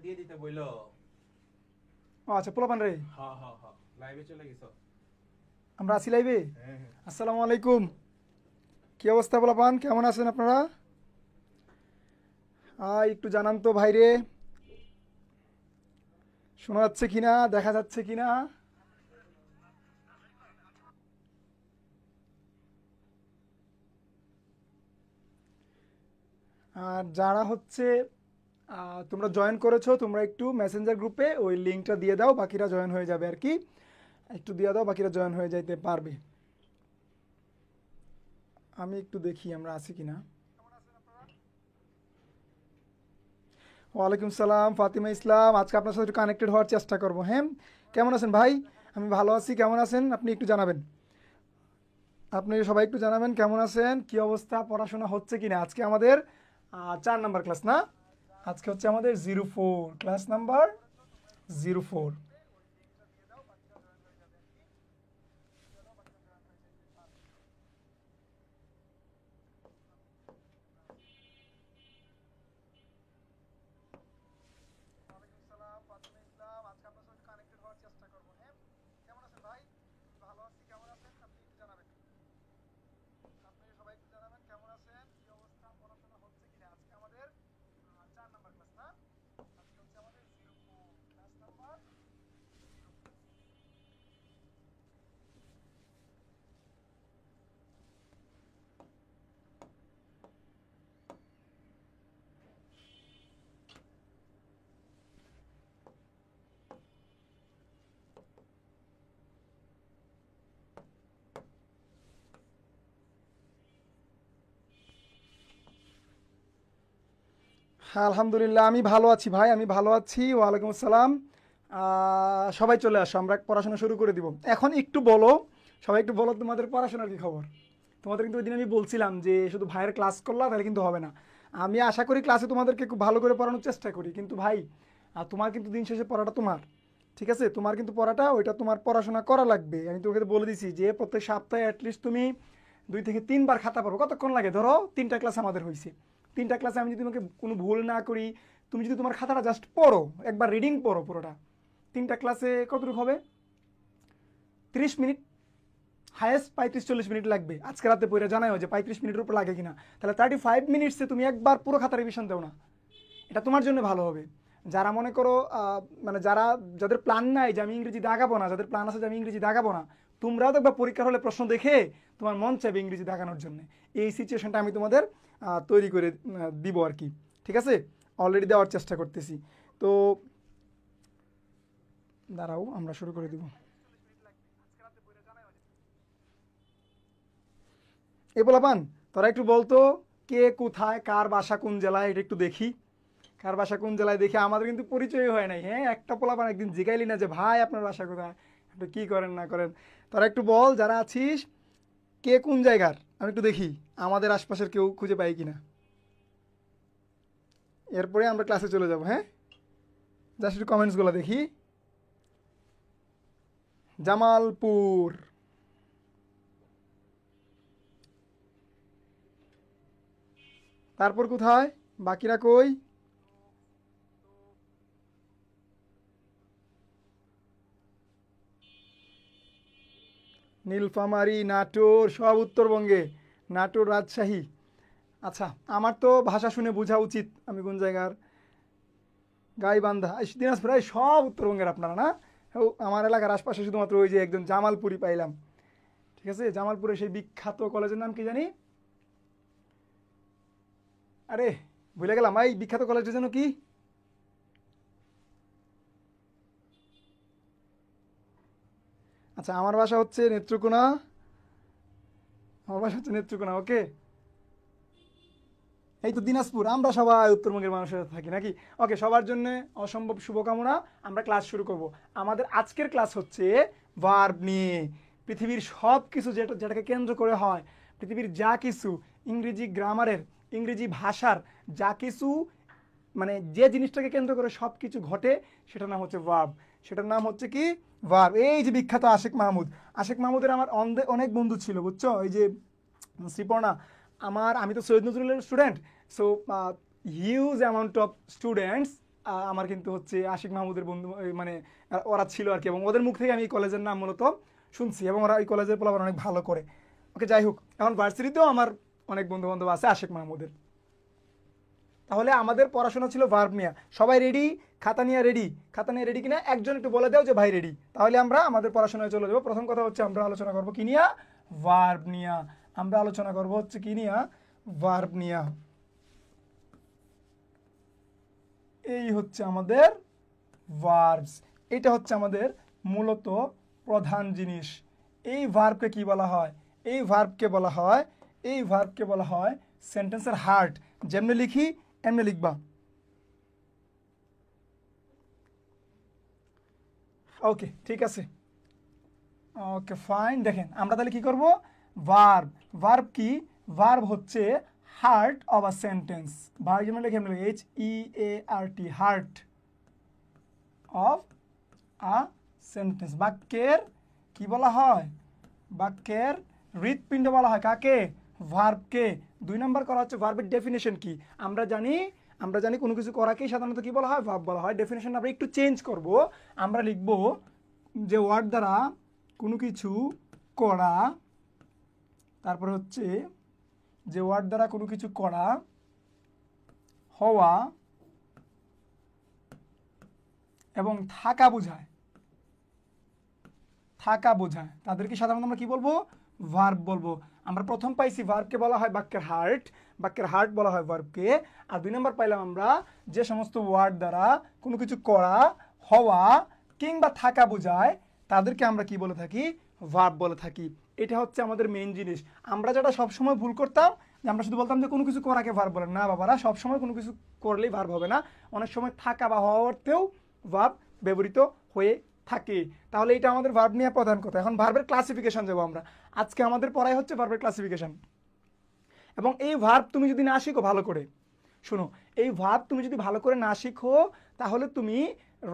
দিয়ে দিতে বইলো। ও আচ্ছা, পোলাপান রে। হ্যাঁ হ্যাঁ হ্যাঁ, লাইভে চলে গেছো। আমরা আছি লাইভে। হ্যাঁ হ্যাঁ। আসসালামু আলাইকুম। কি অবস্থা পোলাপান, কেমন আছেন আপনারা? একটু জানান তো ভাইরে, শোনা যাচ্ছে কিনা, দেখা যাচ্ছে কিনা। আর যারা হচ্ছে তোমরা জয়েন করেছো, তোমরা একটু মেসেঞ্জার গ্রুপে ওই লিঙ্কটা দিয়ে দাও, বাকিরা জয়েন হয়ে যাবে আর কি। একটু দিয়ে দাও, বাকিরা জয়েন হয়ে যাইতে পারবে। আমি একটু দেখি আমরা আছি কিনা। ওয়ালাইকুম সালাম, ফাতিমা ইসলাম। আজকে আপনার সাথে একটু কানেক্টেড হওয়ার চেষ্টা করবো। হ্যাঁ, কেমন আছেন ভাই? আমি ভালো আছি, কেমন আছেন আপনি একটু জানাবেন। আপনি সবাই একটু জানাবেন কেমন আছেন, কি অবস্থা, পড়াশোনা হচ্ছে কিনা। আজকে আমাদের 4 নাম্বার ক্লাস না, আজকে হচ্ছে আমাদের 04 ক্লাস নাম্বার 04। হ্যাঁ আলহামদুলিল্লাহ, আমি ভালো আছি ভাই, আমি ভালো আছি। ওয়ালাইকুম আসসালাম। সবাই চলে আসো, আমরা পড়াশোনা শুরু করে দিব এখন। একটু বলো, সবাই একটু বলো তোমাদের পড়াশোনার কি খবর। তোমাদের কিন্তু ওই দিন আমি বলছিলাম যে শুধু ভাইয়ের ক্লাস করলা তাহলে কিন্তু হবে না। আমি আশা করি ক্লাসে তোমাদেরকে খুব ভালো করে পড়ানোর চেষ্টা করি, কিন্তু ভাই তোমার কিন্তু দিন শেষে পড়াটা তোমার। ঠিক আছে, তোমার কিন্তু পড়াটা ওইটা তোমার পড়াশোনা করা লাগবে। আমি তোমাকে তো বলে দিছি যে প্রত্যেক সপ্তাহে অ্যাটলিস্ট তুমি 2 থেকে 3 বার খাতা পড়ো। কতক্ষণ লাগে ধরো, 3টা ক্লাস আমাদের হয়েছে। 3টা ক্লাসে আমি যদি তোমাকে কোনো ভুল না করি, তুমি যদি তোমার খাতাটা জাস্ট পড়ো, একবার রিডিং পড়ো পুরোটা, 3টা ক্লাসে কতটুকু হবে? 30 মিনিট, হায়েস্ট 35-40 মিনিট লাগবে। আজকে রাতে পড়ে জানাই যে 35 মিনিটের উপর লাগে কিনা। তাহলে 35 মিনিটসে তুমি একবার পুরো খাতা রিভিশন দাও না, এটা তোমার জন্য ভালো হবে। যারা মনে করো মানে যাদের প্ল্যান নাই যে আমি ইংরেজি দাগাবো না, যাদের প্ল্যান আছে যে আমি ইংরেজি দাগাবো না, তোমরাও দেখবা পরীক্ষার হলে প্রশ্ন দেখে তোমার মন চাইবে ইংরেজি দাগানোর জন্য। এই সিচুয়েশনটা আমি তোমাদের তৈরি করে দিব আর কি। ঠিক আছে, অলরেডি দেওয়ার চেষ্টা করতেছি। তো দাঁড়াও, আমরা শুরু করে দিব। এ পোলাপান, তোরা একটু বলতো কে কোথায়, কার বাসা কোন জেলায়, এটা একটু দেখি। কার বাসা কোন জেলায় দেখি, আমাদের কিন্তু পরিচয় হয় নাই। হ্যাঁ, একটা পোলাপান একদিন জিগাইলি না যে ভাই আপনার বাসা কোথায়, আপনি কি করেন না করেন। তোরা একটু বল যারা আছিস, কে কোন জায়গার, আমি একটু দেখি আমাদের আশপাশের কেউ খুঁজে পাই কিনা। এরপরে আমরা ক্লাসে চলে যাব। হ্যাঁ, জাস্ট একটু কমেন্টসগুলো দেখি। জামালপুর, তারপর কোথায়, বাকিরা কই? নীলফামারী, নাটোর, সব উত্তরবঙ্গে। নাটোর, রাজশাহী। আচ্ছা, আমার তো ভাষা শুনে বোঝা উচিত আমি কোন জায়গার। গাইবান্ধা, দিনাজপুর, এই সব উত্তরবঙ্গের আপনারা না? ও, আমার এলাকার আশপাশে শুধুমাত্র ওই যে একজন জামালপুরি পাইলাম। ঠিক আছে, জামালপুরের সেই বিখ্যাত কলেজের নাম কি জানি, আরে ভুলে গেলাম। এই বিখ্যাত কলেজটা যেন কি? আচ্ছা, আমার বাসা হচ্ছে নেত্রকোনা। আমার বাসা হচ্ছে নেত্রকোনা, ওকে। এই তো দিনাজপুর, আমরা সবাই উত্তরবঙ্গের মানুষের সাথে থাকি নাকি। ওকে, সবার জন্য অসম্ভব শুভকামনা। আমরা ক্লাস শুরু করব। আমাদের আজকের ক্লাস হচ্ছে ভার্ব নিয়ে। পৃথিবীর সব কিছু যেটাকে কেন্দ্র করে হয়, পৃথিবীর যা কিছু ইংরেজি গ্রামারের, ইংরেজি ভাষার যা কিছু, মানে যে জিনিসটাকে কেন্দ্র করে সব কিছু ঘটে, সেটার নাম হচ্ছে ভার্ব। সেটার নাম হচ্ছে কি? ভার্ব। এই যে বিখ্যাত আশিক মাহমুদ, আশিক মাহমুদের আমার অনেক বন্ধু ছিল বুঝছো, ওই যে শ্রীপর্ণা। আমি তো সৈয়দ নজরুলের student. So huge amount of students আমার কিন্তু হচ্ছে আশিক মাহমুদের বন্ধু মানে ওরা ছিল আর কি, এবং ওদের মুখ থেকে আমি এই কলেজের নাম মূলত শুনছি, এবং ওরা এই কলেজের পোলাপান অনেক ভালো করে। ওকে, যাই হোক, এখন ভার্সিটিতেও আমার অনেক বন্ধু বান্ধব আছে আশিক মাহমুদের। তাহলে আমাদের পড়াশোনা ছিল ভার্ব নিয়ে। সবাই রেডি? খাতা নিয়ে রেডি? খাতা নিয়ে রেডি কিনা একজন একটু বলে দাও যে ভাই রেডি। তাহলে আমরা আমাদের পড়াশোনায় চলে যাবো। প্রথম কথা হচ্ছে আমরা আলোচনা করবো কি নিয়া? ভার্ব নিয়া। আমরা আলোচনা করবো হচ্ছে কি নিয়া? ভার্ব নিয়া। এই হচ্ছে আমাদের ভার্বস। এটা হচ্ছে আমাদের মূলত প্রধান জিনিস। এই ভার্বকে কি বলা হয়? এই ভার্বকে বলা হয়, এই ভার্বকে বলা হয় সেন্টেন্সের হার্ট। যেমনি লিখি এমনি লিখবা। ওকে, ঠিক আছে, ওকে ফাইন। দেখেন আমরা তাহলে কি করব? ভার্ব। ভার্ব কি? ভার্ব হচ্ছে heart of a sentence. Verb যেমন লিখে আমরা HEART, heart of a sentence. বাক্যের কি বলা হয়? বাক্যের হৃৎপিণ্ড বলা হয় কাকে? ভার্বকে। 2 নম্বর করা হচ্ছে ভার্বের ডেফিনেশন কি? আমরা জানি কোনো কিছু করাকেই সাধারণত কি বলা হয়? ভার্ব বলা হয়। ডেফিনেশন আমরা একটু চেঞ্জ করব। আমরা লিখব যে ওয়ার্ড দ্বারা কোনো কিছু করা, তারপর হচ্ছে যে ওয়ার্ড দ্বারা কোনো কিছু করা, হওয়া এবং থাকা বোঝায়, থাকা বোঝায়, তাদেরকে সাধারণত আমরা কি বলবো? ভার্ব বলবো। আমরা প্রথম পাইছি ভার্বকে বলা হয় বাক্যের হার্ট, বাক্যের হার্ট বলা হয় ভার্বকে। আর 2 নম্বর পাইলাম আমরা যে সমস্ত ওয়ার্ড দ্বারা কোনো কিছু করা, হওয়া কিংবা থাকা বোঝায়, তাদেরকে আমরা কি বলে থাকি? ভার্ব বলে থাকি। এটা হচ্ছে আমাদের মেইন জিনিস। আমরা যেটা সবসময় ভুল করতাম, যে আমরা শুধু বলতাম যে কোনো কিছু করাকে ভার্ব বলে। না বাবারা, সবসময় কোনো কিছু করলেই ভার্ব হবে না, অনেক সময় থাকা বা হওয়া অর্থেও ভার্ব ব্যবহৃত হয়ে থাকে। তাহলে এটা আমাদের ভার্ব নিয়ে প্রধান কথা। এখন ভার্বের ক্লাসিফিকেশন যাবো আমরা। আজকে আমাদের পড়াই হচ্ছে ভার্বের ক্লাসিফিকেশন। এবং এই ভার্ব তুমি যদি না শিখো ভালো করে, শোনো, এই ভার্ব তুমি যদি ভালো করে না শিখো, তাহলে তুমি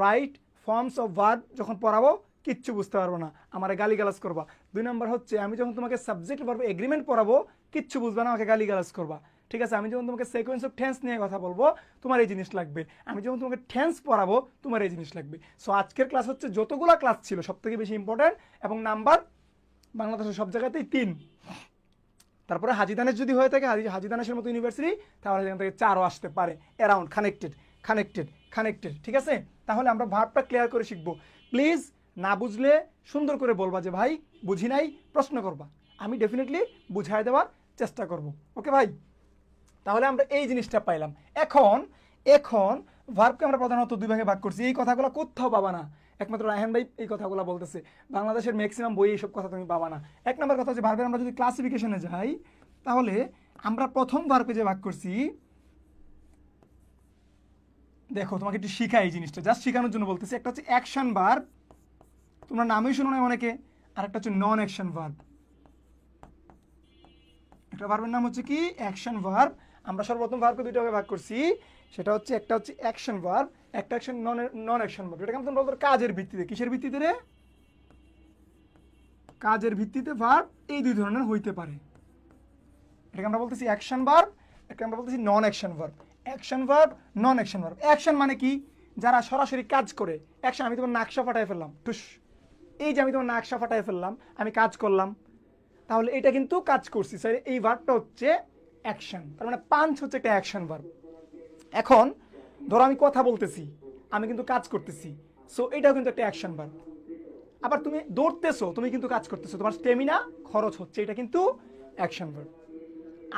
রাইট ফর্মস অফ ভার্ব যখন পড়াবো কিচ্ছু বুঝতে পারবো না, আমারে গালিগালাজ করবা। 2 নম্বর হচ্ছে আমি যখন তোমাকে সাবজেক্ট ভার্ব এগ্রিমেন্ট পড়াবো কিচ্ছু বুঝবে না, আমাকে গালিগালাজ করবা। ঠিক আছে? আমি যখন তোমাকে সিকোয়েন্স অফ টেন্স নিয়ে কথা বলবো, তোমার এই জিনিস লাগবে। আমি যখন তোমাকে টেন্স পড়াবো, তোমার এই জিনিস লাগবে। সো আজকের ক্লাস হচ্ছে যতগুলো ক্লাস ছিল সবথেকে বেশি ইম্পর্টেন্ট, এবং নাম্বার বাংলাদেশের সব জায়গাতেই 3। তারপরে হাজিদানেশ যদি হয়ে থাকে, হাজিদানেশের মতো ইউনিভার্সিটি, তাহলে এখান থেকে 4ও আসতে পারে। Around, connected. ঠিক আছে? তাহলে আমরা ভার্বটা ক্লিয়ার করে শিখবো। প্লিজ না বুঝলে সুন্দর করে বলবা যে ভাই বুঝি নাই, প্রশ্ন করবা, আমি ডেফিনেটলি বুঝাই দেওয়ার চেষ্টা করব। ওকে ভাই? তাহলে আমরা এই জিনিসটা পাইলাম। এখন ভার্বকে আমরা প্রধানত 2 ভাগে ভাগ করছি। এই কথাগুলো কোথাও পাবা না, একমাত্র রায়হান ভাই এই কথাগুলো বলতেছে। বাংলাদেশের ম্যাক্সিমাম বই এইসব কথা তুমি পাবা না। 1 নম্বর কথা হচ্ছে ভার্বের আমরা যদি ক্লাসিফিকেশনে যাই, তাহলে আমরা প্রথম ভার্বকে যে ভাগ করছি, দেখো তোমাকে একটু শিখাই এই জিনিসটা, জাস্ট শেখানোর জন্য বলতেছি। একটা হচ্ছে অ্যাকশন ভার্ব, তোমরা নামই শোনো না অনেকে। আর একটা হচ্ছে নন অ্যাকশন ভার্ব। একটা ভার্বের নাম হচ্ছে কি? Action verb. আমরা সর্বপ্রথম ভার্বকে 2 ভাগে ভাগ করছি। সেটা হচ্ছে একটা হচ্ছে অ্যাকশন ভার্ব, একটা অ্যাকশন নন অ্যাকশন ভার্ব। এটাকে আমরা বলবো কাজের ভিত্তিতে। কিসের ভিত্তিতে রে? কাজের ভিত্তিতে ভার্ব এই 2 ধরনের হইতে পারে। এটাকে আমরা বলতেছি অ্যাকশন ভার্ব, একটা আমরা বলতেছি নন অ্যাকশন ভার্ব। অ্যাকশন ভার্ব, নন অ্যাকশন ভার্ব। অ্যাকশন মানে কি? যারা সরাসরি কাজ করে। অ্যাকশন, আমি তোমার নাকশা ফাটাই ফেললাম, টুস, এই যে আমি তোমার নাকশা ফাটাই ফেললাম, আমি কাজ করলাম, তাহলে এটা কিন্তু কাজ করছি। স্যার এই ভার্বটা হচ্ছে অ্যাকশন। তার মানে পাঞ্চ হচ্ছে একটা অ্যাকশন ভার্ব। এখন ধরো আমি কথা বলতেছি, আমি কিন্তু কাজ করতেছি, সো এটাও কিন্তু একটা অ্যাকশন ভার্ব। আবার তুমি দৌড়তেছো, তুমি কিন্তু কাজ করতেছো, তোমার স্টেমিনা খরচ হচ্ছে, এটা কিন্তু অ্যাকশন ভার্ব।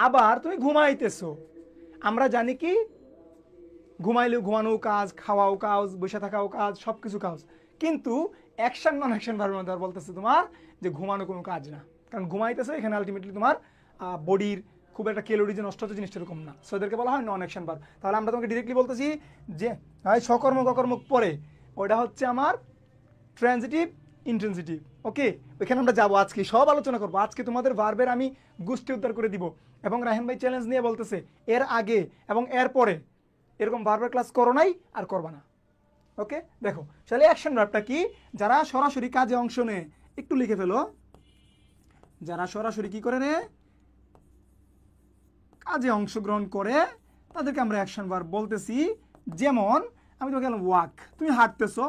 আবার তুমি ঘুমাইতেছো, আমরা জানি কি ঘুমাইলেও ঘুমানোও কাজ, খাওয়াও কাজ, বসে থাকাও কাজ, সব কিছু কাজ। কিন্তু অ্যাকশন নন অ্যাকশন ভার্বের মধ্যে বলতেছে তোমার যে ঘুমানো কোনো কাজ না, কারণ ঘুমাইতেছো এখানে আলটিমেটলি তোমার বডির খুব একটা ক্যালোরি যে নষ্ট হচ্ছে জিনিসটা এরকম না। সো এদেরকে বলা হয় নন অ্যাকশন ভার্ব। তাহলে আমরা তোমাকে ডিরেক্টলি বলতেছি যে সকর্মক অকর্মক পরে, ওটা হচ্ছে আমার ট্রানজিটিভ ইন্ট্রানজিটিভ। ওকে, ওইখানে আমরা যাবো, আজকে সব আলোচনা করবো। আজকে তোমাদের ভার্বের আমি গোষ্ঠী উদ্ধার করে দিব। এবং রাহেন ভাই চ্যালেঞ্জ নিয়ে বলতেছে এর আগে এবং এর পরে এরকম ভার্বের ক্লাস করো নাই আর করবা না। ওকে, দেখো তাহলে অ্যাকশন ভার্বটা কি? যারা সরাসরি কাজে অংশ নেয়, একটু লিখে ফেলো, যারা সরাসরি কি করে রে? কাজে অংশগ্রহণ করে, তাদেরকে আমরা অ্যাকশন ভার্ব বলতেছি। যেমন আমি তোমাকে বললাম ওয়াক, তুমি হাঁটতেছো,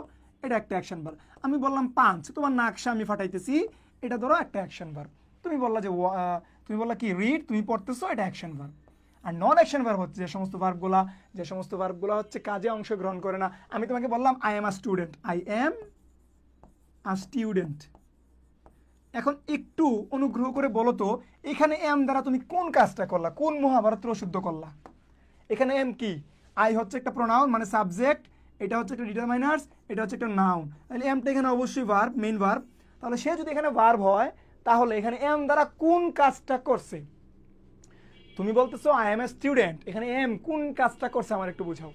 এটা একটা অ্যাকশন ভার্ব। আমি বললাম পাঞ্চ, তোমার নাকশা আমি ফাটাইতেছি, এটা ধরো একটা অ্যাকশন ভার্ব। তুমি বললা যে তুমি বললা কি রিড, তুমি পড়তেছো, এটা অ্যাকশন ভার্ব। আর নন অ্যাকশন ভার্ব হচ্ছে যে সমস্ত ভার্বগুলো হচ্ছে কাজে অংশগ্রহণ করে না। আমি তোমাকে বললাম I am a student, I am a student. এখন একটু অনুগ্রহ করে বলো তো, এখানে এম দ্বারা তুমি কোন কাজটা করলা, কোন মহাভারত শুদ্ধ করলা? এখানে এম কি? আই হচ্ছে একটা প্রোনাউন মানে সাবজেক্ট, এটা হচ্ছে একটা ডিটারমাইনার্স, এটা হচ্ছে একটা নাউন। তাহলে এমটা এখানে অবশ্যই ভার্ব, মেইন ভার্ব। তাহলে সে যদি এখানে ভার্ব হয়, তাহলে এখানে এম দ্বারা কোন কাজটা করছে? তুমি বলতেছো আই এম এ স্টুডেন্ট, এখানে এম কোন কাজটা করছে আমার একটু বুঝাও।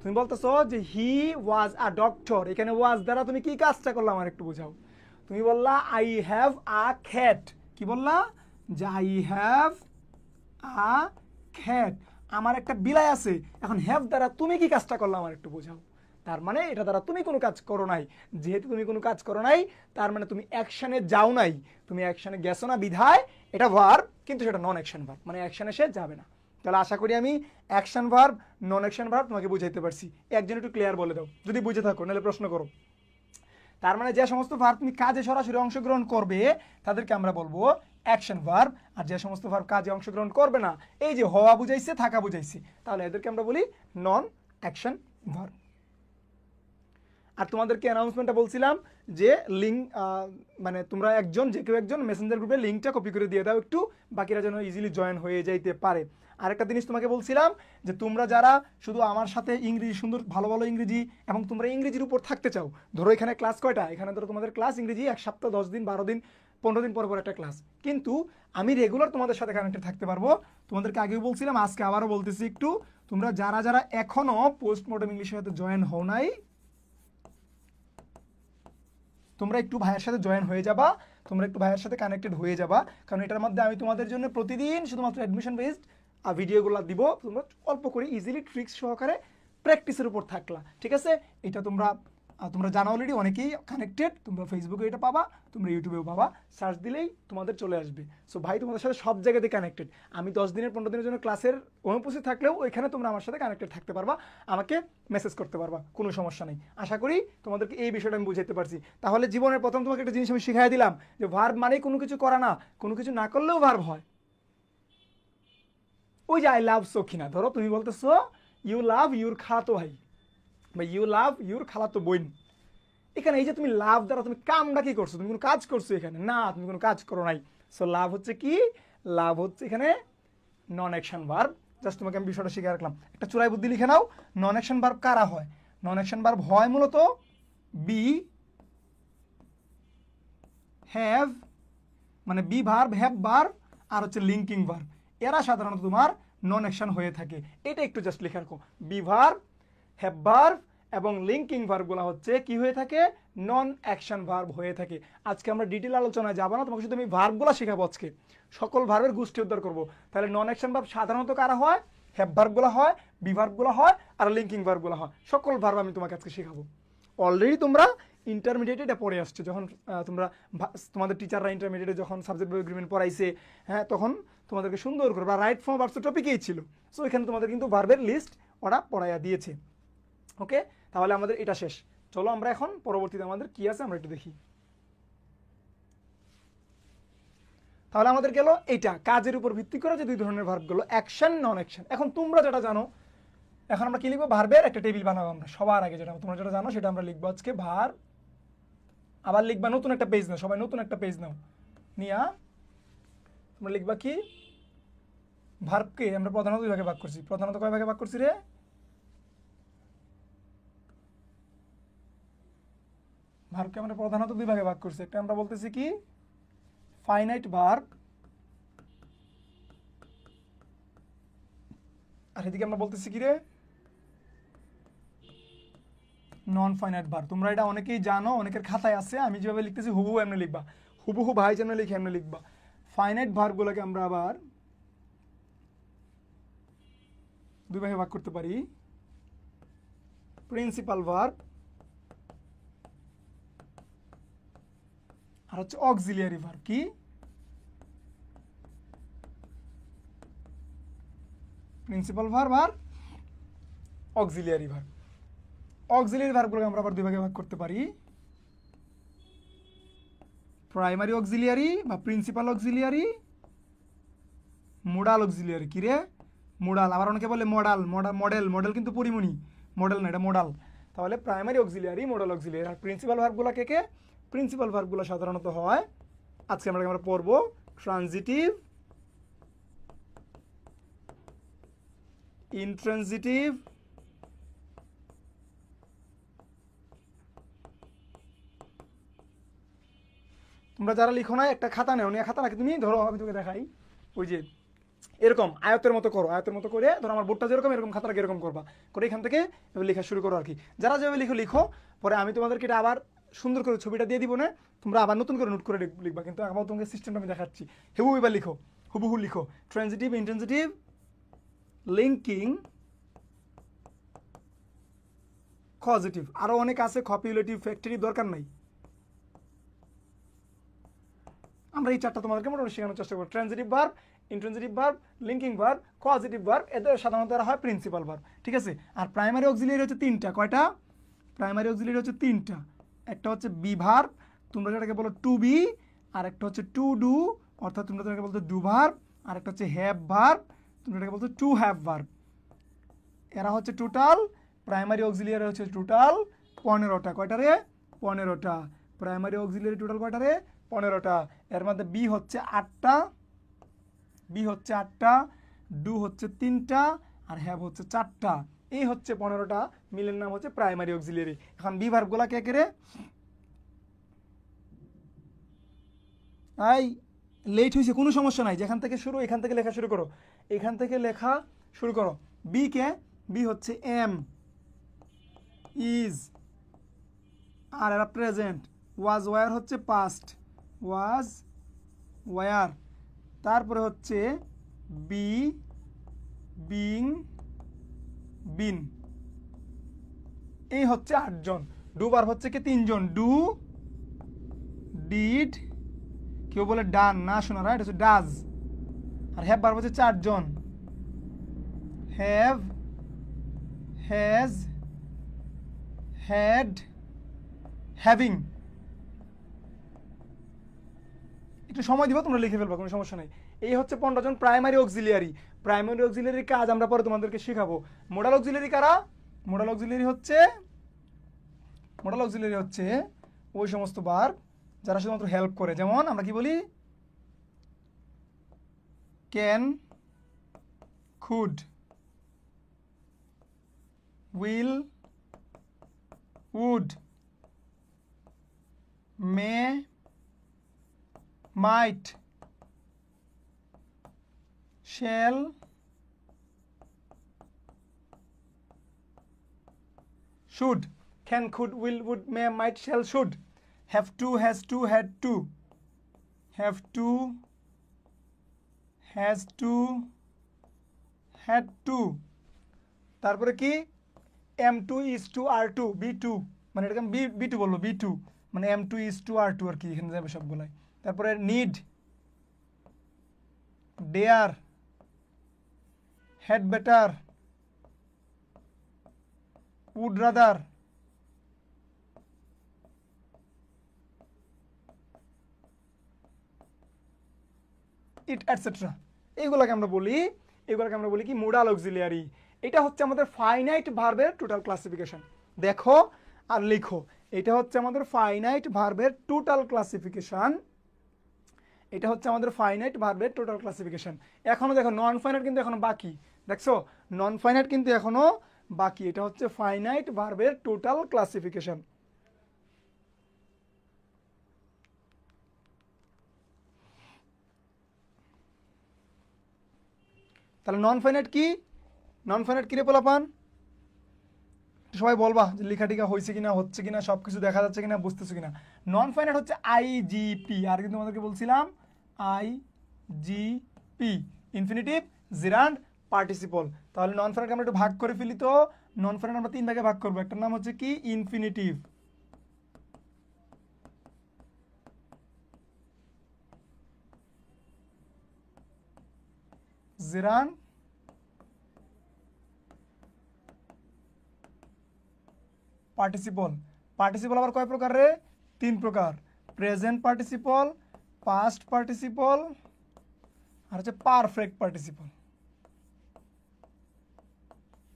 তুমি বলতেছো যে হি ওয়াজ আ ডক্টর, এখানে ওয়াজ দ্বারা তুমি কি কাজটা করলে আমার একটু বুঝাও। তুমি বললা আই হ্যাভ আ খ্যাট, কি বললা? যে আই হ্যাভ আ খ্যাট, আমার একটা বিলাই আছে। এখন হ্যাভ দ্বারা তুমি কি কাজটা করলে আমার একটু বোঝাও। তার মানে এটা দ্বারা তুমি কোনো কাজ করো নাই। যেহেতু তুমি কোনো কাজ করো নাই, তার মানে তুমি অ্যাকশনে যাও নাই, তুমি অ্যাকশনে গেছো না, বিধায় এটা ভার্ব, কিন্তু সেটা নন অ্যাকশন ভার্ব, মানে অ্যাকশনে সে যাবে না। তাহলে আশা করি আমি অ্যাকশন ভার্ব, নন অ্যাকশন ভার্ব তোমাকে বুঝাইতে পারছি। একজন একটু ক্লিয়ার বলে দাও যদি বুঝে থাকো, নাহলে প্রশ্ন করো। তার মানে যে সমস্ত ভার্ব তুমি কাজে সরাসরি অংশগ্রহণ করবে তাদেরকে আমরা বলবো অ্যাকশন ভার্ব, আর যে সমস্ত ভার্ব কাজে অংশগ্রহণ করবে না, এই যে হওয়া বুঝাইছে, থাকা বুঝাইছে, তাহলে এদেরকে আমরা বলি নন অ্যাকশন ভার্ব। আর তোমাদেরকে অ্যানাউন্সমেন্টটা বলছিলাম যে লিঙ্ক, মানে তোমরা যে কেউ একজন মেসেঞ্জার গ্রুপে লিঙ্কটা কপি করে দিয়ে দাও একটু, বাকিরা যেন ইজিলি জয়েন হয়ে যাইতে পারে। আরেকটা জিনিস তোমাকে বলছিলাম যে তোমরা যারা শুধু আমার সাথে ইংরেজি সুন্দর ভালো ভালো ইংরেজি এবং তোমরা ইংরেজির উপর থাকতে চাও, ধরো এখানে ক্লাস কয়টা, এখানে ধরো তোমাদের ক্লাস ইংরেজি 1 সপ্তাহ 10 দিন 12 দিন 15 দিন পর পর একটা ক্লাস, কিন্তু আমি রেগুলার তোমাদের সাথে কানেক্টেড থাকতে পারবো। তোমাদেরকে আগেও বলছিলাম, আজকে আবারও বলতেছি, একটু তোমরা যারা যারা এখনো পোস্টমর্টম ইংলিশের সাথে জয়েন হও নাই, তোমরা একটু ভাইয়ের সাথে জয়েন হয়ে যাবা, তোমরা একটু ভাইয়ের সাথে কানেক্টেড হয়ে যাবা, কারণ এটার মধ্যে আমি তোমাদের জন্য প্রতিদিন শুধুমাত্র অ্যাডমিশন বেসড ভিডিওগুলো দিব। তোমরা অল্প করে ইজিলি ট্রিক্স সহকারে প্র্যাকটিসের উপর থাকলা, ঠিক আছে? এটা তোমরা জানো অলরেডি, অনেকেই কানেক্টেড, তোমরা ফেসবুকে এটা পাবা, তোমরা ইউটিউবেও পাবা, সার্চ দিলেই তোমাদের চলে আসবে। সো ভাই তোমাদের সাথে সব জায়গাতে কানেক্টেড। আমি 10 দিনের 15 দিনের জন্য ক্লাসের অনুপস্থিত থাকলেও ওইখানে তোমরা আমার সাথে কানেক্টেড থাকতে পারবা, আমাকে মেসেজ করতে পারবা, কোনো সমস্যা নেই। আশা করি তোমাদেরকে এই বিষয়টা আমি বুঝাইতে পারছি। তাহলে জীবনের প্রথম তোমাকে একটা জিনিস আমি শিখাই দিলাম যে ভার্ব মানেই কোনো কিছু করা না, কোনো কিছু না করলেও ভার্ব হয়। ওই যে আই লাভ সখিনা, ধরো তুমি বলতেছো ইউ লাভ ইউর খালাতো ভাই বা ইউ লাভ ইউর খালাতো বোন, এখানে এই যে তুমি লাভ দ্বারা তুমি কামটা কি করছো, তুমি কোনো কাজ করছো এখানে না, তুমি কোনো কাজ করো নাই। সো লাভ হচ্ছে কি? লাভ হচ্ছে এখানে নন অ্যাকশন ভার্ব। জাস্ট তোমাকে আমি বিষয়টা শিখে রাখলাম, একটা চূড়াই বুদ্ধি লিখে নাও। নন অ্যাকশন ভার্ব কারা হয়? নন অ্যাকশন ভার্ব হয় মূলত বি, হ্যাভ, মানে বি ভার্ব, হ্যাভ ভার্ব, আর হচ্ছে লিঙ্কিং ভার্ব, এরা সাধারণত তোমার নন অ্যাকশন হয়ে থাকে। এটা একটু জাস্ট লিখে রাখো, বি ভার্ব, হ্যাভ ভার্ব এবং লিঙ্কিং ভার্বগুলো হচ্ছে কি হয়ে থাকে? নন অ্যাকশন ভার্ব হয়ে থাকে। আজকে আমরা ডিটেল আলোচনায় যাবো না, তোমাকে শুধু আমি ভার্বগুলো শেখাবো আজকে, সকল ভার্বের গোষ্ঠী উদ্ধার করবো। তাহলে নন অ্যাকশন ভার্ব সাধারণত কারা হয়? হ্যাভ ভার্বগুলো হয়, বি ভার্বগুলো হয়, আর লিঙ্কিং ভার্বগুলো হয়। সকল ভার্ব আমি তোমাকে আজকে শেখাবো। অলরেডি তোমরা ইন্টারমিডিয়েটে এটা পড়ে আসছো, যখন তোমরা তোমাদের টিচাররা ইন্টারমিডিয়েটে যখন সাবজেক্ট এগ্রিমেন্ট পড়াইছে, হ্যাঁ, তখন তোমাদেরকে সুন্দর করে বা রাইট ফর্ম ভার্বস টপিকেই ছিল। সো এখানে তোমাদের কিন্তু ভার্বের লিস্ট ওরা পড়াইয়া দিয়েছে। ওকে, তাহলে আমাদের এটা শেষ। চলো আমরা এখন পরবর্তীতে আমাদের কি আছে আমরা একটু দেখি। তাহলে আমাদের গেল এইটা কাজের উপর ভিত্তি করে যে দুই ধরনের ভার্বগুলো, অ্যাকশন, নন অ্যাকশন। এখন তোমরা যেটা জানো, এখন আমরা কি লিখবো? ভার্বের একটা টেবিল বানাবো আমরা। সবার আগে যেটা তোমরা যেটা জানো সেটা আমরা লিখবো আজকে ভার্ব। আবার লিখবা নতুন একটা পেজ নাও, সবাই নতুন একটা পেজ নাও নিয়া তোমরা লিখবা কি? ভার্বকে আমরা প্রধানত দুই ভাগে ভাগ করছি। প্রধানত কয় ভাগে ভাগ করছি রে? ভার্বকে আমরা প্রধানত দুই ভাগে ভাগ করছি। একটা আমরা বলতেছি কি? ফাইনাইট ভার্ব, আর এদিকে আমরা বলতেছি কি রে? Non finite verb. তোমরা এটা অনেকেই জানো, অনেকের খাতায় আছে, আমি যেভাবে লিখতেছি হুবহু এমনি লিখবা, হুবহু ভাই যেন লিখে এমনি লিখবা। ফাইনাইট ভার্বগুলোকে আমরা আবার দুই ভাগে ভাগ করতে পারি। প্রিন্সিপাল ভার্ব আর হচ্ছে অক্সিলিয়ারি ভার্ব। কি? প্রিন্সিপাল ভার্ব আর অক্সিলিয়ারি ভার্ব। অক্সিলিয়ারি ভার্বগুলোকে আমরা আবার দুই ভাগে ভাগ করতে পারি, প্রাইমারি অক্সিলিয়ারি বা প্রিন্সিপাল অক্সিলিয়ারি, মোডাল অক্সিলিয়ারি। কি রে মোডাল, আবার অনেকে বলে মডাল, মডেল, মডেল কিন্তু পরিমণি, মডেল না, এটা মোডাল। তাহলে প্রাইমারি অক্সিলিয়ারি, মোডাল অক্সিলিয়ারি। আর প্রিন্সিপাল ভার্বগুলো কে? প্রিন্সিপাল ভার্বগুলো সাধারণত হয়, আজকে আমরা পড়ব ট্রানজিটিভ, ইনট্রানজিটিভ, তোমরা যারা লিখো না একটা খাতা নেও, নিয়ে খাতা রাখি তুমি, ধরো আমি তোকে দেখাই, ওই যে এরকম আয়তের মতো করো, আয়তের মতো করে ধরো আমার বোর্ডটা যেরকম এরকম খাতাটাকে এরকম করবা, করে এখান থেকে লেখা শুরু করো আর কি। যারা যেভাবে লিখো, পরে আমি তোমাদেরকে এটা আবার সুন্দর করে ছবিটা দিয়ে দিব না, তোমরা আবার নতুন করে নোট করে লিখবা, কিন্তু আবার তোমাকে সিস্টেমটা আমি দেখাচ্ছি। হুবহু এবার লিখো, হুবহু লিখো, ট্রানজিটিভ, ইনট্রানজিটিভ, লিঙ্কিং, কজিটিভ, আরো অনেক আছে, কপিউলেটিভ, ফ্যাক্টরি, দরকার নাই, আমরা এই চারটা তোমাদেরকে মোটামুটি শেখানোর চেষ্টা করব। Transitive verb, intransitive verb, linking verb, causative verb, এদের সাধারণত এরা হয় প্রিন্সিপাল ভার্ব, ঠিক আছে। আর প্রাইমারি অক্সিলিয়ারি হচ্ছে তিনটা, কয়টা? প্রাইমারি অক্সিলিয়ারি হচ্ছে তিনটা, একটা হচ্ছে বি ভার্ব, তোমরা যেটাকে বলো টু বি, আর একটা হচ্ছে টু ডু, অর্থাৎ তোমরা যেটাকে বলছো ডু ভার্ব, আর একটা হচ্ছে হ্যাভ ভার্ব, তোমরা যেটাকে বলছো টু হ্যাভ ভার্ব। এরা হচ্ছে টোটাল, প্রাইমারি অক্সিলিয়ারি হচ্ছে টোটাল 15টা, কয়টা রে? 15টা। প্রাইমারি অক্সিলিয়ারি টোটাল কয়টা রে? 15টা। এর মধ্যে বি হচ্ছে 8টা, ডু হচ্ছে 3টা, আর হ্যাভ হচ্ছে 4টা। এই হচ্ছে 15টা, মিলের নাম হচ্ছে প্রাইমারি অক্সিলিয়ারি। এখন বি ভার্বগুলা কে রে? এই লেট হয়েছে, কোনো সমস্যা নাই, যেখান থেকে শুরু এখান থেকে লেখা শুরু করো, এখান থেকে লেখা শুরু করো। বি কে? বি হচ্ছে এম, ইজ, আর এরা প্রেজেন্ট, ওয়াজ ওয়ার হচ্ছে পাস্ট, ওয়াজ ওয়ার, তারপরে হচ্ছে বি, বিং, বিন, এই হচ্ছে 8জন। ডু ভার্ব হচ্ছে কি 3জন, ডু, ডিড, কেউ বলে ডান, না শোনা, রাইট হচ্ছে ডাজ। আর হ্যাভ ভার্ব হচ্ছে 4জন, হ্যাভ, হ্যাজ, হ্যাড, হ্যাভিং। একটু সময় দিব, তোমরা লিখে ফেলবা, কোনো সমস্যা নাই। এই হচ্ছে 15জন প্রাইমারি অক্সিলিয়ারি। প্রাইমারি অক্সিলিয়ারির কাজ আমরা পরে তোমাদেরকে শেখাবো। মোডাল অক্সিলিয়ারি কারা? মোডাল অক্সিলিয়ারি হচ্ছে ওই সমস্ত ভার্ব যারা শুধুমাত্র হেল্প করে, যেমন আমরা কি বলি? Can, could, will, would, may, might, shall, should, can, could, will, would, may, might, shall, should, have to, has to, had to, have to, has to, had to, তারপরে কি? Am to, is to, are to, be to, মানে এটাকে আমি be to বলবো, be to মানে am to, is to, are to আর কি, এখানে যাবে সবগুলাই। তারপরে need, dare, had better, would rather, it, etc. এইগুলোকে আমরা বলি কি? Modal auxiliary. এটা হচ্ছে আমাদের ফাইনাইট ভার্বের টোটাল ক্লাসিফিকেশন। দেখো আর লিখো, এটা হচ্ছে আমাদের ফাইনাইট ভার্বের টোটাল ক্লাসিফিকেশন। এখনো দেখো নন ফাইনাইট কিন্তু এখনো বাকি, দেখছো নন ফাইনাইট কিন্তু এখনো বাকি। এটা হচ্ছে ফাইনাইট ভার্বের টোটাল ক্লাসিফিকেশন। তাহলে নন ফাইনাইট কি? নন ফাইনাইট কি রে পোলাপান? সবাই বলবা যে লেখা টিকা হয়েছে কিনা, হচ্ছে কিনা, সবকিছু দেখা যাচ্ছে কিনা, বুঝতেছো কিনা। নন ফাইনাইট হচ্ছে আইজিপি, আর কিন্তু তোমাদেরকে বলছিলাম আইজিপি, ইনফিনিটিভ, জিরান্ড, পার্টিসিপল। তাহলে নন ফাইনাইট আমরা একটু ভাগ করে ফেলি। তো নন ফাইনাইট আমরা 3 ভাগে ভাগ করবো। একটার নাম হচ্ছে কি? Infinitive, জিরান্ড, participle. পার্টিসিপল আবার কয় প্রকার রে? 3 প্রকার, প্রেজেন্ট পার্টিসিপল, পাস্ট পার্টিসিপল আর হচ্ছে পারফেক্ট পার্টিসিপল।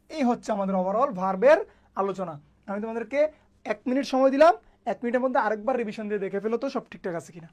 এই হচ্ছে আমাদের ওভারঅল ভার্বের আলোচনা। আমি তোমাদেরকে 1 মিনিট সময় দিলাম, 1 মিনিটের মধ্যে আরেকবার রিভিশন দিয়ে দেখে ফেলো তো সব ঠিকঠাক আছে কিনা।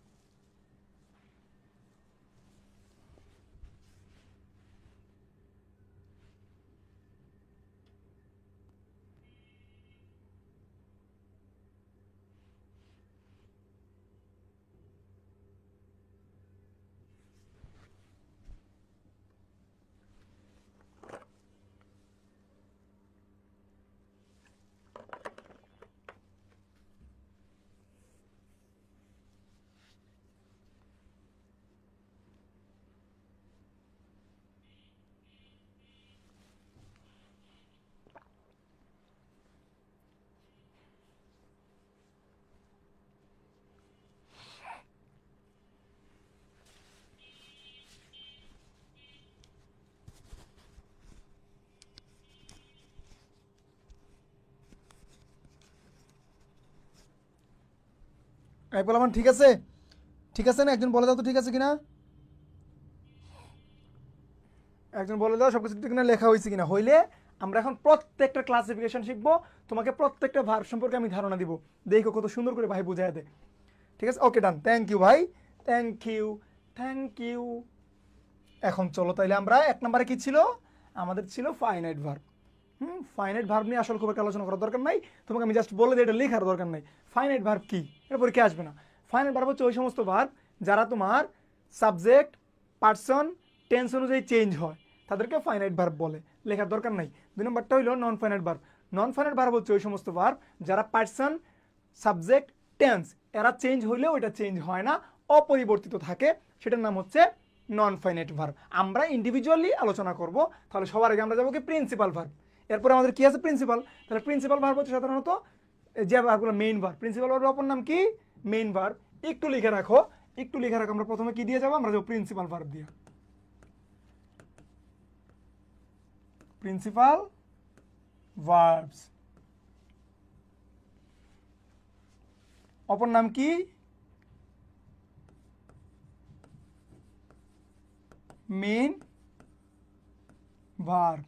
বললাম ঠিক আছে, ঠিক আছে না? একজন বলে দাও তো ঠিক আছে কিনা, একজন বলে দাও সবকিছু ঠিক কিনা, লেখা হয়েছে কিনা। হইলে আমরা এখন প্রত্যেকটা ক্লাসিফিকেশন শিখবো, তোমাকে প্রত্যেকটা ভার্ব সম্পর্কে আমি ধারণা দিব। দেখো কত সুন্দর করে ভাই বুঝাই দেয়। ঠিক আছে, ওকে ডান, থ্যাংক ইউ ভাই, থ্যাংক ইউ, থ্যাংক ইউ। এখন চলো তাইলে আমরা 1 নম্বরে কি ছিল আমাদের, ছিল ফাইনাইট ভার্ব। ফাইনাইট ভার্ব নিয়ে আসলে খুব একটা আলোচনা করার দরকার নাই, তোমাকে আমি জাস্ট বলে দিই, এটা লেখার দরকার নাই। ফাইনাইট ভার্ব কি, এটা পরীক্ষা আসবে না। ফাইনাইট ভার্ব হচ্ছে ওই সমস্ত ভার্ব যারা তোমার সাবজেক্ট, পার্সন, টেন্স অনুযায়ী চেঞ্জ হয়, তাদেরকে ফাইনাইট ভার্ব বলে, লেখার দরকার নাই। 2 নম্বরটা হইলো non finite verb. Non finite verb হচ্ছে ওই সমস্ত ভার্ব যারা পার্সন, সাবজেক্ট, টেন্স এরা চেঞ্জ হইলেও এটা চেঞ্জ হয় না, অপরিবর্তিত থাকে, সেটার নাম হচ্ছে নন ফাইনাইট ভার্ব। আমরা ইন্ডিভিজুয়ালি আলোচনা করব। তাহলে সবার আগে আমরা যাবো কি প্রিন্সিপাল ভার্ব। এরপরে আমাদের কি আছে? প্রিন্সিপাল। তাহলে প্রিন্সিপাল ভার্ব হচ্ছে সাধারণত যে ভার্বগুলো মেইন ভার্ব। প্রিন্সিপাল ভার্বের অপর নাম কি? Main verb. একটু লিখে রাখো, একটু লিখে রাখো। আমরা প্রথমে কি দিয়ে যাবো? আমরা যাবো প্রিন্সিপাল ভার্ব দিয়ে। প্রিন্সিপাল ভার্বস, অপর নাম কি? Main verb.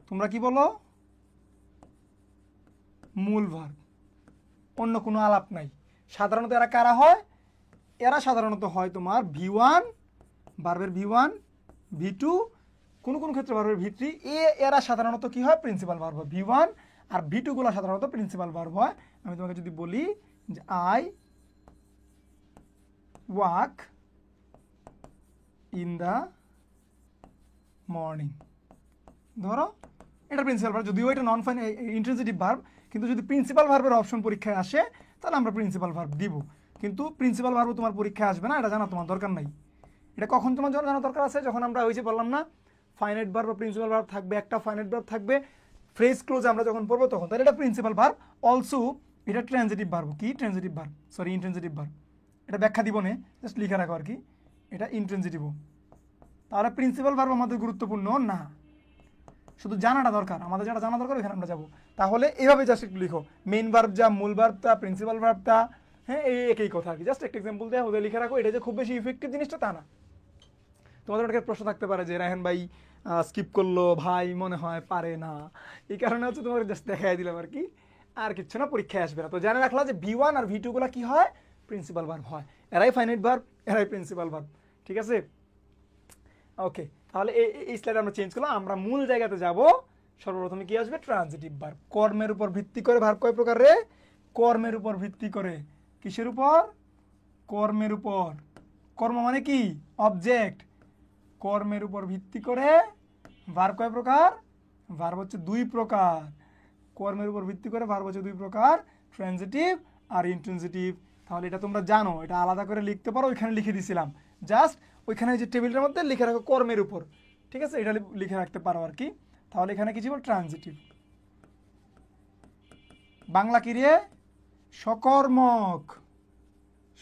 তোমরা কি বলো? মূল ভার্ব। অন্য কোনো আলাপ নাই। সাধারণত এরা কারা হয়? এরা সাধারণত হয় তোমার V1, ভার্বের V1, V2, কোন কোন ক্ষেত্রে ভার্বের V3। এরা সাধারণত কি হয়? প্রিন্সিপাল ভার্ব হয়। V1 আর V2 গুলো সাধারণত প্রিন্সিপাল ভার্ব হয়। আমি তোমাকে যদি বলি যে I walk in the morning, ধরো এটা প্রিন্সিপাল ভার্ব, যদিও এটা নন ফাইন ইন্ট্রানজিটিভ ভার্ব, কিন্তু যদি প্রিন্সিপাল ভার্বের অপশন পরীক্ষায় আসে তাহলে আমরা প্রিন্সিপাল ভার্ব দিব। কিন্তু প্রিন্সিপাল ভার্ব তোমার পরীক্ষায় আসবে না, এটা জানা তোমার দরকার নাই। এটা কখন তোমার জানা দরকার আছে? যখন আমরা ওই যে বললাম না, ফাইনাইট ভার্ব বা প্রিন্সিপাল ভার্ব থাকবে, একটা ফাইনাইট ভার্ব থাকবে, ফ্রেজ ক্লোজ আমরা যখন পড়বো তখন। তাহলে এটা প্রিন্সিপাল ভার্ব। অলসো এটা ট্রানজিটিভ ভার্ব। কি transitive verb? Sorry, intransitive verb. এটা ব্যাখ্যা দিব না, জাস্ট লিখে রাখো আর কি, এটা ইন্ট্রানজিটিভ। তাহলে প্রিন্সিপাল ভার্ব আমাদের গুরুত্বপূর্ণ না, শুধু জানাটা দরকার। আমাদের যেটা জানা দরকার ওখানে আমরা যাবো। তাহলে এইভাবে জাস্ট একটু লিখো, মেইন ভার্ব যা, মূল ভার্বটা, প্রিন্সিপাল ভার্বটা, হ্যাঁ এই একই কথা আর কি। জাস্ট একটা এক্সাম্পল দেয় ওদের লিখে রাখো। এটা যে খুব বেশি ইফেক্টিভ জিনিসটা তা না। তোমাদের একটা প্রশ্ন থাকতে পারে যে রায়হান ভাই স্কিপ করলো, ভাই মনে হয় পারে না, এই কারণে হচ্ছে তোমার জাস্ট দেখাই দিলাম আর কি, আর কিচ্ছু না, পরীক্ষায় আসবে না। তো জানে রাখলা যে V1 আর V2 গুলা কি হয়? প্রিন্সিপাল ভার্ব হয়। এরাই ফাইনাইট ভার্ব, এরাই প্রিন্সিপাল ভার্ব। ঠিক আছে, ওকে। তাহলে এই স্লাইড আমরা চেঞ্জ করলাম, আমরা মূল জায়গাতে যাব। সর্বপ্রথমে কি আসবে? Transitive verb. কর্মের উপর ভিত্তি করে ভার্ব কয় প্রকার রে? কর্মের উপর ভিত্তি করে। কিসের উপর? কর্মের উপর। কর্ম মানে কি? অবজেক্ট। কর্মের উপর ভিত্তি করে ভার্ব কয় প্রকার? ভার্ব হচ্ছে 2 প্রকার। কর্মের উপর ভিত্তি করে ভার্ব হচ্ছে 2 প্রকার, ট্রানজিটিভ আর ইন্ট্রানজিটিভ। তাহলে এটা তোমরা জানো, এটা আলাদা করে লিখতে পারো, ওইখানে লিখে দিছিলাম। জাস্ট ওইখানে যে টেবিলটার মধ্যে লিখে রাখো কর্মের উপর, ঠিক আছে, এটা লিখে রাখতে পারো আর কি। তাহলে এখানে কি ছিল? ট্রানজিটিভ। বাংলা কি রে? সকর্মক।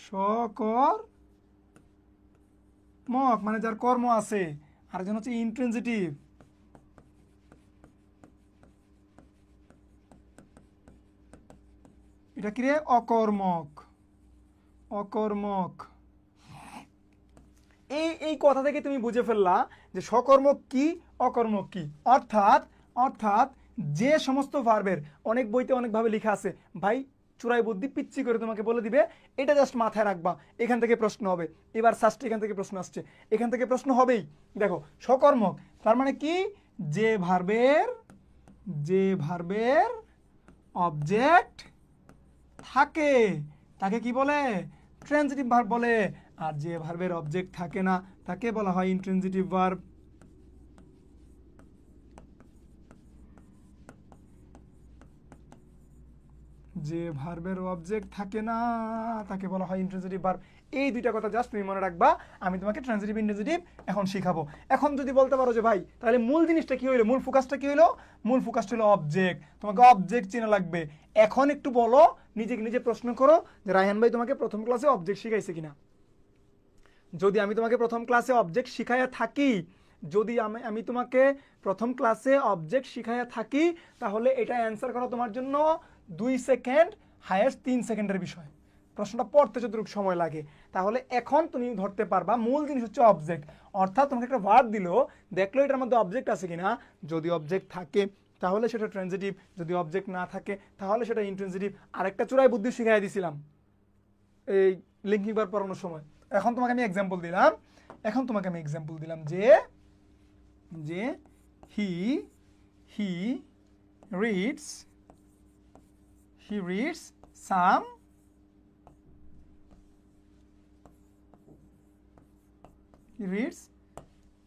সকর্মক মানে যার কর্ম আছে। আরেকজন হচ্ছে ইন্ট্রানজিটিভ। এটা কি রে? অকর্মক। অকর্মক। এই কথা থেকে তুমি বুঝে ফেললা যে সকর্মক কি, অকর্মক কি। অর্থাৎ অর্থাৎ যে সমস্ত ভার্বের, অনেক বইতে অনেকভাবে লেখা আছে ভাই, চূড়াই বুদ্ধি পিচ্ছি করে তোমাকে বলে দিবে, এটা জাস্ট মাথায় রাখবা, এখান থেকে প্রশ্ন হবে। এবার সাস্টে এখান থেকে প্রশ্ন আসছে, এখান থেকে প্রশ্ন হবেই। দেখো সকর্মক তার মানে কি? যে ভার্বের অবজেক্ট থাকে তাকে কি বলে? ট্রানজিটিভ ভার্ব বলে। আর যে ভার্বের অবজেক্ট থাকে না তাকে বলা হয় ইনট্রানজিটিভ ভার্ব। যে ভার্বের অবজেক্ট থাকে না তাকে বলা হয় ইনট্রানজিটিভ ভার্ব। এই দুইটা কথা জাস্ট তুমি মনে রাখবা। আমি তোমাকে ট্রানজিটিভ ইনট্রানজিটিভ এখন শিখাবো। এখন যদি বলতে পারো যে ভাই তাহলে মূল জিনিসটা কি হইলো, মূল ফোকাসটা কি হইলো? মূল ফোকাসটা হলো অবজেক্ট। তোমাকে অবজেক্ট চেনা লাগবে। এখন একটু বলো, নিজেকে নিজে প্রশ্ন করো যে রায়হান ভাই তোমাকে প্রথম ক্লাসে অবজেক্ট শিখাইছে কিনা। যদি আমি তোমাকে প্রথম ক্লাসে অবজেক্ট শিখাইয়া থাকি, যদি আমি তোমাকে প্রথম ক্লাসে অবজেক্ট শিখাইয়া থাকি, তাহলে এটা অ্যান্সার করা তোমার জন্য 2 সেকেন্ড, হায়েস্ট 3 সেকেন্ডের বিষয়। প্রশ্নটা পড়তে যতটুকু সময় লাগে। তাহলে এখন তুমি ধরতে পারবা মূল জিনিস হচ্ছে অবজেক্ট। অর্থাৎ তোমাকে একটা ভার্ব দিল, দেখলো এটার মধ্যে অবজেক্ট আছে কিনা। যদি অবজেক্ট থাকে তাহলে সেটা ট্রানজিটিভ, যদি অবজেক্ট না থাকে তাহলে সেটা ইনট্রানজিটিভ। আরেকটা চূড়াই বুদ্ধি শিখাই দিয়েছিলাম এই লিঙ্কিং ভার্ব পড়ানোর সময়। এখন তোমাকে আমি এক্সাম্পল দিলাম, যে he reads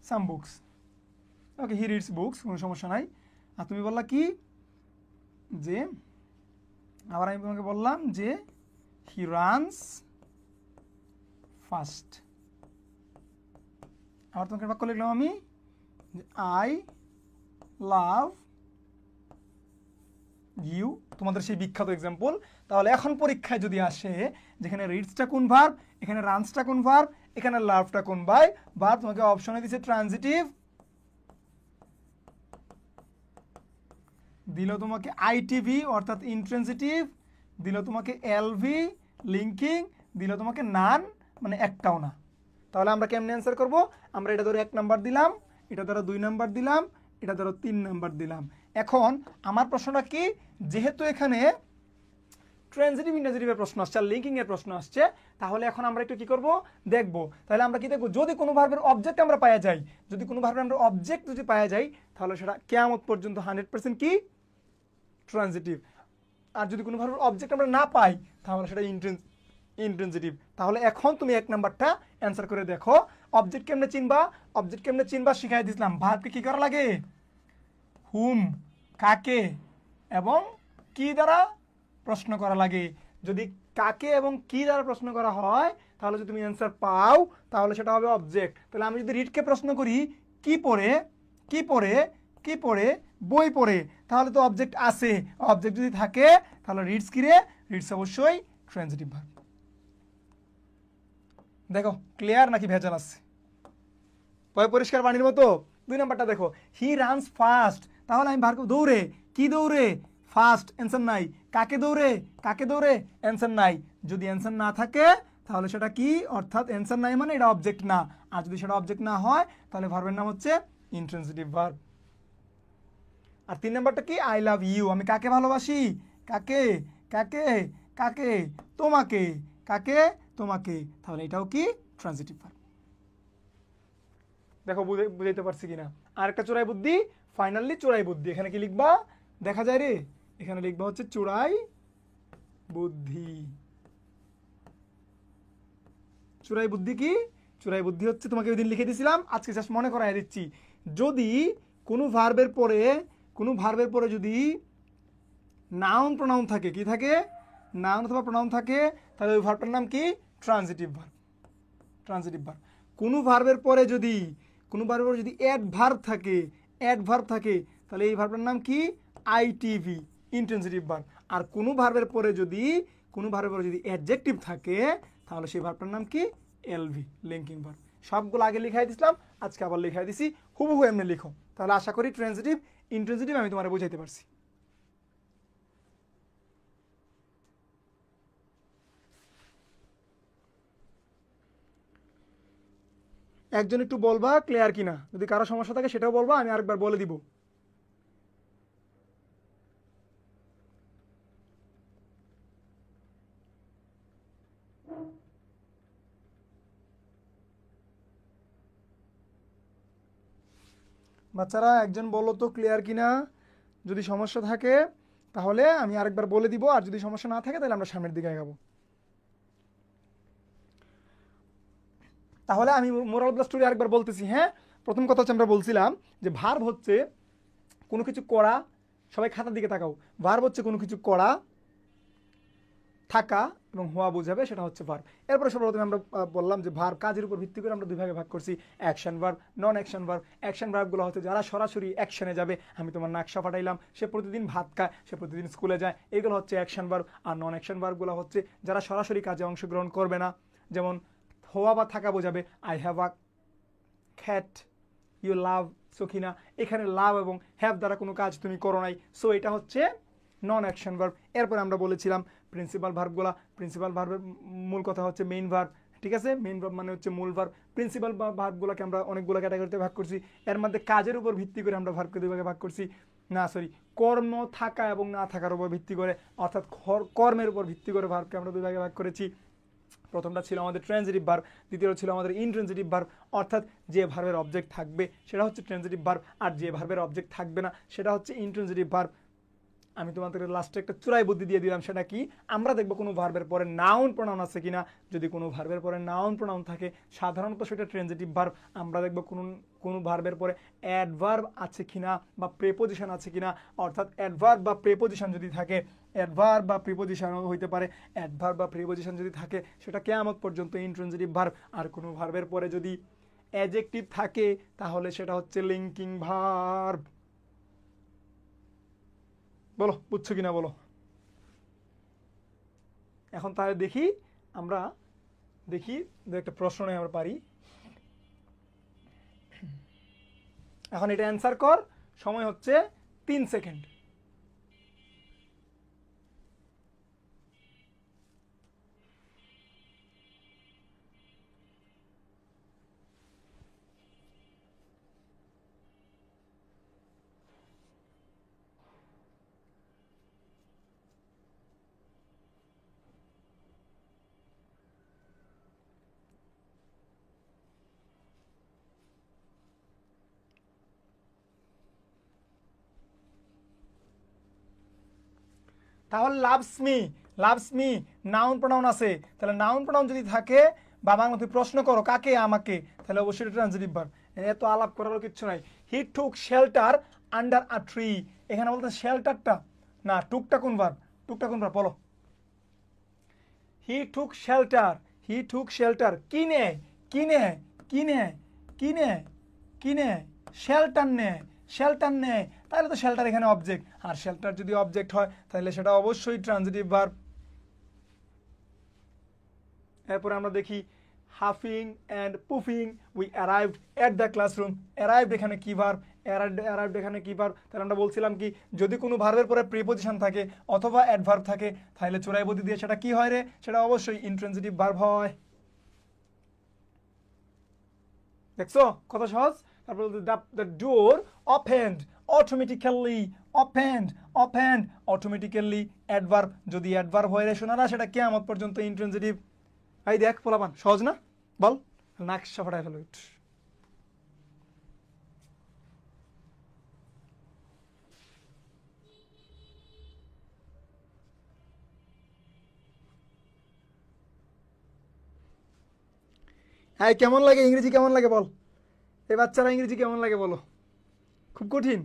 some books. Okay, he reads books, কোনো সমস্যা নাই। আর তুমি বললা কি? যে আবার আমি তোমাকে বললাম যে হি রানস ফাস্ট। আবার তোমাকে বাক্য লিখলাম আমি, আই লাভ ইউ, তোমাদের সেই বিখ্যাত এক্সাম্পল। তাহলে এখন পরীক্ষায় যদি আসে যেখানে রিডসটা কোন ভার্ব, এখানে রানসটা কোন ভার্ব, এখানে লাভটা কোন ভার্ব, তোমাকে অপশনে দিছে ট্রানজিটিভ, দিল তোমাকে আইটিভি অর্থাৎ ইনট্রানজিটিভ, দিল তোমাকে এলভি লিঙ্কিং, দিল তোমাকে নান মানে একটাও না। তাহলে আমরা কেমনে অ্যান্সার করব? আমরা এটা ধরে 1 নাম্বার দিলাম, এটা ধরো 2 নাম্বার দিলাম, এটা ধরো 3 নাম্বার দিলাম। এখন আমার প্রশ্নটা কি? যেহেতু এখানে ট্রানজিটিভ ইনট্রানজিটিভের প্রশ্ন আসছে আর লিঙ্কিং এর প্রশ্ন আসছে, তাহলে এখন আমরা একটু কি করব দেখব। তাহলে আমরা কি দেখব? যদি কোনো ভার্বের অবজেক্ট আমরা পাওয়া যাই, যদি কোনো ভার্বের আমরা অবজেক্ট যদি পাওয়া যাই, তাহলে সেটা কিয়ামত পর্যন্ত 100% কি? ট্রানজিটিভ। আর যদি কোনো ভার্বের অবজেক্ট আমরা না পাই, তাহলে সেটা ইনট্রানজিটিভ। তাহলে এখন তুমি 1 নাম্বারটা অ্যান্সার করে দেখো। অবজেক্ট কেমনে চিনবা শিখাই দিয়েছিলাম। ভার্বকে কি করা লাগে? হুম, কাকে এবং কি দ্বারা প্রশ্ন করা লাগে। যদি কাকে এবং কি দ্বারা প্রশ্ন করা হয়, তাহলে যদি তুমি অ্যান্সার পাও, তাহলে সেটা হবে অবজেক্ট। তাহলে আমি যদি রিডকে প্রশ্ন করি কি পড়ে বই পড়ে, তাহলে তো অবজেক্ট আছে। অবজেক্ট যদি থাকে তাহলে রিডস কি রে? রিডস অবশ্যই ট্রানজিটিভ ভার্ব। দেখো ক্লিয়ার নাকি ভেজাল আছে? পরিষ্কার পানির মতো। 2 নাম্বারটা দেখো, হি রানস ফাস্ট। তাহলে আমি ভার্ব দৌড়ে, কি দৌড়ে? ফাস্ট, অ্যান্সার নাই। কাকে দৌড়ে? অ্যান্সার নাই। যদি অ্যান্সার না থাকে তাহলে সেটা কি? অর্থাৎ অ্যান্সার নাই মানে এটা অবজেক্ট না। আর যদি সেটা অবজেক্ট না হয় তাহলে ভার্বের নাম হচ্ছে ইনট্রানজিটিভ ভার্ব। আর 3 নাম্বারটা কি? I love you. আমি কাকে ভালোবাসি? কাকে? তোমাকে। তাহলে এটাও কি? Transitive verb. দেখো বুঝাইতে পারছি কিনা? আর একটা চোরাই বুদ্ধি, ফাইনালি চোরাই বুদ্ধি। এখানে কি লিখবা? দেখা যায় রে, এখানে লিখবা হচ্ছে চোরাই বুদ্ধি। চোরাই বুদ্ধি কি? চোরাই বুদ্ধি হচ্ছে, তোমাকে ওই দিন লিখে দিয়েছিলাম, আজকে জাস্ট মনে করাই দিচ্ছি। যদি কোনো ভার্বের পরে যদি নাউন প্রনাউন থাকে, কি থাকে? নাউন অথবা প্রনাউন থাকে, তাহলে ওই ভার্বটার নাম কি? Transitive verb. কোনো ভার্বের পরে যদি অ্যাডভার্ব থাকে, তাহলে এই ভার্বটার নাম কি? ITV, intransitive verb. আর কোনো ভার্বের পরে যদি অ্যাডজেক্টিভ থাকে, তাহলে সেই ভার্বটার নাম কি? LV, linking verb. সবগুলো আগে লিখাই দিছিলাম, আজকে আবার লিখাই দিছি, হুবহু এমনি লিখো। তাহলে আশা করি ট্রানজিটিভ ইনট্রানজিটিভ আমি তোমার বুঝাইতে পারছি। একজন একটু বলবা ক্লিয়ার কিনা, যদি কারো সমস্যা থাকে সেটাও বলবা, আমি আরেকবার বলে দিব। বাচ্চারা একজন বলো তো ক্লিয়ার কিনা, যদি সমস্যা থাকে তাহলে আমি আরেকবার বলে দিব, আর যদি সমস্যা না থাকে তাহলে আমরা সামনের দিকে আগাবো। তাহলে আমি মোরাল অফ দ্য স্টোরি আরেকবার বলতেছি। হ্যাঁ, প্রথম কথা হচ্ছে আমরা বলছিলাম যে ভার্ব হচ্ছে কোনো কিছু করা, সবাই খাতার দিকে তাকাও, ভার্ব হচ্ছে কোনো কিছু করা, থাকা এবং হওয়া বোঝাবে, সেটা হচ্ছে ভার্ব। এরপরে সর্বপ্রথমে আমরা বললাম যে ভার্ব কাজের উপর ভিত্তি করে আমরা দুই ভাগে ভাগ করছি, অ্যাকশন ভার্ব, নন অ্যাকশন ভার্ব। অ্যাকশন ভার্বগুলো হচ্ছে যারা সরাসরি অ্যাকশনে যাবে, আমি তোমার নাকশা ফাটাইলাম, সে প্রতিদিন ভাত খায়, সে প্রতিদিন স্কুলে যায়, এগুলো হচ্ছে অ্যাকশন ভার্ব। আর নন অ্যাকশন ভার্বগুলো হচ্ছে যারা সরাসরি কাজে অংশগ্রহণ করবে না, যেমন হওয়া বা থাকা বোঝাবে, I have a hat, you love Sakhina, এখানে লাভ এবং হ্যাভ দ্বারা কোনো কাজ তুমি করো নাই, সো এটা হচ্ছে নন অ্যাকশন ভার্ব। এরপরে আমরা বলেছিলাম প্রিন্সিপাল ভার্বগুলা, প্রিন্সিপাল ভার্বের মূল কথা হচ্ছে মেইন ভার্ব, ঠিক আছে, মেইন ভার্ব মানে হচ্ছে মূল ভার্ব। প্রিন্সিপাল ভার্বগুলোকে আমরা অনেকগুলো ক্যাটাগরিতে ভাগ করছি, এর মধ্যে কাজের উপর ভিত্তি করে আমরা ভার্বকে দুই ভাগে ভাগ করছি, কর্ম থাকা এবং না থাকার উপর ভিত্তি করে, অর্থাৎ কর্মের উপর ভিত্তি করে ভার্বকে আমরা দুই ভাগে ভাগ করেছি। প্রথমটা ছিল আমাদের ট্রানজিটিভ ভার্ব, দ্বিতীয়টা ছিল আমাদের ইনট্রানজিটিভ ভার্ব, অর্থাৎ যে ভার্বের অবজেক্ট থাকবে সেটা হচ্ছে ট্রানজিটিভ ভার্ব, আর যে ভার্বের অবজেক্ট থাকবে না সেটা হচ্ছে ইনট্রানজিটিভ ভার্ব। আমি তোমাদের লাস্টে একটা চূড়াই বুদ্ধি দিয়ে দিলাম, সেটা কি, আমরা দেখবো কোনো ভার্বের পরে নাউন প্রোনাউন আছে কিনা, যদি কোনো ভার্বের পরে নাউন প্রোনাউন থাকে সাধারণত সেটা ট্রানজিটিভ ভার্ব। আমরা দেখবো কোনো ভার্বের পরে অ্যাডভার্ব আছে কিনা বা প্রেপোজিশন আছে কিনা, অর্থাৎ অ্যাডভার্ব বা প্রেপোজিশন যদি থাকে, অ্যাডভার্ব বা প্রিপোজিশনও হইতে পারে, অ্যাডভার্ব বা প্রিপোজিশন যদি থাকে সেটা কিয়ামত পর্যন্ত ইনট্রানজিটিভ ভার্ব। আর কোনো ভার্বের পরে যদি অ্যাডজেক্টিভ থাকে তাহলে সেটা হচ্ছে লিঙ্কিং ভার্ব। বলো বুঝছো কিনা বলো। এখন তাহলে আমরা দেখি একটা প্রশ্ন নেই আমরা পারি। এখন এটা অ্যান্সার কর, সময় হচ্ছে 3 সেকেন্ড। তাহলে লাভস মি নাউন প্রোনাউন আছে, তাহলে নাউন প্রোনাউন যদি থাকে বা বাংলাতে প্রশ্ন করো কাকে, আমাকে, তাহলে অবশ্যই ট্রানজিটিভ ভার্ব। এত আলাপ করারও কিচ্ছু নাই। He took shelter under a tree, এখানে বলতে শেল্টারটা না, টুকটা কোন ভার্ব, টুকটা কোন ভার্ব বলো। হি টুক শেল্টার কিনে কিনে কিনে কিনে কিনে শেল্টার নেয়, তাহলে তো শেল্টার এখানে অবজেক্ট, আর শেল্টার যদি অবজেক্ট হয় তাহলে সেটা অবশ্যই ট্রানজিটিভ ভার্ব। এরপরে আমরা দেখি huffing and puffing, we arrived at the classroom. Arrived এখানে কি ভার্ব, অ্যারাইভড এখানে কি ভার্ব, তাহলে আমরা বলছিলাম কি, যদি কোনো ভার্বের পরে প্রিপোজিশন থাকে অথবা অ্যাডভার্ব থাকে তাহলে চোরাই বুদ্ধি দিয়ে সেটা কি হয় রে, সেটা অবশ্যই ইনট্রানজিটিভ ভার্ব হয়। দেখছো কত সহজ। তারপর the door opened automatically adverb, যদি অ্যাডভার্ব হয়ে রে শোনারা সেটা কিয়ামত পর্যন্ত ইনট্রানজিটিভ। এই দেখ পোলাপান সহজ না, বল নাকশা ফাটায় ফেলো। হ্যাঁ, কেমন লাগে ইংরেজি, কেমন লাগে বল, এই বাচ্চারা ইংরেজি কেমন লাগে বলো। খুব কঠিন,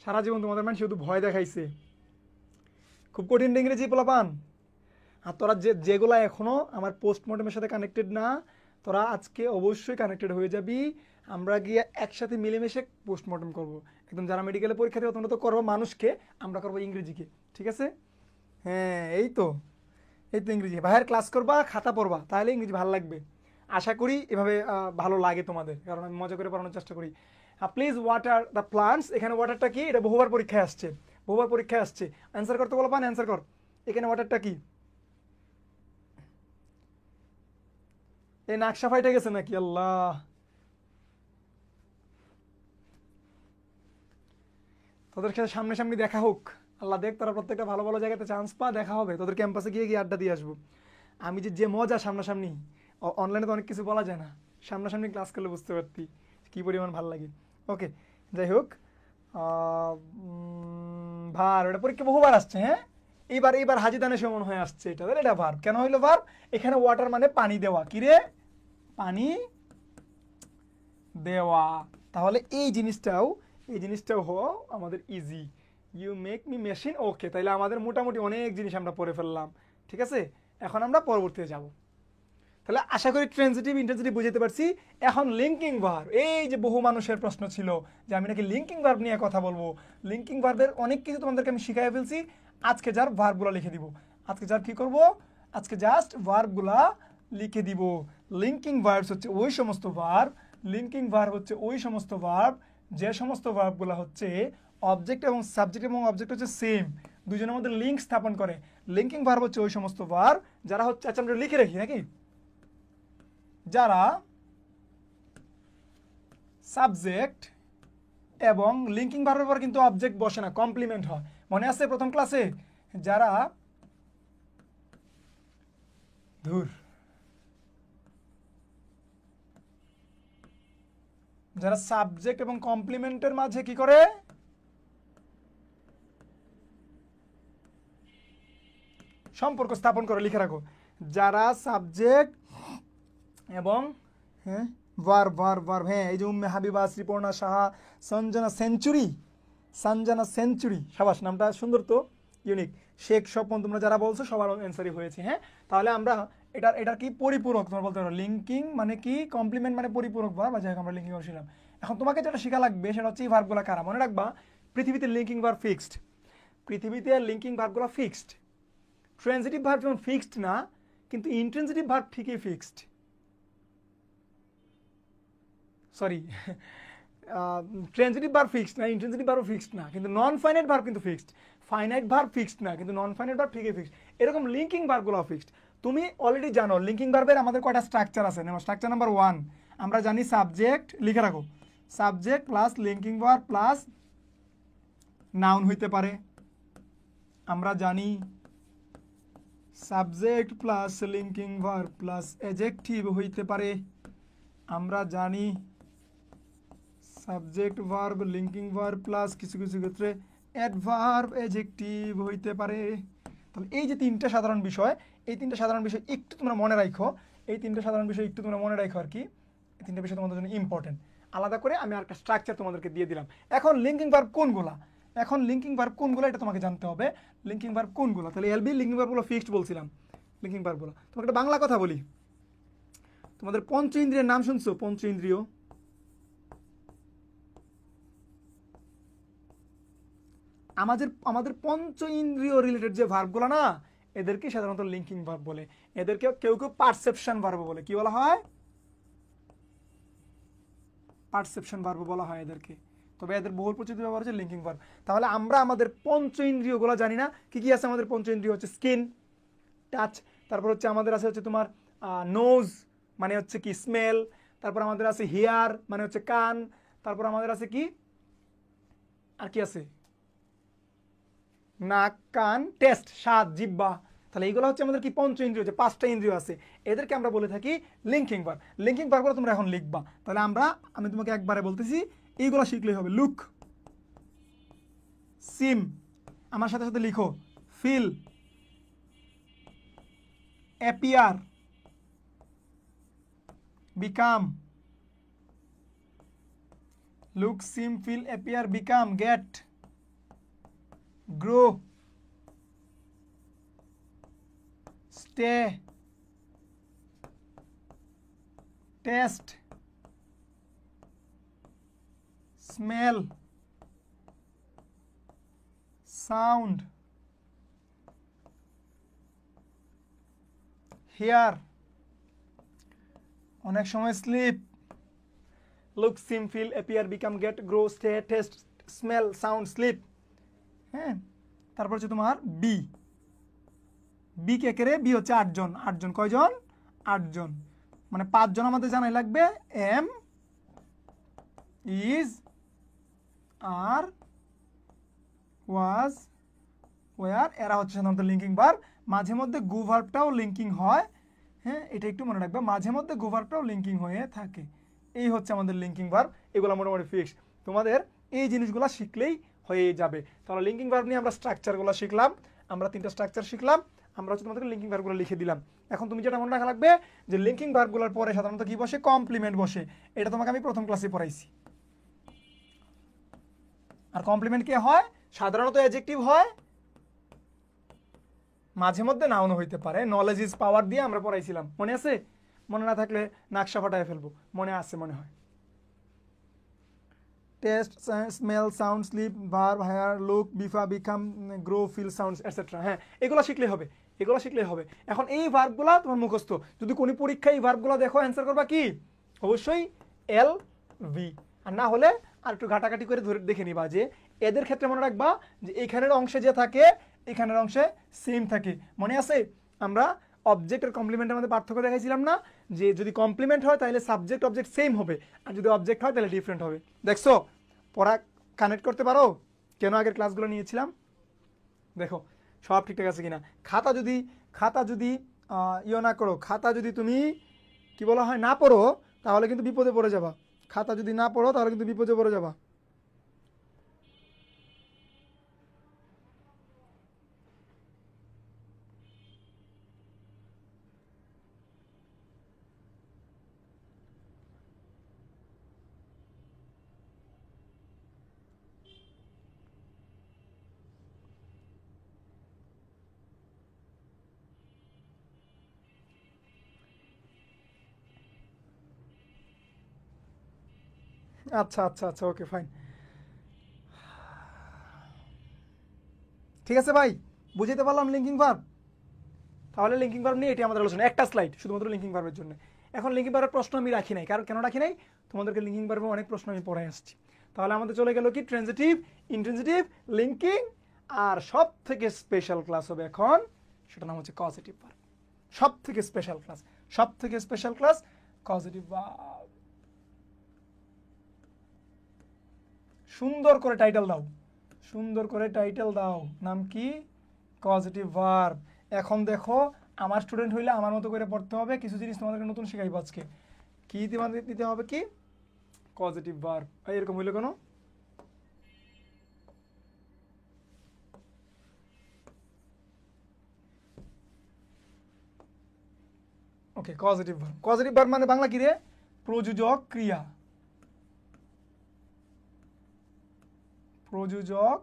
সারা জীবন তোমাদের মানে শুধু ভয় দেখাইছে, খুব কঠিন ইংরেজি পোলাপান। আর তোরা যেগুলা এখনো আমার পোস্টমর্টমের সাথে কানেক্টেড না, তোরা আজকে অবশ্যই কানেক্টেড হয়ে যাবি। আমরা গিয়ে একসাথে মিলেমিশে পোস্টমর্টম করব। একদম যারা মেডিকেলে পরীক্ষা দেবো তোমরা তো করবো মানুষকে, আমরা করবো ইংরেজিকে, ঠিক আছে। হ্যাঁ এই তো ইংরেজি ভাইয়ের ক্লাস করবা, খাতা পড়বা, তাহলে ইংরেজি ভালো লাগবে। আশা করি এভাবে ভালো লাগে তোমাদের, কারণ আমি মজা করে পড়ানোর চেষ্টা করি। প্লিজ ওয়াটার দ্য প্লান্টস, এখানে ওয়াটারটা কি, এটা বহুবার পরীক্ষায় আসছে, অ্যান্সার করতে বলো পান, অ্যান্সার কর। এখানে ওয়াটারটা কি, এই নাকশা ফাইটে গেছে নাকি, আল্লাহ তোদের সাথে সামনাসামনি দেখা হোক, আল্লাহ দেখ তোরা প্রত্যেকটা ভালো ভালো জায়গাতে চান্স পা, দেখা হবে তোদের ক্যাম্পাসে গিয়ে গিয়ে আড্ডা দিয়ে আসবো। আমি যে মজা সামনাসামনি, অনলাইনে তো অনেক কিছু বলা যায় না, সামনাসামনি ক্লাস করলে বুঝতে পারতি কী পরিমাণ ভালো লাগে। ওকে, যাই হোক, ভার এটা পরীক্ষা বহুবার আসছে। হ্যাঁ, এইবার হাজিদানের সময় হয়ে আসছে এটা, এটা ভার কেন হইলো ভার? এখানে ওয়াটার মানে পানি দেওয়া, কি রে পানি দেওয়া। তাহলে এই জিনিসটাও হওয়া আমাদের easy. You make me machine. Okay, তাহলে আমাদের মোটামুটি অনেক জিনিস আমরা পড়ে ফেললাম। ঠিক আছে, এখন আমরা পরবর্তীতে যাব। তাহলে আশা করি ট্রানজিটিভ ইন্টারজেটিভ বুঝতে পারছি। এখন লিঙ্কিং ভার্ব, এই যে বহু মানুষের প্রশ্ন ছিল যে আমি নাকি লিঙ্কিং ভার্ব নিয়ে কথা বলবো, লিঙ্কিং ভার্বের অনেক কিছু তোমাদেরকে আমি শিখাই ফেলছি। আজকে যার ভার্বগুলো লিখে দিব, আজকে যার কি করব, আজকে জাস্ট ভার্বগুলা লিখে দিব। লিঙ্কিং ভার্বস হচ্ছে ওই সমস্ত ভার্ব, লিঙ্কিং ভার্ব হচ্ছে ওই সমস্ত ভার্ব যে সমস্ত ভার্বগুলো হচ্ছে অবজেক্ট এবং সাবজেক্ট এবং অবজেক্ট হচ্ছে সেম, দুজনের মধ্যে লিঙ্ক স্থাপন করে। লিঙ্কিং ভার্ব হচ্ছে ওই সমস্ত ভার্ব যারা হচ্ছে, আচ্ছা আমরা লিখে রাখি নাকি, যারা সাবজেক্ট এবং লিঙ্কিং ভার্বের পর কিন্তু অবজেক্ট বসে না, কমপ্লিমেন্ট হয়। মনে আছে প্রথম ক্লাসে, যারা যারা সাবজেক্ট এবং কমপ্লিমেন্টের মাঝে কি করে, সম্পর্ক স্থাপন করে, লিখে রাখো। যারা সাবজেক্ট এবং ভার্ব, হ্যাঁ, এই যে উম্মে হাবিবা, শ্রীপর্ণা সাহা, সঞ্জনা সেঞ্চুরি, সাবাস, নামটা সুন্দর তো, ইউনিক। শেখ স্বপন, তোমরা যারা বলছো সবার অ্যান্সারই হয়েছে। হ্যাঁ, তাহলে আমরা এটা কি পরিপূরক, তোমরা বলতে পারো লিঙ্কিং মানে কি, কমপ্লিমেন্ট মানে পরিপূরক ভার্ব, যাই হোক আমরা লিঙ্কিং করছিলাম। এখন তোমাকে যেটা শেখা লাগবে সেটা হচ্ছে এই ভার্বগুলো কারা। মনে রাখবা, পৃথিবীতে লিঙ্কিং ভার্ব ফিক্সড, পৃথিবীতে লিঙ্কিং ভার্বগুলো ফিক্সড। ট্রানজিটিভ ভার্ব যেমন ফিক্সড না, কিন্তু ইন্ট্রানজিটিভ ভার্ব ঠিকই fixed. Sorry, transitive verb fixed না, ইন্ট্রানজিটিভ ভার্ব ফিক্সড না, কিন্তু নন ফাইনাইট ভার্ব কিন্তু ফিক্সড। ফাইনাইট ভার্ব ফিক্সড না, কিন্তু নন ফাইনাইট ভার্ব ঠিকই ফিক্সড। এরকম লিঙ্কিং ভার্বগুলো ফিক্সড। তুমি অলরেডি জানো লিঙ্কিং ভার্বের আমাদের কয়টা স্ট্রাকচার আছে। স্ট্রাকচার নাম্বার 1 আমরা জানি সাবজেক্ট, লিখে রাখো, subject plus linking verb plus noun হইতে পারে। আমরা জানি subject plus linking verb plus adjective হইতে পারে। আমরা জানি subject verb linking verb plus কিছু কিছু ক্ষেত্রে অ্যাডভার্ব অ্যাডজেক্টিভ হইতে পারে। তাহলে এই যে তিনটা সাধারণ বিষয়, এই তিনটা সাধারণ বিষয় একটু তোমরা মনে রাখো, এই তিনটা সাধারণ বিষয় একটু তোমরা মনে রাখো আর কি। এই তিনটা বিষয় তোমাদের জন্য ইম্পর্টেন্ট। আলাদা করে আমি আরেকটা স্ট্রাকচার তোমাদেরকে দিয়ে দিলাম। এখন লিঙ্কিং ভার্ব কোনগুলা, এটা তোমাকে জানতে হবে। লিঙ্কিং ভার্ব কোনগুলো? তাহলে এলবি লিঙ্কিং ভার্বগুলো ফিক্সড বলছিলাম। লিঙ্কিং ভার্বগুলো তোমাকে একটা বাংলা কথা বলি, তোমাদের পঞ্চ ইন্দ্রিয়ের নাম শুনছো? পঞ্চ ইন্দ্রিয়, আমাদের পঞ্চ ইন্দ্রিয় রিলেটেড যে ভার্বগুলো না, এদেরকে সাধারণত লিঙ্কিং ভার্ব বলে। এদেরকে কেউ কেউ পারসেপশন ভার্ব বলে। কি বলা হয়? পারসেপশন ভার্ব বলা হয় এদেরকে। তবে এদের বহুল প্রচলিত ব্যবহার হচ্ছে লিঙ্কিং ভার্ব। তাহলে আমরা আমাদের পঞ্চ ইন্দ্রিয়গুলো জানি না কি কি আছে। আমাদের পঞ্চ ইন্দ্রিয় হচ্ছে স্কিন, টাচ, তারপর হচ্ছে আমাদের আছে হচ্ছে তোমার নোজ মানে হচ্ছে কি স্মেল, তারপর আমাদের আছে হিয়ার মানে হচ্ছে কান, তারপর আমাদের আছে কি, আর কি আছে, নাক, কান, টেস্ট, স্বাদ, জিহ্বা। তাহলে এইগুলো হচ্ছে আমাদের কি পঞ্চ ইন্দ্রিয়, যে 5টা ইন্দ্রিয় আছে, এদেরকে আমরা বলে থাকি লিঙ্কিং ভার্ব। লিঙ্কিং ভার্বগুলো তোমরা এখন লিখবা। তাহলে আমি তোমাকে একবারে বলতেছি, এইগুলো শিখলেই হবে। লুক, সিম, আমার সাথে সাথে লিখো, feel, appear, become, look, seem, feel, appear, become, get, grow, stay, taste, smell, sound, hear, অনেক সময় sleep, look, seem, feel, appear, become, get, grow, stay, taste, smell, sound, sleep। হ্যাঁ, তারপর হচ্ছে তোমার বি, বি কে কে রে? বি হচ্ছে 8 জন। 8 জন কয়জন? 8 জন, মানে 5 জন আমাদের জানাই লাগবে। Am, is, are, was, were, এরা হচ্ছে সাধারণত লিঙ্কিং ভার্ব। মাঝে মধ্যে গু ভার্বটাও লিঙ্কিং হয়, হ্যাঁ এটা একটু মনে রাখবে, মাঝে মধ্যে গু ভার্বটাও লিঙ্কিং হয়ে থাকে। এই হচ্ছে আমাদের লিঙ্কিং ভার্ব, এগুলো মোটামুটি ফিক্স। তোমাদের এই জিনিসগুলো শিখলেই হয়ে যাবে। তাহলে লিঙ্কিং ভার্ব নিয়ে আমরা স্ট্রাকচারগুলো শিখলাম, আমরা 3টা স্ট্রাকচার শিখলাম, আমরা হচ্ছে তোমাদেরকে লিঙ্কিং ভার্বগুলো লিখে দিলাম। এখন তুমি যেটা মনে রাখা লাগবে যে লিঙ্কিং ভার্বগুলোর পরে সাধারণত কি বসে, কমপ্লিমেন্ট বসে। এটা তোমাকে আমি প্রথম ক্লাসে পড়াইছি। আর কমপ্লিমেন্ট কে হয়, সাধারণত অ্যাডজেক্টিভ হয়, মাঝে মধ্যে নাউন হইতে পারে। নলেজ ইজ পাওয়ার দিয়ে আমরা পড়াইছিলাম, মনে আছে? মনে না থাকলে নাকশা ফাটায় ফেলবো, মনে আছে মনে হয়। Taste, smell, sound, sleep, verb, hire, look, বিফা, become, grow, feel, sounds etcetera. হ্যাঁ এগুলো শিখলে হবে, এগুলো শিখলে হবে। এখন এই ভার্বগুলো তোমার মুখস্থ, যদি কোনো পরীক্ষায় এই ভার্বগুলো দেখো অ্যান্সার করবা কি, অবশ্যই এল ভি। আর না হলে আর একটু ঘাটাঘাটি করে ধরে দেখে নিবা যে এদের ক্ষেত্রে মনে রাখবা যে এখানের অংশে যে থাকে এখানের অংশে সেম থাকে। মনে আছে আমরা অবজেক্ট আর কমপ্লিমেন্টের মধ্যে পার্থক্য দেখাইছিলাম না, যে যদি কমপ্লিমেন্ট হয় তাহলে সাবজেক্ট অবজেক্ট সেম হবে, আর যদি অবজেক্ট হয় তাহলে ডিফারেন্ট হবে। দেখছো পড়া কানেক্ট করতে পারো কেন আগের ক্লাসগুলো নিয়েছিলাম? দেখো সব ঠিকঠাক আছে কিনা। খাতা যদি ইয়ে না করো, খাতা যদি তুমি কি বলা হয় না পড়ো, তাহলে কিন্তু বিপদে পড়ে যাবা। খাতা যদি না পড়ো তাহলে কিন্তু বিপদে পড়ে যাবা। আচ্ছা আচ্ছা আচ্ছা, ওকে ফাইন, ঠিক আছে ভাই, বুঝাইতে পারলাম লিঙ্কিং ভার্ব। তাহলে লিঙ্কিং ভার্ব নিয়ে এটি আমাদের আলোচনা, একটা স্লাইড শুধুমাত্র লিঙ্কিং ভার্বের জন্য। এখন লিঙ্কিং ভার্বের প্রশ্ন আমি রাখি নাই, কারণ কেন রাখি নাই, তোমাদেরকে লিঙ্কিং ভার্বে অনেক প্রশ্ন আমি পড়াই আসছি। তাহলে আমাদের চলে গেল কি ট্রানজিটিভ, ইনট্রানজিটিভ, লিঙ্কিং, আর সব থেকে স্পেশাল ক্লাস হবে এখন, সেটা নাম হচ্ছে কজেটিভ ভার্ব। সব থেকে স্পেশাল ক্লাস, সব থেকে স্পেশাল ক্লাস কজেটিভ ভার্ব। সুন্দর করে টাইটেল দাও, সুন্দর করে টাইটেল দাও, নাম কি, কজেটিভ ভার্ব। এখন দেখো আমার স্টুডেন্ট হইলে আমার মতো করে পড়তে হবে, কিছু জিনিস তোমাদেরকে নতুন শেখাইব আজকে। কি তোমাদের দিতে হবে, কি কজেটিভ ভার্ব। এরকম হইলে কোনো ওকে, কজেটিভ ভার্ব। পজিটিভ ভার্ব মানে বাংলা কি রে, প্রযোজক ক্রিয়া, প্রযোজক।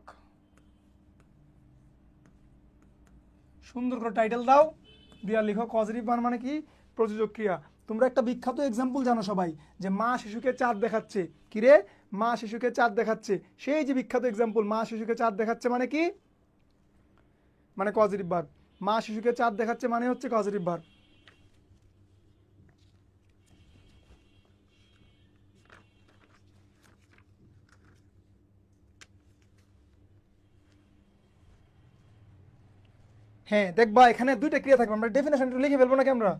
সুন্দর করে টাইটেল দাও, দিয়া লিখো পজিটিভ ভার্ব মানে কি, প্রযোজক ক্রিয়া। তোমরা একটা বিখ্যাত এক্সাম্পল জানো সবাই, যে মা শিশুকে চাঁদ দেখাচ্ছে, কি রে, মা শিশুকে চাঁদ দেখাচ্ছে, সেই যে বিখ্যাত এক্সাম্পল, মা শিশুকে চাঁদ দেখাচ্ছে মানে কি, মানে পজিটিভ ভার্ব। মা শিশুকে চাঁদ দেখাচ্ছে মানে হচ্ছে পজিটিভ ভার্ব। হ্যাঁ দেখবা এখানে দুইটা ক্রিয়া থাকবে, আমরা ডেফিনেশন লিখে ফেলবো নাকি আমরা,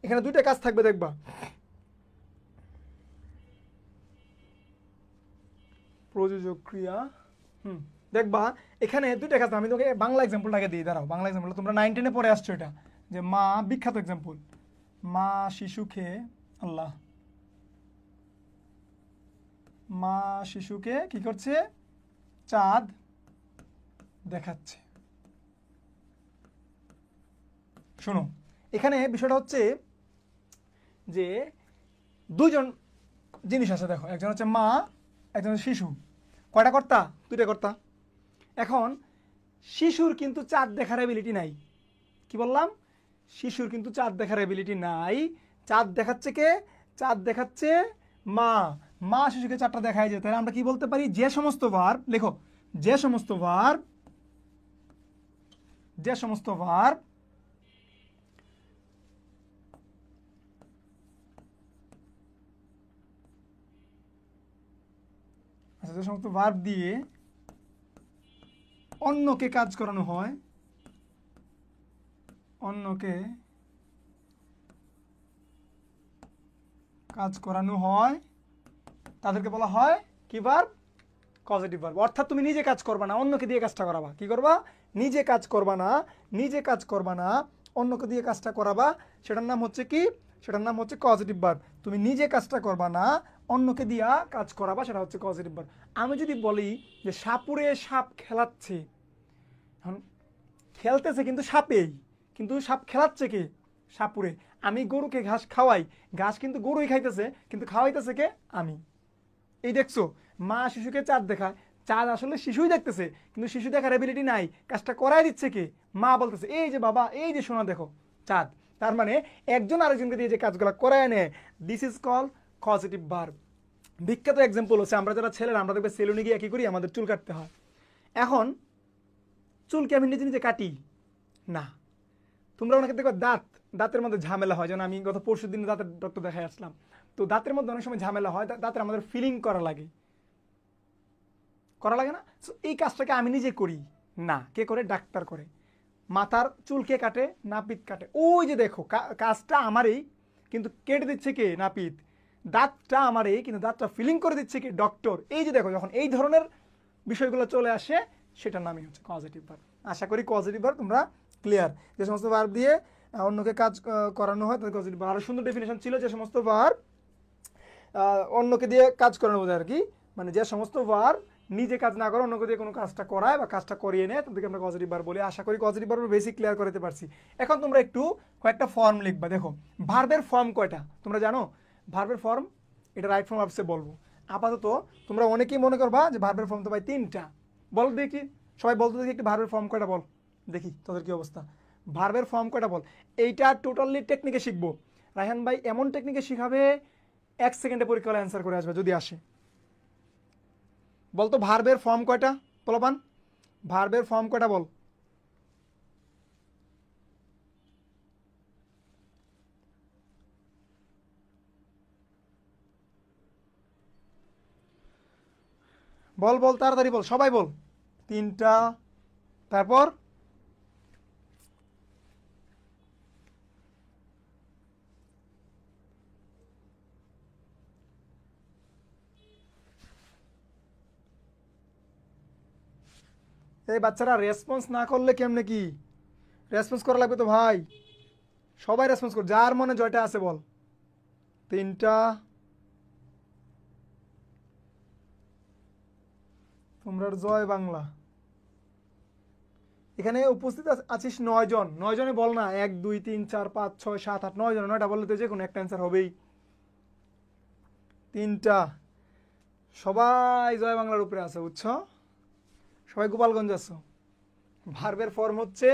এখানে দুইটা কাজ থাকবে দেখবা, প্রযোজক ক্রিয়া। দেখবা এখানে দুইটা কাজ, আমি তোকে বাংলা এক্সাম্পলটাকে দিই, দাঁড়াও বাংলা এক্সাম্পল, তোমরা 9-10-এ পড়ে আসছো এটা, যে মা, বিখ্যাত এক্সাম্পল, মা শিশুকে, আল্লাহ, মা শিশুকে কি করছে, চাঁদ দেখাচ্ছে। শোনো এখানে বিষয়টা হচ্ছে যে দুইজন জিনিস আছে, দেখো একজন হচ্ছে মা, একজন হচ্ছে শিশু, কয়টা কর্তা, দুইটা কর্তা। এখন শিশুর কিন্তু চাঁদ দেখার এবিলিটি নাই, কি বললাম, শিশুর কিন্তু চাঁদ দেখার এবিলিটি নাই। চাঁদ দেখাচ্ছে কে, চাঁদ দেখাচ্ছে মা, মা শিশুকে চাঁদটা দেখায় যে, তাহলে আমরা কি বলতে পারি, যে সমস্ত ভার্ব, লেখো যে সমস্ত ভার্ব, যে সমস্ত ভার্ব যে সমস্ত ভার্ব দিয়ে অন্যকে কাজ করানো হয়, অন্যকে কাজ করানো হয়, তাদেরকে বলা হয় কি ভার্ব, পজিটিভ ভার্ব। অর্থাৎ তুমি নিজে কাজ করবা না, অন্যকে দিয়ে কাজটা করাবা। কি করবা? নিজে কাজ করবা না, নিজে কাজ করবা না, অন্যকে দিয়ে কাজটা করাবা। সেটার নাম হচ্ছে কি? সেটার নাম হচ্ছে পজিটিভ ভার্ব। তুমি নিজে কাজটা করবা না, অন্যকে দিয়া কাজ করাবা, সেটা হচ্ছে পজিটিভ ভার্ব। আমি যদি বলি যে সাপুরে সাপ খেলাচ্ছে, এখন খেলতেছে কিন্তু সাপেই, কিন্তু সাপ খেলাচ্ছে কে? সাপুরে। আমি গরুকে ঘাস খাওয়াই, ঘাস কিন্তু গরুই খাইতেছে, কিন্তু খাওয়াইতেছে কে? আমি। এই দেখছো, মা শিশুকে চাঁদ দেখায়, চাঁদ আসলে শিশুই দেখতেছে, কিন্তু শিশু দেখার এবিলিটি নাই, কাজটা করাই দিচ্ছে কে? মা বলতেছে এই যে বাবা, এই যে সোনা দেখো চাঁদ। তার মানে একজন আরেকজনকে দিয়ে যে কাজগুলো করায় নেয়, this is call positive verb. বিখ্যাত এক্সাম্পল হচ্ছে আমরা যারা ছেলেরা, আমরা দেখবে সেলুনে গিয়ে কি করি? আমাদের চুল কাটতে হয়। এখন চুলকে আমি নিজে নিজে কাটি না, তোমরা অনেকে দেখবে দাঁতের মধ্যে ঝামেলা হয়। যেন আমি গত পরশু দিন দাঁতের ডক্টর দেখাই আসলাম, তো দাঁতের মধ্যে অনেক সময় ঝামেলা হয়, দাঁতের আমাদের ফিলিং করা লাগে না? সো এই কাজটাকে আমি নিজে করি না, কে করে? ডাক্তার করে। মাথার চুল কে কাটে? নাপিত কাটে। ওই যে দেখো, কাজটা আমারই, কিন্তু কেটে দিচ্ছে কে? নাপিত। দাঁতটা আমারই, কিন্তু দাঁতটা ফিলিং করে দিচ্ছে কে? ডক্টর। এই যে দেখো, যখন এই ধরনের বিষয়গুলো চলে আসে, সেটার নামই হচ্ছে পজিটিভ ভার্ব। আশা করি পজিটিভ ভার্ব তোমরা ক্লিয়ার। যে সমস্ত ভার্ব দিয়ে অন্যকে কাজ করানো হয় তাদের পজিটিভ ভার্ব। আরো সুন্দর ডেফিনেশন ছিল, যে সমস্ত ভার্ব অন্যকে দিয়ে কাজ করানো বোঝায় আর কি, মানে যে সমস্ত ভার্ব নিজে কাজ না করে অন্যকে দিয়ে কোনো কাজটা করায় বা কাজটা করিয়ে নেয়, তাদেরকে আমরা পজিটিভ ভার্ব বলি। আশা করি পজিটিভ ভার্বের বেসিক ক্লিয়ার করতে পারছি। এখন তোমরা একটু কয়েকটা ফর্ম লিখবা। দেখো ভার্বের ফর্ম কয়টা তোমরা জানো? ভার্বের ফর্ম, এটা রাইট ফর্ম ভার্বসে বলবো। আপাতত তোমরা অনেকেই মনে করবা যে ভার্বের ফর্ম তো ভাই 3টা। বল দেখি, সবাই বলতো দেখি একটু ভার্বের ফর্ম কয়টা বল দেখি, তোদের কি অবস্থা? ভার্বের ফর্ম কয়টা বল। এইটা টোটালি টেকনিকে শিখবো। রায়হান ভাই এমন টেকনিকে শিখাবে, 1 সেকেন্ডে পরীক্ষা হলে অ্যান্সার করে আসবে যদি আসে। বলতো ভার্বের ফর্ম কয়টা? পোলাপান, ভার্বের ফর্ম কয়টা বল। বল বল, তাড়াতাড়ি বল, সবাই বল। 3টা। তারপর এই বাচ্চারা রেসপন্স না করলে কেমনে কি? রেসপন্স করা লাগবে তো ভাই, সবাই রেসপন্স কর, যার মনে জয়টা আছে বল। 3টা। তোমরা জয় বাংলা। এখানে উপস্থিত আছিস 9 জন, 9 জনে বল না, 1 2 3 4 5 6 7 8 9 জন, 9টা বললে তো যে কোনো একটা অ্যান্সার হবেই। 3টা। সবাই জয় বাংলার উপরে আছে, বুঝছো? সবাই গোপালগঞ্জ আছো। ভার্বের ফর্ম হচ্ছে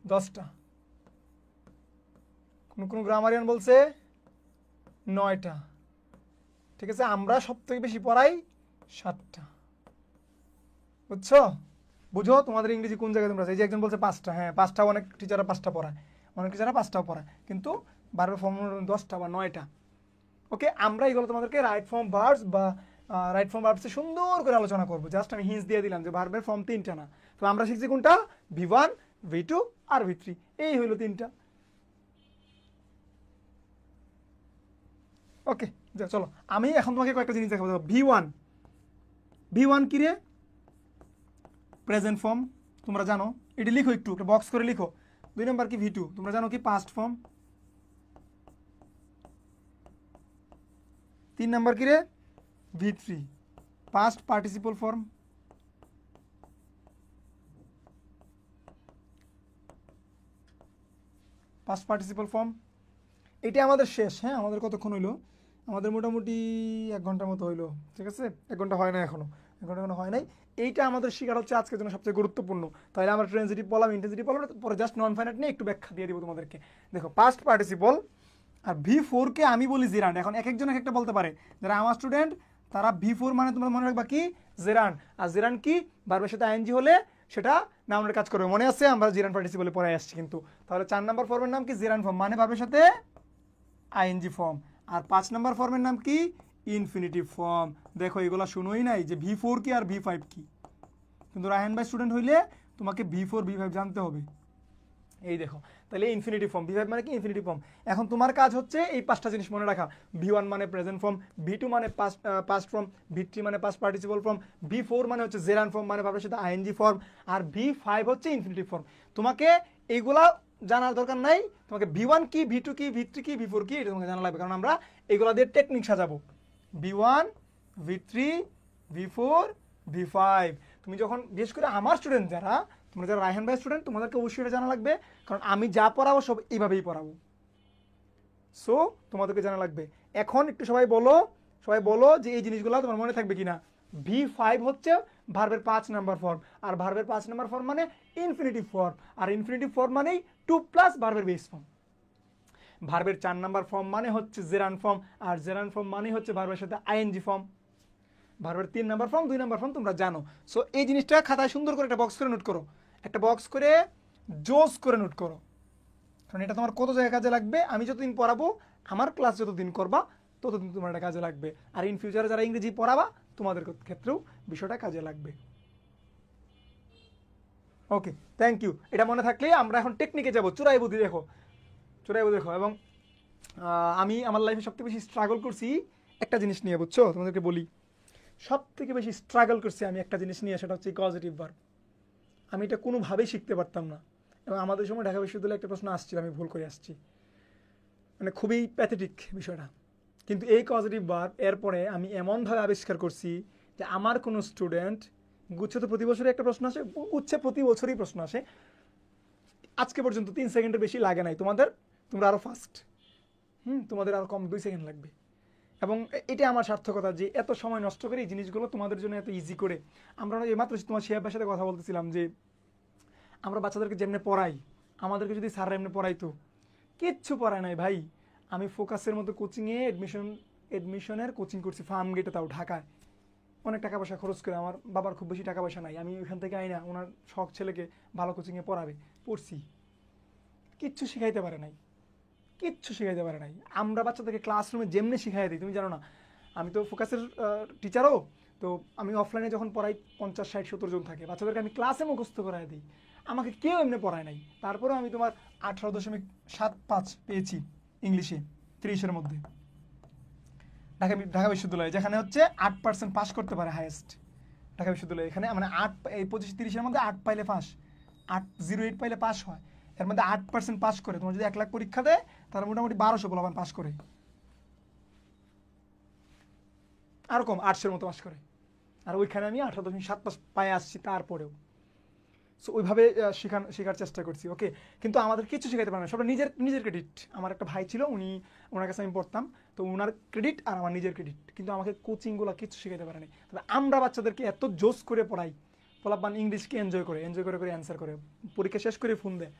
10টা। কোন গ্রামারিয়ান বলছে 9টা। ঠিক আছে, আমরা সব থেকে বেশি পড়াই 7টা। বুঝছো? বুঝো তোমাদের ইংরেজি কোন জায়গায় তোমরা? এই যে একজন বলছে 5টা, হ্যাঁ 5টা, অনেক টিচাররা 5টা পড়ায়, অনেক টিচাররা 5টাও পড়ায়, কিন্তু ভার্বের ফর্ম 10টা বা 9টা। ওকে, আমরা এগুলো তোমাদেরকে রাইট ফর্ম ভার্বস বা রাইট ফর্ম ভার্বসে সুন্দর করে আলোচনা করবো। জাস্ট আমি হিন্টস দিয়ে দিলাম যে ভার্বের ফর্ম 3টা না। তো আমরা শিখছি কোনটা? V1, V2 আর V3, এই হইলো 3টা। ওকে, চলো আমি এখন তোমাকে কয়েকটা জিনিস দেখাবো। V1, V1 কি রে? প্রেজেন্ট ফর্ম, তোমরা জানো, এটি লিখো, একটু একটা বক্স করে লিখো। 2 নম্বর কি? V2, তোমরা জানো কি? Past form. 3 নম্বর কি রে? V3, past participle form. Past participle form, এটা আমাদের শেষ। হ্যাঁ, আমাদের কতক্ষণ হইলো? আমাদের মোটামুটি 1 ঘন্টার মতো হইলো। ঠিক আছে, 1 ঘন্টা হয় না এখনো, 1 ঘন্টা এখনো হয় নাই। এইটা আমাদের শিকার হচ্ছে আজকের জন্য সবচেয়ে গুরুত্বপূর্ণ। তাহলে আমরা ট্রানজিটিভ বললাম, ইন্টেন্সিটিভ বললাম, পরে জাস্ট নন ফাইনাইট নিয়ে একটু ব্যাখ্যা দিয়ে দিব তোমাদেরকে। দেখো পাস্ট পার্টিসিপল আর V4 কে আমি বলি জেরান্ড। এখন এক একজন এক একটা বলতে পারে, যারা আমার স্টুডেন্ট তারা V4 মানে তোমরা মনে রাখবা কি? জেরান্ড। আর জেরান্ড কি? ভার্বের সাথে আইএনজি হলে সেটা নাউনের কাজ করবে। মনে আছে আমরা জেরান্ড পার্টিসিপলে পড়ে আসছি কিন্তু। তাহলে 4 নম্বর ফর্মের নাম কি? জেরান্ড ফর্ম, মানে ভার্বের সাথে আইএনজি ফর্ম। আর 5 নম্বর ফর্মের নাম কি? Infinitive form. দেখো এগুলো শুনোই নাই যে V4 কি আর V5 কি, কিন্তু রায়হান ভাই স্টুডেন্ট হইলে তোমাকে V4 V5 জানতে হবে। এই দেখো, তাহলে ইনফিনিটিভ ফর্ম, V5 মানে কি ইনফিনিটিভ ফর্ম। এখন তোমার কাজ হচ্ছে এই 5টা জিনিস মনে রাখা। V1 মানে প্রেজেন্ট ফর্ম, V2 মানে পাস্ট ফর্ম, V3 মানে পাস্ট পার্টিসিপল ফর্ম, V4 মানে হচ্ছে জেরান ফর্ম মানে ভার্বের সাথে আইএনজি ফর্ম, আর V5 হচ্ছে ইনফিনিটিভ ফর্ম। তোমাকে এইগুলা জানার দরকার নাই, তোমাকে V1 কি, V2 কি, V3 কি, V4 কি এটা তোমাকে জানা লাগবে, কারণ আমরা এগুলা দিয়ে টেকনিক সাজাবো। V1, V3, V4, V5। তুমি যখন বিশেষ করে আমার স্টুডেন্ট যারা, তোমরা যারা রায়হান ভাই স্টুডেন্ট, তোমাদেরকে অবশ্যই এটা জানা লাগবে, কারণ আমি যা পড়াবো সব এইভাবেই পড়াবো। সো তোমাদেরকে জানা লাগবে। এখন একটু সবাই বলো যে এই জিনিসগুলো তোমার মনে থাকবে কিনা। V5 হচ্ছে ভার্বের 5 নাম্বার ফর্ম, আর ভার্বের 5 নাম্বার ফর্ম মানে ইনফিনিটিভ ফর্ম, আর ইনফিনিটিভ ফর্ম মানেই 2 প্লাস ভার্বের বেস ফর্ম। ভার্বের 4 নাম্বার ফর্ম মানে হচ্ছে জেরান ফর্ম, আর জেরান ফর্ম মানে হচ্ছে ভার্বের সাথে আইএনজি ফর্ম। ভার্বের 3 নাম্বার ফর্ম, 2 নাম্বার ফর্ম তোমরা জানো। সো এই জিনিসটা খাতায় সুন্দর করে একটা বক্স করে নোট করো, একটা বক্স করে জোস করে নোট করো, কারণ এটা তোমার কত জায়গায় কাজে লাগবে। আমি যতদিন পড়াবো, আমার ক্লাস যতদিন করবা, ততদিন তোমার এটা কাজে লাগবে। আর ইন ফিউচারে যারা ইংরেজি পড়াবা, তোমাদের ক্ষেত্রেও বিষয়টা কাজে লাগবে। ওকে, থ্যাংক ইউ। এটা মনে থাকলে আমরা এখন টেকনিকে যাবো। চোরাই বুদ্ধি দেখো, এবং আমি আমার লাইফে সবথেকে বেশি স্ট্রাগল করছি একটা জিনিস নিয়ে, বুঝছো? তোমাদেরকে বলি, সব থেকে বেশি স্ট্রাগল করছি আমি একটা জিনিস নিয়ে, সেটা হচ্ছে কজেটিভ ভার্ব। আমি এটা কোনোভাবেই শিখতে পারতাম না, এবং আমাদের সময় ঢাকা বিশ্ববিদ্যালয়ে একটা প্রশ্ন আসছিল, আমি ভুল করে আসছি, মানে খুবই প্যাথেটিক বিষয়টা। কিন্তু এই কজেটিভ ভার্ব এরপরে আমি এমনভাবে আবিষ্কার করছি যে আমার কোনো স্টুডেন্ট, গুচ্ছে তো প্রতি বছরই একটা প্রশ্ন আসে, গুচ্ছে প্রতি বছরই প্রশ্ন আসে, আজকে পর্যন্ত 3 সেকেন্ডের বেশি লাগে নাই তোমাদের, তোমরা আরও ফাস্ট, তোমাদের আরও কম 2 সেকেন্ড লাগবে। এবং এটা আমার সার্থকতা যে এত সময় নষ্ট করে এই জিনিসগুলো তোমাদের জন্য এত ইজি করে। আমরা এইমাত্র তোমার শিহাবের সাথে কথা বলতেছিলাম যে আমরা বাচ্চাদেরকে যেমনি পড়াই, আমাদেরকে যদি স্যাররা এমনি পড়াইতো, কিচ্ছু পড়ায় নাই ভাই। আমি ফোকাসের মতো কোচিংয়ে এডমিশনের কোচিং করছি ফার্ম গেটে, তাও ঢাকায়, অনেক টাকা পয়সা খরচ করে। আমার বাবার খুব বেশি টাকা পয়সা নাই, আমি ওইখান থেকে আই না, ওনার শখ ছেলেকে ভালো কোচিংয়ে পড়ছি, কিচ্ছু শিখাইতে পারে নাই, কিচ্ছু শিখাইতে পারে নাই। আমরা বাচ্চাদেরকে ক্লাসরুমে যেমনি শিখাই দিই, তুমি জানো না, আমি তো ফোকাসের টিচারও, তো আমি অফলাইনে যখন পড়াই 50, 60, 70 জন থাকে, বাচ্চাদেরকে আমি ক্লাসে মুখস্থ করাই দিই, আমাকে কেউ এমনি পড়ায় নাই। তারপরেও আমি তোমার 18.75 পেয়েছি ইংলিশে 30-এর মধ্যে, ঢাকা বিশ্ববিদ্যালয়ে, যেখানে হচ্ছে 8% পাস করতে পারে হাইয়েস্ট ঢাকা বিশ্ববিদ্যালয়ে। এখানে মানে 25-30-এর মধ্যে 8 পাইলে পাস, 808 পাইলে পাস হয়, এর মধ্যে 8% পাস করে। তোমার যদি 1 লাখ পরীক্ষা দেয়, তাহলে মোটামুটি 1200 পোলাপান পাস করে, আর কম 800-এর মতো পাস করে। আর ওইখানে আমি 18.7 পাস পায়ে আসছি তারপরেও। সো ওইভাবে শেখার চেষ্টা করছি। ওকে, কিন্তু আমাদের কিছু শেখাতে পারে না, সবটা নিজের ক্রেডিট। আমার একটা ভাই ছিল, ওনার কাছে আমি পড়তাম, তো ওনার ক্রেডিট আর আমার নিজের ক্রেডিট, কিন্তু আমাকে কোচিংগুলো কিছু শেখাতে পারে না। তবে আমরা বাচ্চাদেরকে এত জোস করে পড়াই, পোলাপান ইংলিশকে এনজয় করে অ্যান্সার করে, পরীক্ষা শেষ করে ফোন দেয়।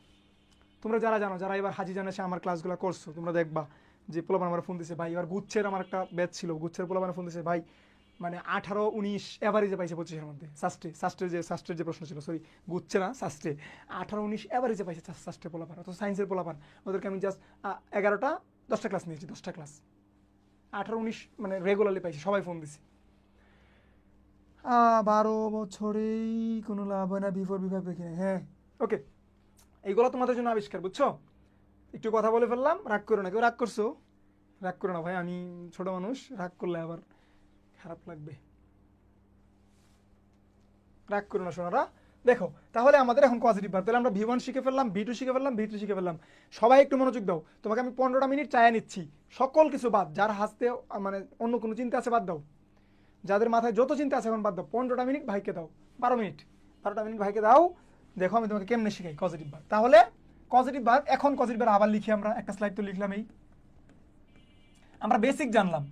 তোমরা যারা জানো, যারা এবার হাজি জানে আমার ক্লাসগুলো করছো, তোমরা দেখবা যে পোলাপান আমার ফোন দিছে, ভাই এবার গুচ্ছের আমার একটা ব্যাচ ছিল, গুচ্ছের পোলাপান ফোন দিছে, ভাই মানে 18-19 এভারেজে পাইছে 25-এর মধ্যে, সাস্টের যে প্রশ্ন ছিল, সরি গুচ্ছে না, সাস্টে 18-19 এভারেজে পাইছে সাস্টে পোলাপান, অথচ সায়েন্সের পোলাপান, ওদেরকে আমি জাস্ট 10টা ক্লাস নিয়েছি, 10টা ক্লাস, 18-19 মানে রেগুলারলি পাইছি, সবাই ফোন দিছে। 12 বছরেই কোনো লাভ হয় না, বিফোর বিভাগ দেখি না। হ্যাঁ, ওকে, এইগুলো তোমাদের জন্য আবিষ্কার, বুঝছো? একটু কথা বলে ফেললাম, রাগ করো না, কেউ রাগ করছো? রাগ করো না ভাই, আমি ছোট মানুষ, রাগ করলে আবার খারাপ লাগবে, রাগ করো না সোনারা। দেখো, তাহলে আমাদের এখন পজিটিভ ভার্ব, তাহলে আমরা V1 শিখে ফেললাম, V2 শিখে ফেললাম, V3 শিখে ফেললাম। সবাই একটু মনোযোগ দাও, তোমাকে আমি 15টা মিনিট চায়া নিচ্ছি, সকল কিছু বাদ, যার হাসতে মানে অন্য কোনো চিন্তা আছে বাদ দাও, যাদের মাথায় যত চিন্তা আছে এখন বাদ দাও, 15টা মিনিট ভাইকে দাও, 12টা মিনিট ভাইকে দাও। দেখো আমি তোমাকে কেমনে শিখাই পজিটিভ ভার্ব। তাহলে পজিটিভ ভার্ব, এখন পজিটিভ ভার্ব আবার লিখি, আমরা একটা স্লাইড তো লিখলাম, আমরা বেসিক জানলাম।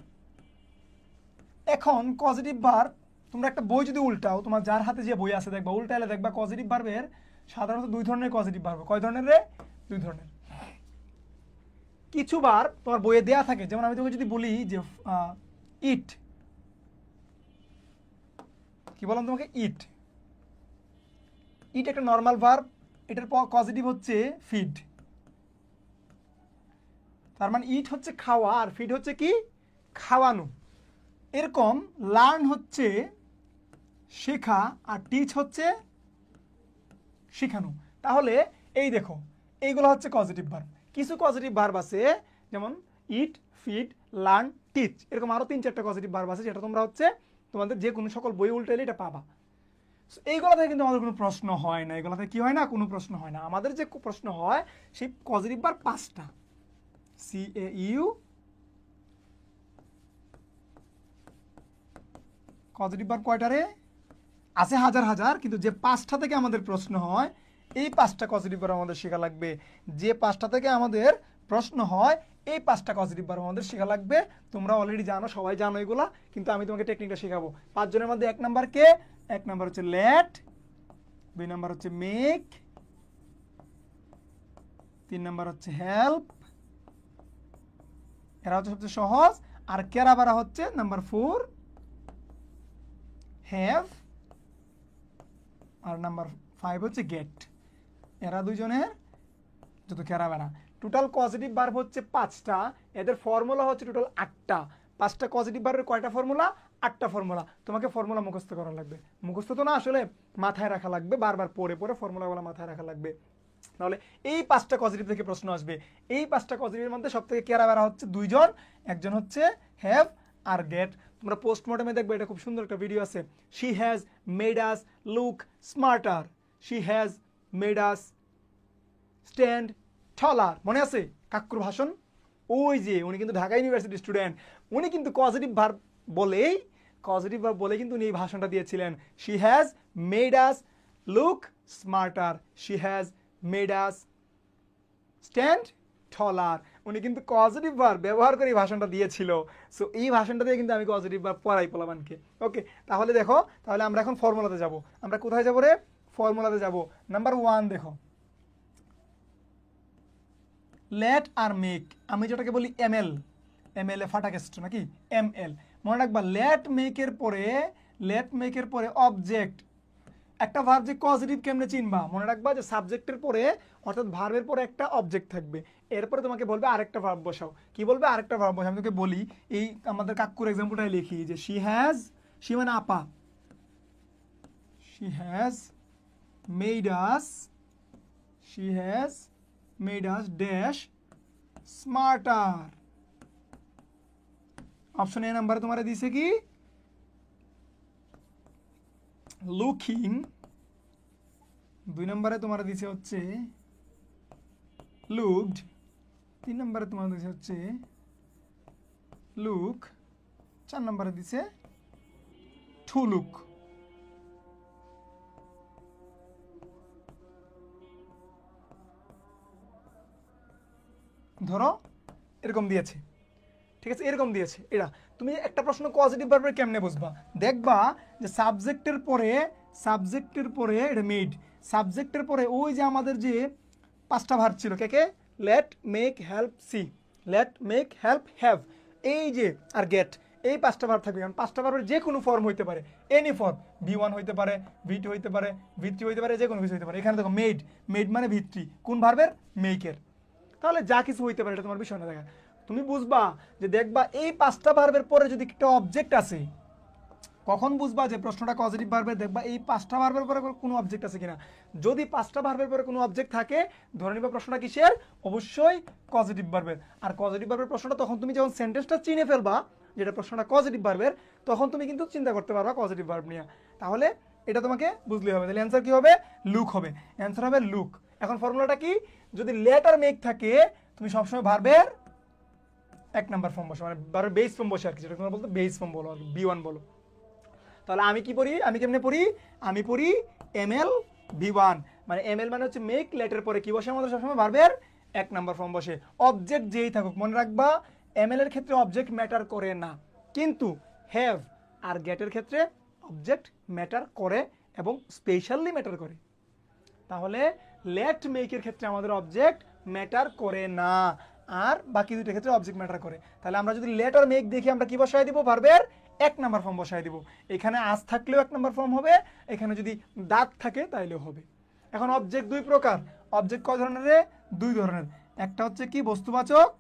এখন পজিটিভ ভার্ব, তোমরা একটা বই যদি উল্টাও, তোমার যার হাতে যে বই আছে দেখবা, উল্টাইলে দেখবা পজিটিভ ভার্বের সাধারণত 2 ধরনের পজিটিভ ভার্ব। কয় ধরনের রে? 2 ধরনের। কিছু ভার্ব তোমার বইয়ে দেয়া থাকে, যেমন আমি তোমাকে যদি বলি যে ইট, কি বললাম তোমাকে? ইট একটা নর্মাল ভার্ব, এটার পজিটিভ হচ্ছে ফিড, তার মানে ইট হচ্ছে খাওয়া, আর ফিড হচ্ছে কি? খাওয়ানো। এরকম লার্ন হচ্ছে শেখা, আর টিচ হচ্ছে শেখানো। তাহলে এই দেখো, এইগুলো হচ্ছে পজিটিভ ভার্ব। কিছু পজিটিভ ভার্ব আছে যেমন ইট, ফিড, লার্ন, টিচ, এরকম আরো 3-4টা পজিটিভ ভার্ব আছে যেটা তোমরা হচ্ছে তোমাদের যে কোনো সকল বই উল্টাইলে এটা পাবা। এইগুলো থেকে কিন্তু আমাদের কোনো প্রশ্ন হয় না, এগুলো থেকে কি হয় না, কোনো প্রশ্ন হয় না। আমাদের যে প্রশ্ন হয় সেই পজিটিভ ভার্ব 5টা, CAU পজিটিভ ভার্ব কয়টারে আছে হাজার হাজার, কিন্তু যে 5টা থেকে আমাদের প্রশ্ন হয় এই 5টা পজিটিভ ভার্ব আমাদের শেখা লাগবে। যে 5টা থেকে আমাদের প্রশ্ন হয় এই 5টা পজিটিভ ভার্ব আমাদের শেখা লাগবে। তোমরা অলরেডি জানো, সবাই জানো এগুলা, কিন্তু আমি তোমাকে টেকনিকটা শেখাবো। 5 জনের মধ্যে 1 নাম্বার কে? 1 নাম্বার হচ্ছে লেট, 2 নাম্বার হচ্ছে মেক, 3 নাম্বার হচ্ছে হেল্প, এরা হচ্ছে সবচেয়ে সহজ। আর কেরাবারা হচ্ছে নাম্বার 4, হ্যাভ, আর নাম্বার 5 হচ্ছে গেট। এরা দুজনের যত কেরাবারা। টোটাল পজিটিভ ভার্ব হচ্ছে 5টা, এদের ফর্মুলা হচ্ছে টোটাল 8টা। 5টা পজিটিভ ভার্বের কয়টা ফর্মুলা? 8টা ফর্মুলা। তোমাকে ফর্মুলা মুখস্থ করা লাগবে, মুখস্থ তো না আসলে মাথায় রাখা লাগবে, বারবার পড়ে পড়ে ফর্মুলাগুলো মাথায় রাখা লাগবে। তাহলে এই 5টা পজিটিভ থেকে প্রশ্ন আসবে। এই 5টা পজিটিভের মধ্যে সব থেকে কেরাবারা হচ্ছে 2 জন, একজন হচ্ছে হ্যাভ আর গেট। তোমরা পোস্টমর্টমে দেখবে, এটা খুব সুন্দর একটা ভিডিও আছে। She has made us look smarter, she has made us stand taller. মনে আছে কাকুর ভাষণ? ওই যে উনি কিন্তু ঢাকা ইউনিভার্সিটি স্টুডেন্ট, উনি কিন্তু পজিটিভ ভার্ব বলেই কিন্তু উনি এই ভাষণটা দিয়েছিলেন। She has made us look smarter, she has made us stand taller. উনি কিন্তু পজিটিভ ভার্ব ব্যবহার করে এই ভাষণটা দিয়েছিল। সো এই ভাষণটা দিয়ে কিন্তু আমি পজিটিভ ভার্ব পড়াই পোলাবানকে। ওকে, তাহলে দেখো, তাহলে আমরা এখন ফর্মুলাতে যাব। আমরা কোথায় যাব রে? ফর্মুলাতে যাব। নাম্বার 1 দেখো, লেট আর মেক, আমি যেটাকে বলি এমএল, এমএল এ ফাটাকেস্ট নাকি এমএল। মনে রাখবা লেট মেকের পরে অবজেক্ট। একটা ভার্ব যে পজিটিভ কেমনে চিনবা? মনে রাখবা যে সাবজেক্টের পরে অর্থাৎ ভার্বের পরে একটা অবজেক্ট থাকবে, এরপরে তোমাকে বলবে আরেকটা ভার্ব বসাও। কি বলবে? আরেকটা ভার্ব বসাও। আমি তোকে বলি, এই আমাদের কাকুর এক্সাম্পলটাই লিখি যে শি হ্যাজ, শি মানে আপা, she has made us, she has made us dash smarter. Option A নাম্বারে তোমারে দিছে কি? লুকিং। 2 নম্বরে তোমার দিছে হচ্ছে লুকড, 3 নম্বরে তোমার দিছে হচ্ছে লুক, 4 নম্বরে দিছে টু লুক। ধরো এরকম দিয়েছে, ঠিক আছে, এরকম দিয়েছে। এরা তুমি একটা প্রশ্ন পজিটিভ ভার্বের কেমনে বুঝবা? দেখবা যে সাবজেক্টের পরে এটা মেড, সাবজেক্টের পরে ওই যে আমাদের যে 5টা ভার্ব ছিল, কে কে? Let, make, help, see, let, make, help, have, এই যে আর গেট, এই 5টা ভার্ব থাকবে। কারণ 5টা ভার্বের যে কোনো ফর্ম হইতে পারে, এনি ফর্ম, V1 হইতে পারে, V2 হইতে পারে, V3 হইতে পারে, যে কোনো কিছু হইতে পারে। এখানে দেখো মেড, মেড মানে ভিত্তি, কোন ভার্বের? মেকের। তাহলে যা কিছু হইতে পারে, এটা তোমার বিষয় না। দেখা তুমি বুঝবা যে দেখবা এই 5টা ভার্বের পরে যদি একটা অবজেক্ট আছে, কখন বুঝবা যে প্রশ্নটা পজিটিভ ভার্বের? দেখবা এই 5টা ভার্বের পরে কোনো অবজেক্ট আছে কিনা। যদি 5টা ভার্বের পরে কোনো অবজেক্ট থাকে, ধরে নিবা প্রশ্নটা কিসের? অবশ্যই পজিটিভ ভার্বের। আর পজিটিভ ভার্বের প্রশ্নটা তখন তুমি যখন সেন্টেন্সটা চিনে ফেলবা যেটা প্রশ্নটা পজিটিভ ভার্বের, তখন তুমি কিন্তু চিন্তা করতে পারবা পজিটিভ ভার্ব নিয়ে। তাহলে এটা তোমাকে বুঝলে হবে। তাহলে অ্যান্সার কি হবে? লুক হবে। অ্যান্সার হবে লুক। এখন ফর্মুলাটা কি? যদি লেট আর মেক থাকে, তুমি সবসময় ভার্বের 1 নাম্বার ফর্ম বসো, মানে ভার্বের বেস ফর্ম বসে আর কি, যেটা তোমরা বলতে বেস ফর্ম বলো আর B1 বলো। তাহলে আমি কি পড়ি? আমি কেমনে পড়ি? আমি পড়ি এমএল V1, মানে এমএল মানে হচ্ছে মেক, লেটের পরে কি বসে আমাদের সবসময়? ভার্বের 1 নাম্বার ফর্ম বসে। অবজেক্ট যেই থাকুক, মনে রাখবা এমএল এর ক্ষেত্রে অবজেক্ট ম্যাটার করে না, কিন্তু হ্যাভ আর গেটের ক্ষেত্রে অবজেক্ট ম্যাটার করে এবং স্পেশালি ম্যাটার করে। তাহলে লেট মেকের ক্ষেত্রে আমাদের অবজেক্ট ম্যাটার করে না, আর বাকি দুইটার ক্ষেত্রে অবজেক্ট ম্যাটার করে। তাহলে আমরা যদি লেট আর মেক দেখি, আমরা কি বসায় দিব? ভার্বের 1 নাম্বার ফর্ম বসায় দিব। এখানে আজ থাকলেও 1 নাম্বার ফর্ম হবে, এখানে যদি দাগ থাকে তাইলেও হবে। এখন অবজেক্ট 2 প্রকার। অবজেক্ট কয় ধরনের? 2 ধরনের। একটা হচ্ছে কি? বস্তুবাচক,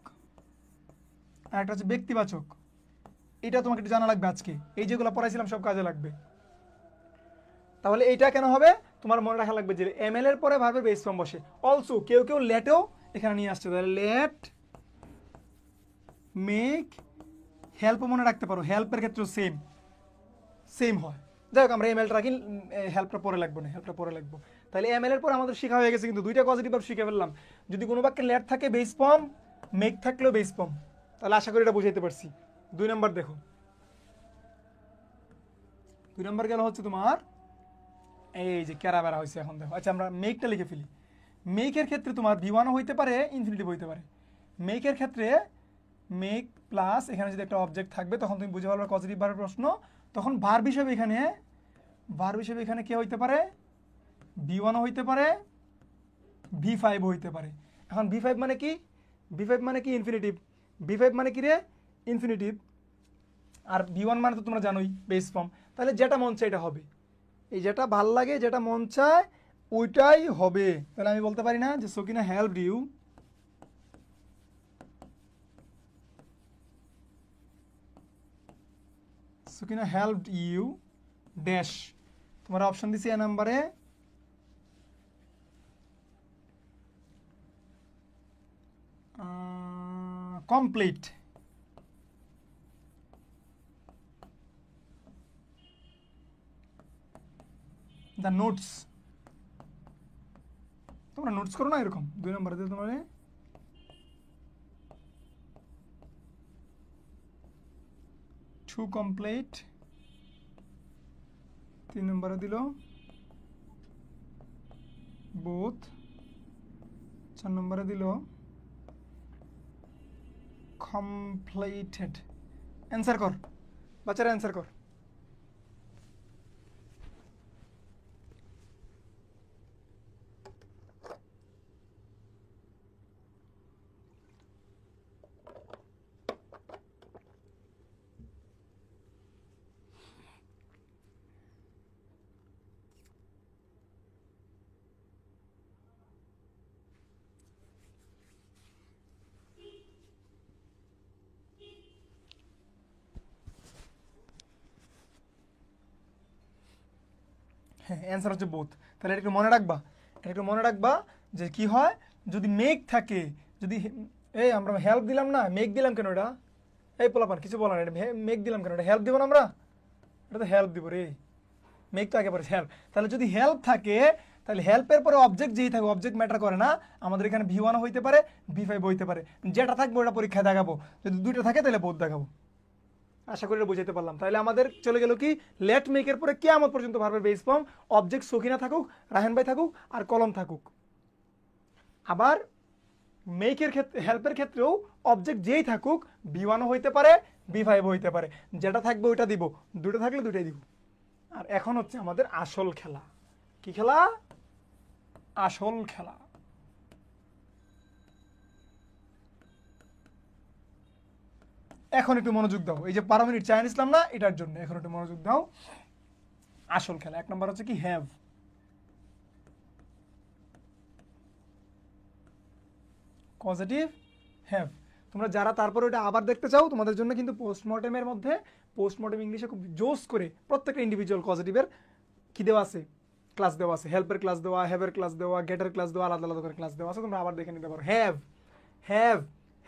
আর একটা হচ্ছে ব্যক্তিবাচক। এটা তোমাকে একটু জানা লাগবে আজকে, এই যেগুলো পড়াইছিলাম সব কাজে লাগবে। তাহলে এইটা কেন হবে? তোমার মনে রাখা লাগবে যে এমএল এর পরে ভার্বের বেস ফর্ম বসে। অলসো কেউ কেউ লেটেও এখানে নিয়ে আসছে, তাহলে লেট, মেক, হেল্প মনে রাখতে পারো, হেল্পের ক্ষেত্রেও সেম হয়। যাই হোক আমরা এমএলটা রাখি, হেল্পটা পরে লাগবো না, হেল্পটা পরে লাগবো। তাহলে এমএল এর পর আমাদের শেখা হয়ে গেছে কিন্তু দুইটা পজিটিভ ভার্ব শিখে ফেললাম। যদি কোনো বাক্যে লেট থাকে বেস ফর্ম, মেক থাকলেও বেস ফর্ম। তাহলে আশা করি এটা বুঝাইতে পারছি। 2 নাম্বার দেখো, 2 নাম্বার গেল হচ্ছে তোমার এই যে ক্যারা বেড়া হয়েছে এখন দেখো। আচ্ছা আমরা মেকটা লিখে ফেলি। মেকের ক্ষেত্রে তোমার V1ও হইতে পারে, ইনফিনিটিভ হইতে পারে। মেকের ক্ষেত্রে মেক প্লাস এখানে যদি একটা অবজেক্ট থাকবে তখন তুমি বুঝে পারবে পজিটিভ ভার্বের প্রশ্ন। তখন ভার্ব হিসেবে এখানে কে হইতে পারে, V1ও হইতে পারে, V5 হইতে পারে। এখন V5 মানে কি, V5 মানে কি ইনফিনিটিভ, V5 মানে কি রে ইনফিনিটিভ, আর V1 মানে তো তোমরা জানোই বেস ফর্ম। তাহলে যেটা মন চায় এটা হবে, এই যেটা ভাল লাগে যেটা মন চায় ওইটাই হবে। তাহলে আমি বলতে পারি না যে Sakina helped you, Sakina helped you dash. তোমার অপশন দিছি এ নাম্বারে কমপ্লিট দ্য নোটস। তোমরা নোটস করো না এরকম 2 নম্বরে দিলে তোমার টু কমপ্লিট, 3 নম্বরে দিল বোথ, 4 নম্বরে দিল কমপ্লিটেড। অ্যান্সার কর বাচ্চারা, অ্যান্সার কর। হ্যাঁ অ্যান্সার হচ্ছে বোথ। তাহলে এটা একটু মনে রাখবা, এটা একটু মনে রাখবা যে কি হয় যদি মেক থাকে, যদি এই আমরা হেল্প দিলাম না, মেক দিলাম কেন এটা, এই পোলাপান কিছু বলা না, এটা মেক দিলাম কেন, এটা হেল্প দিব না আমরা, এটা তো হেল্প দিব রে, মেক তো একেবারে হেল্প। তাহলে যদি হেল্প থাকে তাহলে হেল্পের পরে অবজেক্ট যেই থাকে, অবজেক্ট ম্যাটার করে না, আমাদের এখানে V1 হইতে পারে, V5 হইতে পারে, যেটা থাকবে ওটা পরীক্ষায় দেখাবো। যদি দুইটা থাকে তাহলে বোধ দেখাবো। আশা করি বুঝাইতে পারলাম। তাহলে আমাদের চলে গেল কি লেট মেকের পরে কিয়ামত পর্যন্ত ভার্বের বেস ফর্ম, অবজেক্ট সকিনা থাকুক, রাহেন ভাই থাকুক, আর কলম থাকুক। আবার মেকের ক্ষেত্রে, হেল্পের ক্ষেত্রেও অবজেক্ট যেই থাকুক, V1ও হইতে পারে, V5 হইতে পারে, যেটা থাকবে ওইটা দিব, দুটো থাকলে দুটাই দিব। আর এখন হচ্ছে আমাদের আসল খেলা। কি খেলা? আসল খেলা। এখন একটু মনোযোগ দাও, এই যে 12 মিনিট চায় নিছিলাম না এটার জন্য, এখন একটু মনোযোগ দাও। আসল খেলা 1 নম্বর হচ্ছে কি হ্যাভ। Positive have. তোমরা যারা তারপরে ওটা আবার দেখতে চাও তোমাদের জন্য কিন্তু পোস্টমর্টেমের মধ্যে, পোস্টমর্টেম ইংলিশে খুব জোস করে প্রত্যেকটা ইন্ডিভিজুয়াল পজিটিভের কি দেওয়া আছে, ক্লাস দেওয়া আছে, হেল্পের ক্লাস দেওয়া, হ্যাভের ক্লাস দেওয়া, গেটের ক্লাস দেওয়া, আলাদা আলাদা করে ক্লাস দেওয়া আছে, তোমরা আবার দেখে নিতে পারো। Have have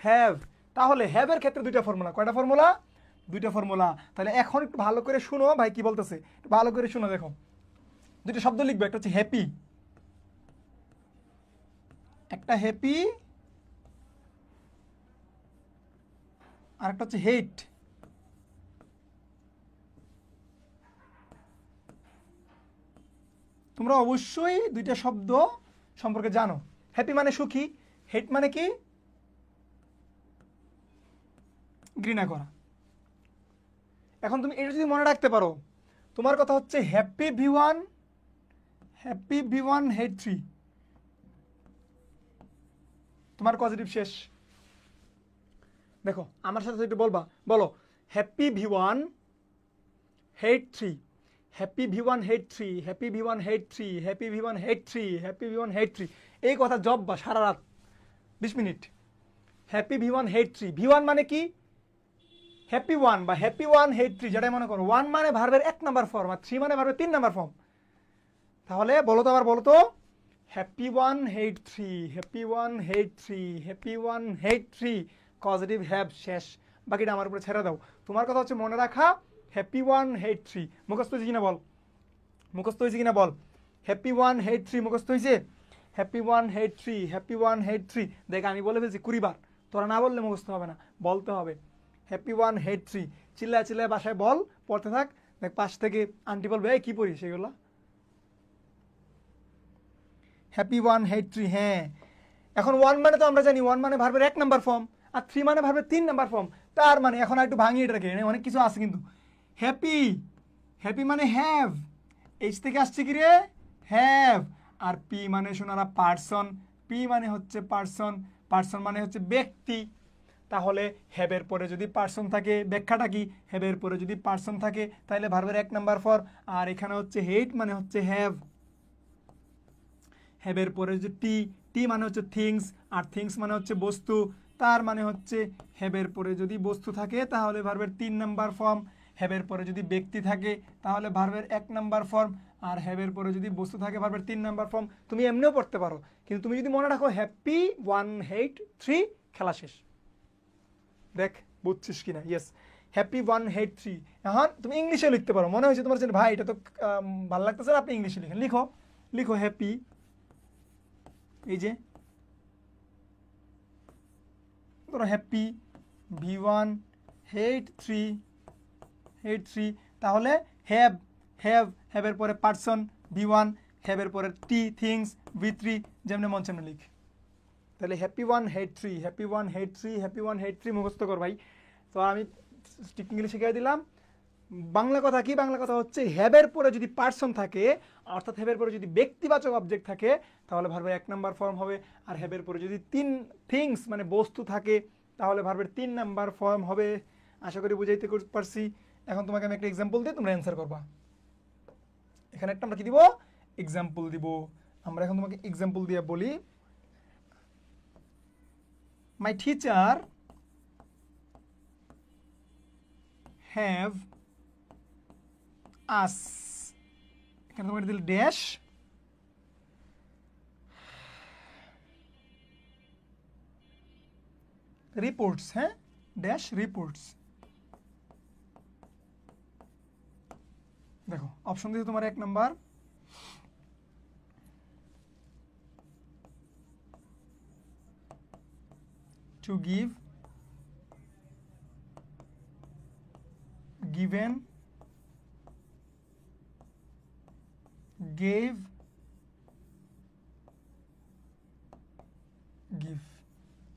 have. তাহলে হ্যাভের ক্ষেত্রে দুইটা ফর্মুলা, কয়টা ফর্মুলা? দুইটা ফর্মুলা। তাহলে এখন একটু ভালো করে শুনো ভাই কি বলতেছে, একটু ভালো করে শুনো। দেখো দুইটা শব্দ লিখবে, একটা হচ্ছে হ্যাপি, একটা হ্যাপি, আর একটা হচ্ছে হেট। তোমরা অবশ্যই দুইটা শব্দ সম্পর্কে জানো। হ্যাপি মানে সুখী, হেট মানে কি ঘৃণা করা। এখন তুমি এটা যদি মনে রাখতে পারো, তোমার কথা হচ্ছে হ্যাপি V1, হ্যাপি V1 হেট 3, তোমার পজিটিভ শেষ। দেখো আমার সাথে একটু বলবা, বলো হ্যাপি V1 হেট 3, হ্যাপি V1 হেট 3, হ্যাপি V1 হেট 3, হ্যাপি V1 হেট 3, হ্যাপি V1 হেট 3। এই কথা জব বা সারা রাত 20 মিনিট। হ্যাপি V1 হেট 3, V1 মানে কি হ্যাপি 1 বা হ্যাপি 1 হেট 3, যেটাই মনে করো। 1 মানে ভার্বের 1 নাম্বার ফর্ম, আর 3 মানে ভার্বের 3 নাম্বার ফর্ম। তাহলে বলো তো, আবার বলো তো, happy one hate three, happy one hate three, happy one hate three, positive have শেষ, বাকিটা আমার উপরে ছেড়ে দাও। তোমার কথা হচ্ছে মনে রাখা হ্যাপি ওয়ান হেট থ্রি। মুখস্থ হয়েছে কিনা বল, মুখস্থ হয়েছে কিনা বল। হ্যাপি ওয়ান হেট থ্রি মুখস্থ হয়েছে? Happy one hate three, happy one hate three. দেখ আমি বলে ফেলছি 20 বার, তোরা না বললে মুখস্থ হবে না, বলতে হবে। হ্যাপি ওয়ান হেট থ্রি, চিল্লায় চিল্লায় বাসায় বল, পড়তে থাক। দেখ পাশ থেকে আন্টি বলবে এই কি পড়িস সেগুলো। হ্যাপি ওয়ান হেট থ্রি, হ্যাঁ। এখন ওয়ান মানে তো আমরা জানি ওয়ান মানে ভার্বের 1 নাম্বার ফর্ম, আর থ্রি মানে ভার্বের 3 নাম্বার ফর্ম। তার মানে এখন একটু ভাঙি এটাকে, অনেক কিছু আছে কিন্তু। হ্যাপি, হ্যাপি মানে হ্যাভ, এইচ থেকে আসছে কি রে, হ্যাভ। আর পি মানে শোনারা পার্সন, পি মানে হচ্ছে পার্সন, পার্সন মানে হচ্ছে ব্যক্তি। তাহলে হ্যাভের পরে যদি পার্সন থাকে, ব্যাখ্যাটা কি, হ্যাভের পরে যদি পার্সন থাকে তাহলে ভার্বের 1 নাম্বার ফর্ম। আর এখানে হচ্ছে হেট মানে হচ্ছে হ্যাভ, হ্যাভের পরে যে টি, টি মানে হচ্ছে থিংস, আর থিংস মানে হচ্ছে বস্তু। তার মানে হচ্ছে হ্যাভের পরে যদি বস্তু থাকে তাহলে ভার্বের 3 নাম্বার ফর্ম, হ্যাভের পরে যদি ব্যক্তি থাকে তাহলে ভার্বের 1 নাম্বার ফর্ম, আর হ্যাভের পরে যদি বস্তু থাকে ভার্বের 3 নাম্বার ফর্ম। তুমি এমনিও পড়তে পারো, কিন্তু তুমি যদি মনে রাখো হ্যাপি ওয়ান হেট থ্রি, খেলা শেষ। দেখ বুঝছিস কিনা? Yes, happy one hate three. এখন তুমি ইংলিশে লিখতে পারো, মনে হয়েছে তোমার ভাই এটা তো ভালো লাগতেছে না, আপনি ইংলিশে লিখেন, লিখো, লিখো হ্যাপি, এই যে ধরো happy V one hate three, হেট থ্রি। তাহলে হ্যাভ, হ্যাভ, হ্যাভের পরে পার্সন ভি ওয়ান, হ্যাভের পরে টি থিংস ভি থ্রি, যেমনি মন সামনে লিখ। তাহলে happy one hate three, happy one hate three, happy one hate three মুখস্থ কর ভাই। তো আমি ইংলিশ শিখিয়ে দিলাম। বাংলা কথা কি, বাংলা কথা হচ্ছে হ্যাভের পরে যদি পার্সন থাকে, অর্থাৎ হ্যাভের পরে যদি ব্যক্তিবাচক অবজেক্ট থাকে তাহলে ভার্বের 1 নাম্বার ফর্ম হবে। আর হ্যাভের পরে যদি থিংস মানে বস্তু থাকে তাহলে ভার্বের 3 নাম্বার ফর্ম হবে। আশা করি বুঝাইতে পারছি। এখন তোমাকে আমি একটা এক্সাম্পল দিই, তোমরা অ্যান্সার করবা। এখানে একটা আমরা কি দিব, এক্সাম্পল দিব। আমরা এখন তোমাকে এক্সাম্পল দিয়ে বলি, মাই টিচার হ্যাভ আস, এখানে তোমাকে দিল ড্যাশ রিপোর্টস, হ্যাঁ ড্যাশ রিপোর্টস। দেখো অপশন দিতে তোমার 1 number, to give, given, gave, give।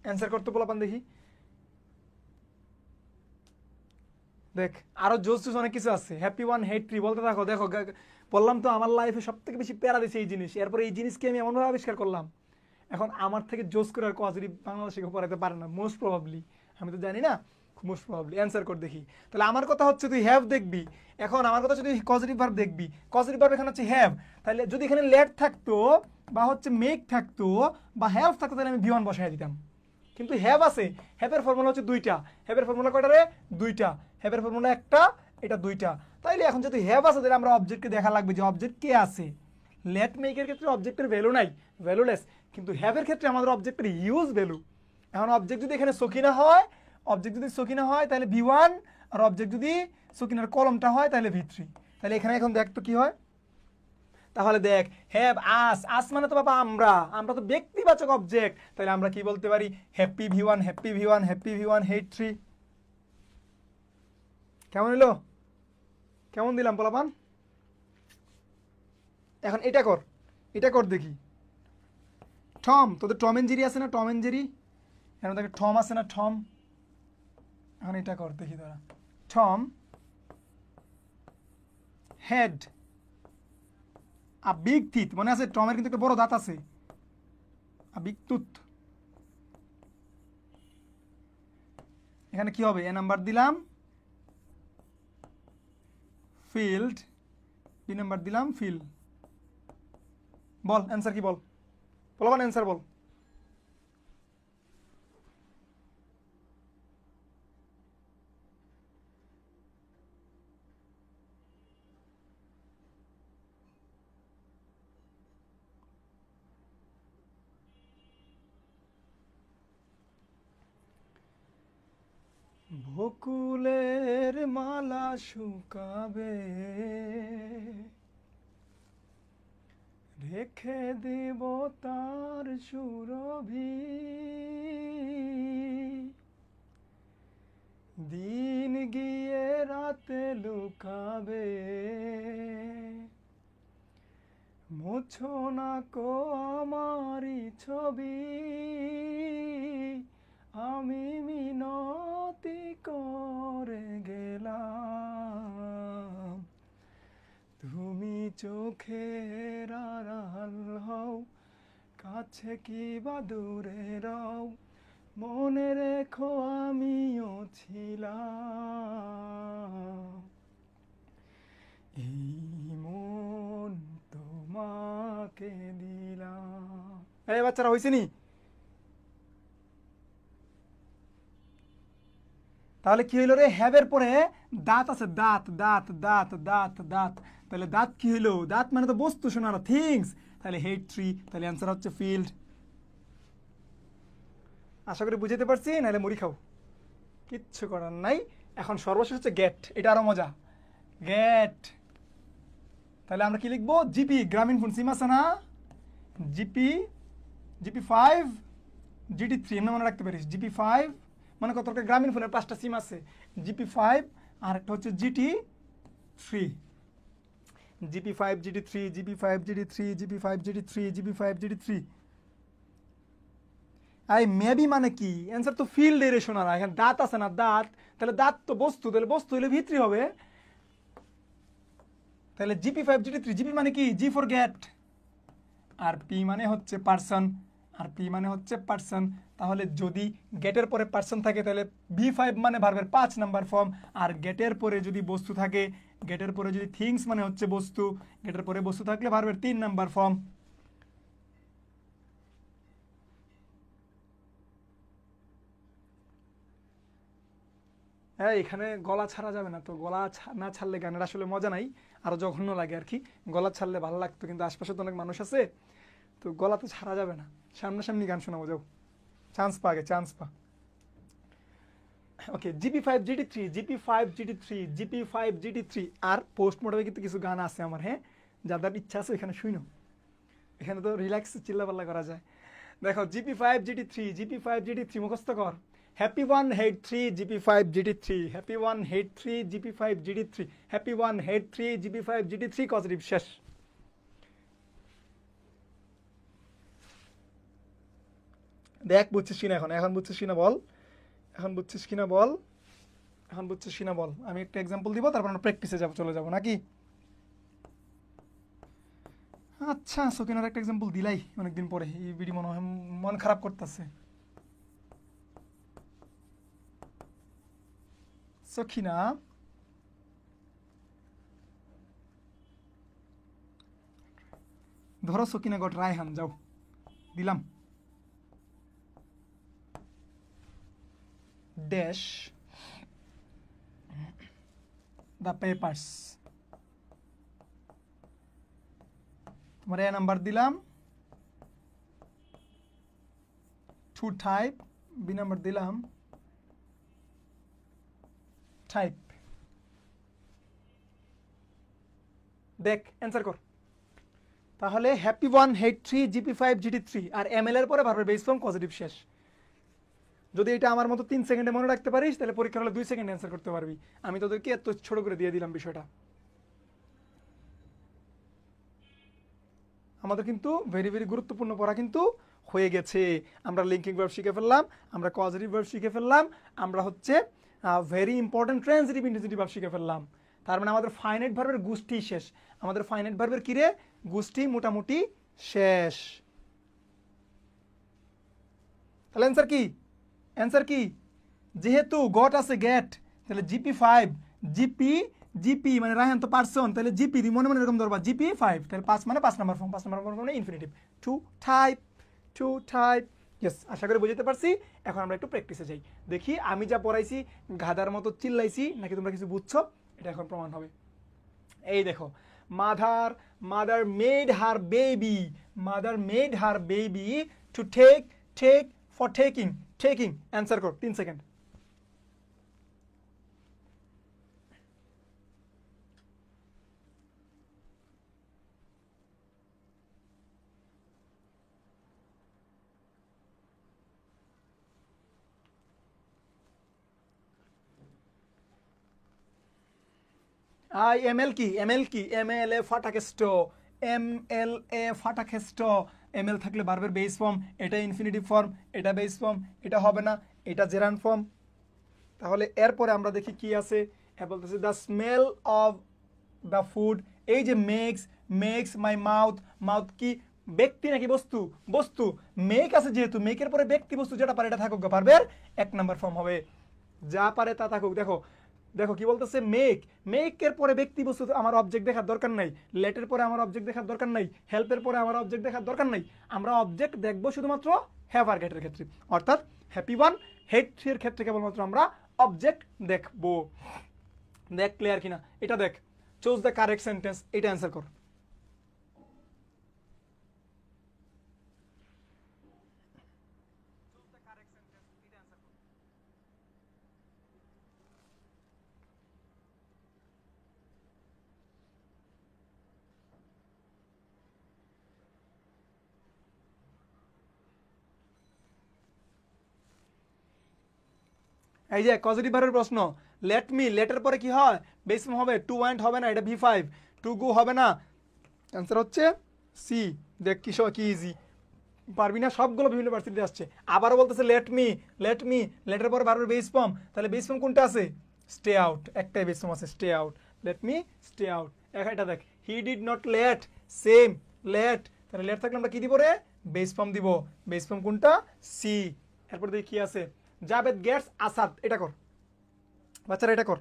Answer করতে বলা পান দেখি। দেখ আরো জোস জোস অনেক কিছু আছে। হ্যাপি ওয়ান হেট থ্রি বলতে থাকো। দেখো বললাম তো আমার লাইফে সব থেকে বেশি প্যারা দিছে এই জিনিস, এরপরে এই জিনিসকে আমি এমনভাবে আবিষ্কার করলাম, এখন আমার থেকে জোস করে আর কোয়াজরি বাংলাদেশে কেউ পড়াইতে পারে না মোস্ট প্রবাবলি, আমি তো জানি না, মোস্ট প্রবাবলি। অ্যান্সার কর দেখি। তাহলে আমার কথা হচ্ছে তুই হ্যাভ দেখবি, এখন আমার কথা হচ্ছে তুই পজিটিভ ভার্ব দেখবি। পজিটিভ ভার্ব এখানে হচ্ছে হ্যাভ, তাহলে যদি এখানে লেট থাকতো বা হচ্ছে মেক থাকতো বা হ্যাভ থাকতো তাহলে আমি ভিওয়ান বসাই দিতাম, কিন্তু হ্যাভ আছে। হ্যাভের ফর্মুলা হচ্ছে 2টা। হ্যাভের ফর্মুলা কয়টা রে? 2টা। হ্যাভের ফর্মুলা একটা, এটা 2টা। তাইলে এখন যদি হ্যাভ আছে তাহলে আমরা অবজেক্টকে দেখা লাগবে যে অবজেক্ট কে আছে। লেট মেকের ক্ষেত্রে অবজেক্টের ভ্যালু নাই, ভ্যালুলেস, কিন্তু হ্যাভের ক্ষেত্রে আমাদের অবজেক্টের ইউজ ভ্যালু। এখন অবজেক্ট যদি এখানে সকিনা হয়, অবজেক্ট যদি সকিনা হয় তাহলে ভি ওয়ান, আর অবজেক্ট যদি সকিনার কলমটা হয় তাহলে ভি থ্রি। তাহলে এখানে এখন দেখ তো কি হয়। তাহলে দেখ হ্যাভ আস, আস মানে তো বাবা আমরা, আমরা তো ব্যক্তিবাচক অবজেক্ট, তাহলে আমরা কি বলতে পারি, happy V one, happy V one, happy V one hate three. কেমন এলো, কেমন দিলাম পোলাপান? এখন এটা কর, এটা কর দেখি। টম, তোদের টম এন্ড জেরি আছে না, টম এন্ড জেরি, এখন দেখে টম আছে না, টম। এখন এটা কর দেখি তোরা। Tom head a big teeth, মনে আছে টমের কিন্তু একটা বড় দাঁত আছে, আ বিগ টুথ। এখানে কি হবে, এ নাম্বার দিলাম ফিল্ড, বি নাম্বার দিলাম ফিল। বল অ্যান্সার কি, বল বলবান অ্যান্সার বল। বকুলের মালা শুকাবে, রেখে দিব তার সুরভি, দিন গিয়ে রাতে লুকাবে, মুছো না কো আমারি ছবি, আমি মিনতি করে গেলাম, তুমি চোখের আড়াল হও, কাছে কি বা দূরে রও, মনে রেখো আমিও ছিলাম, এই মন তোমাকে দিলাম। এই বাচ্চারা হয়েছে নি? তাহলে কি হইলো রে? হ্যাভের পরে দাঁত আছে, দাঁত দাঁত দাঁত দাঁত দাঁত, তাহলে দাঁত কি হইলো? দাঁত মানে তো বস্তু, শোনা না, থিংস। তাহলে হেড ট্রি, তাহলে অ্যান্সার হচ্ছে ফিল্ড। আশা করি বুঝাতে পারছি, নাহলে মুড়ি খাও, কিচ্ছু করার নাই। এখন সর্বশেষ হচ্ছে গেট, এটা আরো মজা, গেট। তাহলে আমরা কি লিখবো? জিপি, গ্রামীণ ফোন সিম আছে না, জিপি, জিপি5, জিটি3, এমনি মনে রাখতে পারিস। জিপি5 মানে কত, গ্রামীণ ফোনের 5টা সিম আছে, জিপি5 আর একটা হচ্ছে জিটি3, জিপি5 জিটি3, জিপি5 জিটি3, জিপি5 জিটি3, জিপি5 জিটি3। আই মেবি মানে কি? অ্যান্সার তো ফিল্ড এর, শোনা না, এখানে দাঁত আছে না, দাঁত, তাহলে দাঁত তো বস্তু, তাহলে বস্তু হলে ভিতরি হবে। তাহলে জিপি5 জিটি3, জিপি মানে কি? জি ফর গেট, আর পি মানে হচ্ছে পার্সন, আর পি মানে হচ্ছে পার্সন। তাহলে যদি গেটের পরে পার্সন থাকে তাহলে বি5 মানে ভার্বের 5 নাম্বার ফর্ম, আর গেটের পরে যদি বস্তু থাকে, গেটের পরে যদি থিংস মানে হচ্ছে বস্তু, গেটের পরে বস্তু থাকলে ভার্বের 3 নাম্বার ফর্ম। হ্যাঁ, এখানে গলা ছাড়া যাবে না, তো গলা না ছাড়লে গানের আসলে মজা নাই, আরো জঘন্য লাগে আর কি। গলা ছাড়লে ভালো লাগতো, কিন্তু আশপাশে তো অনেক মানুষ আছে, তো গলা তো ছাড়া যাবে না। সামনাসামনি গান শোনাবো, যাও, চান্স পা, আগে চান্স পা। ওকে, জিপি5 জিটি3, জিপি5 জিটি3, জিপি5 জিটি3। আর পোস্ট মোডে কিন্তু কিছু গান আছে আমার, হ্যাঁ, যাদের ইচ্ছা আছে এখানে শুনো, এখানে তো রিল্যাক্স চিল্লাপাল্লা করা যায়। দেখো, জিপি5 জিটি3, জিপি5 জিটি3 মুখস্থ কর। Happy one head 3 GP five GT three, happy one head 3 GP five GT three, happy one head 3 GP five GT three, positive, শেষ। দেখ বুঝছিস কিনা, এখন বুঝছিস কিনা বল, এখন বুঝছিস কিনা বল, এখন বুঝছিস কিনা বল। আমি একটা এক্সাম্পল দিব, তারপর আমরা প্র্যাকটিসে চলে যাবো নাকি? আচ্ছা, সকিনার একটা এক্সাম্পল দিলাই অনেকদিন পরে, এই ভিডিও মনে হয় মন খারাপ করতেছে। সখিনা, ধরো সকিনা গট রায়হান, যাও, দিলাম। ড্যাশ দ্য পেপার্স, তোমার এ নাম্বার দিলাম, টু টাইপ, বি নাম্বার দিলাম, টাইপ। দেখ অ্যান্সার কর। তাহলে হ্যাপি ওয়ান হেড 3 জিপি5 জিটি3, আর এমএল এর পরে ভার্বের বেস ফর্ম পজিটিভ, শেষ। যদি এটা আমার মতো 3 সেকেন্ডে মনে রাখতে পারিস, তাহলে পরীক্ষা হলে 2 সেকেন্ডে অ্যান্সার করতে পারবি। আমি তোদেরকে এত ছোট করে দিয়ে দিলাম বিষয়টা। আমাদের কিন্তু ভেরি ভেরি গুরুত্বপূর্ণ পড়া কিন্তু হয়ে গেছে। আমরা লিঙ্কিং ভার্ব শিখে ফেললাম, আমরা কজেটিভ ভার্ব শিখে ফেললাম, আমরা হচ্ছে ভেরি ইম্পর্টেন্ট ট্রান্সিটিভ ইন্টেন্সিটিভ ভার্ব শিখে ফেললাম। তার মানে আমাদের ফাইনাইট ভার্বের গোষ্ঠী শেষ। আমাদের ফাইনাইট ভার্বের কি রে? গোষ্ঠী মোটামুটি শেষ। তাহলে অ্যান্সার কি? অ্যান্সার কি? যেহেতু গট আছে গেট, তাহলে জিপি5, জিপি, জিপি মানে রায়হান তো পারসন, তাহলে জিপি মনে মনে এরকম ধরবা, জিপি5, তাহলে 5 মানে 5 নাম্বার ফর্ম, 5 নাম্বার ফর্ম মানে infinitive, to type, to type. Yes, আশা করি বুঝতে পারছি। এখন আমরা একটু প্র্যাকটিসে যাই, দেখি আমি যা পড়াইছি গাধার মতো চিল্লাইছি নাকি তোমরা কিছু বুঝছো, এটা এখন প্রমাণ হবে। এই দেখো, mother, mother made her baby, mother made her baby to take, take for taking, taking. Answer কর, 3 সেকেন্ড। এমএল কি এমএল এ ফাটাকেষ্ট, এমএল এ ফাটাকেষ্ট। এমএল থাকলে ভার্বের বেস ফর্ম, এটা ইনফিনিটিভ ফর্ম, এটা বেস ফর্ম, এটা হবে না, এটা জেরান্ড ফর্ম। তাহলে এরপরে আমরা দেখি কি আছে। বলতেছে the smell of the food, এই যে মেক্স মাই মাউথ কি ব্যক্তি নাকি বস্তু? বস্তু। মেক আছে যেহেতু, মেকের পরে ব্যক্তি বস্তু যেটা পারে এটা থাকুক, ভার্বের 1 নাম্বার ফর্ম হবে, যা পারে তা থাকুক। দেখো কি বলতেছে, মেকের পরে ব্যক্তি বস্তু আমার অবজেক্ট দেখার দরকার নাই, লেটের পরে আমার অবজেক্ট দেখার দরকার নাই, হেল্পের পরে আমার অবজেক্ট দেখার দরকার নাই। আমরা অবজেক্ট দেখবো শুধুমাত্র হ্যাভ আর গেটের ক্ষেত্রে, অর্থাৎ হ্যাপি 1 হেড 3 এর ক্ষেত্রে কেবলমাত্র আমরা অবজেক্ট দেখবো। দেখ ক্লিয়ার কিনা, এটা দেখ। চুজ দ্য কারেক্ট সেন্টেন্স, এটা অ্যান্সার কর। এই যে পজিটিভ ভার্বের প্রশ্ন, লেট মি, লেটের পরে কি হয়? বেস ফর্ম হবে। টু ওয়েন্ট হবে না, এটা V5। টু গো হবে না, অ্যান্সার হচ্ছে সি। দেখ কি ইজি, পারবি না? সবগুলো বিভিন্ন ভার্সিটিতে আসছে। আবারও বলতেছে লেট মি, লেটের পরে ভার্বের বেস ফর্ম, তাহলে বেস ফর্ম কোনটা আছে? স্টে আউট, একটাই বেস ফর্ম আছে, stay out. Let me stay out. এটা দেখ, he did not let, same let, তাহলে লেট থাকলে আমরা কি দিব রে? বেস ফর্ম দিব। বেস ফর্ম কোনটা? সি। এরপর দেখি কি আছে। জাবেদ গেটস আসাদ, এটা কর বাচ্চারা, এটা কর।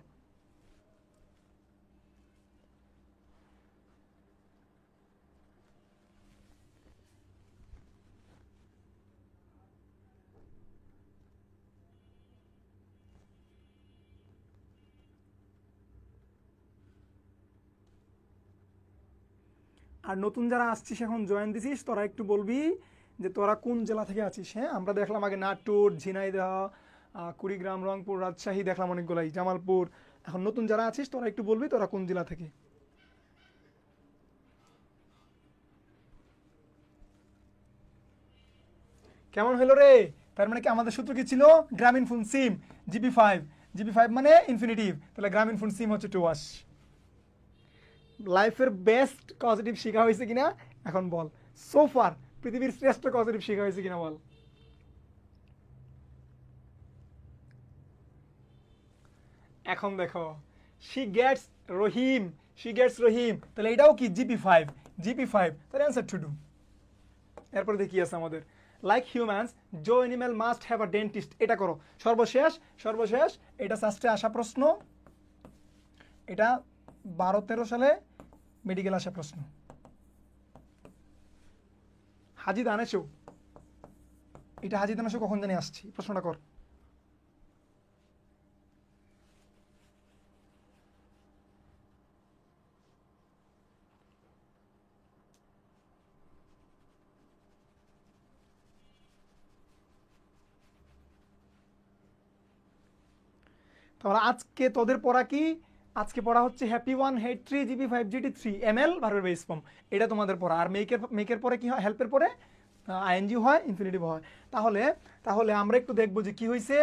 আর নতুন যারা আসছিস, এখন জয়েন দিছিস, তোরা একটু বলবি যে তোরা কোন জেলা থেকে আছিস। হ্যাঁ, আমরা দেখলাম আগে নাটোর, ঝিনাইদহ, কুড়িগ্রাম, রংপুর, রাজশাহী দেখলাম অনেকগুলাই, জামালপুর। এখন নতুন যারা আছিস তোরা একটু বলবি তোরা কোন জেলা থেকে। কেমন হলো রে? তার মানে কি আমাদের সূত্র কি ছিল? গ্রামীণ ফোন সিম, জিপি5 মানে ইনফিনিটিভ, তাহলে গ্রামীণ ফোন সিম হচ্ছে টু ওয়াশ। লাইফের বেস্ট পজিটিভ শেখা হয়েছে কিনা এখন বল। সোফার পৃথিবীর শ্রেষ্ঠ পজিটিভ শেখা হয়েছে কিনা বল। এখন দেখো, শি গেটস রহিম, তাহলে এটাও কি? জিপি5, তাহলে অ্যান্সার টু ডু। এরপরে দেখি আছে আমাদের, like humans zoo animal must have a dentist, এটা করো। সর্বশেষ এটা শাস্ত্রে আসা প্রশ্ন, এটা 12-13 সালে মেডিকেল আসা প্রশ্ন। হাজি দানেশো, এটা হাজি দানেশো কখন জানি আসছি, প্রশ্নটা কর। তাহলে আজকে তোদের পড়া কি? আজকে পড়া হচ্ছে হ্যাপি 1 হেড 3 জিপি5 জিটি3 এমএল ভার্বের বেস ফর্ম, এটা তোমাদের পড়া। আর মেকের পরে কি হয়? হেল্পের পরে আইএনজি হয়, ইনফিনিটিভ হয়। তাহলে আমরা একটু দেখবো যে কি হয়েছে।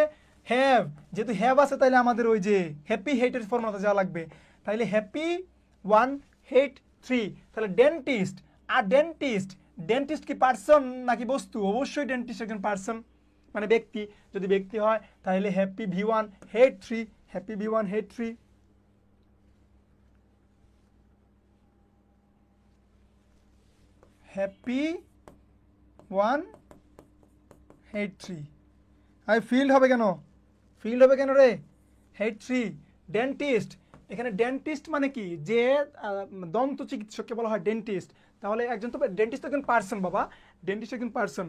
হ্যাভ, যেহেতু হ্যাভ আছে তাহলে আমাদের ওই যে হ্যাপি হেটের ফর্মুলাতে যাওয়া লাগবে। তাহলে হ্যাপি 1 হেড 3, তাহলে ডেন্টিস্ট। আর ডেন্টিস্ট কি পার্সন নাকি বস্তু? অবশ্যই ডেন্টিস্ট একজন পার্সন, মানে ব্যক্তি। যদি ব্যক্তি হয় তাহলে happy V1 head 3, happy V1 head 3। Happy 1 head 3। আর ফিল্ড হবে কেন রে? হেড 3। ডেন্টিস্ট, এখানে ডেন্টিস্ট মানে কি? যে দন্ত চিকিৎসককে বলা হয় ডেন্টিস্ট। তাহলে একজন তো ডেন্টিস্ট একজন পার্সন বাবা, ডেন্টিস্ট একজন পার্সন।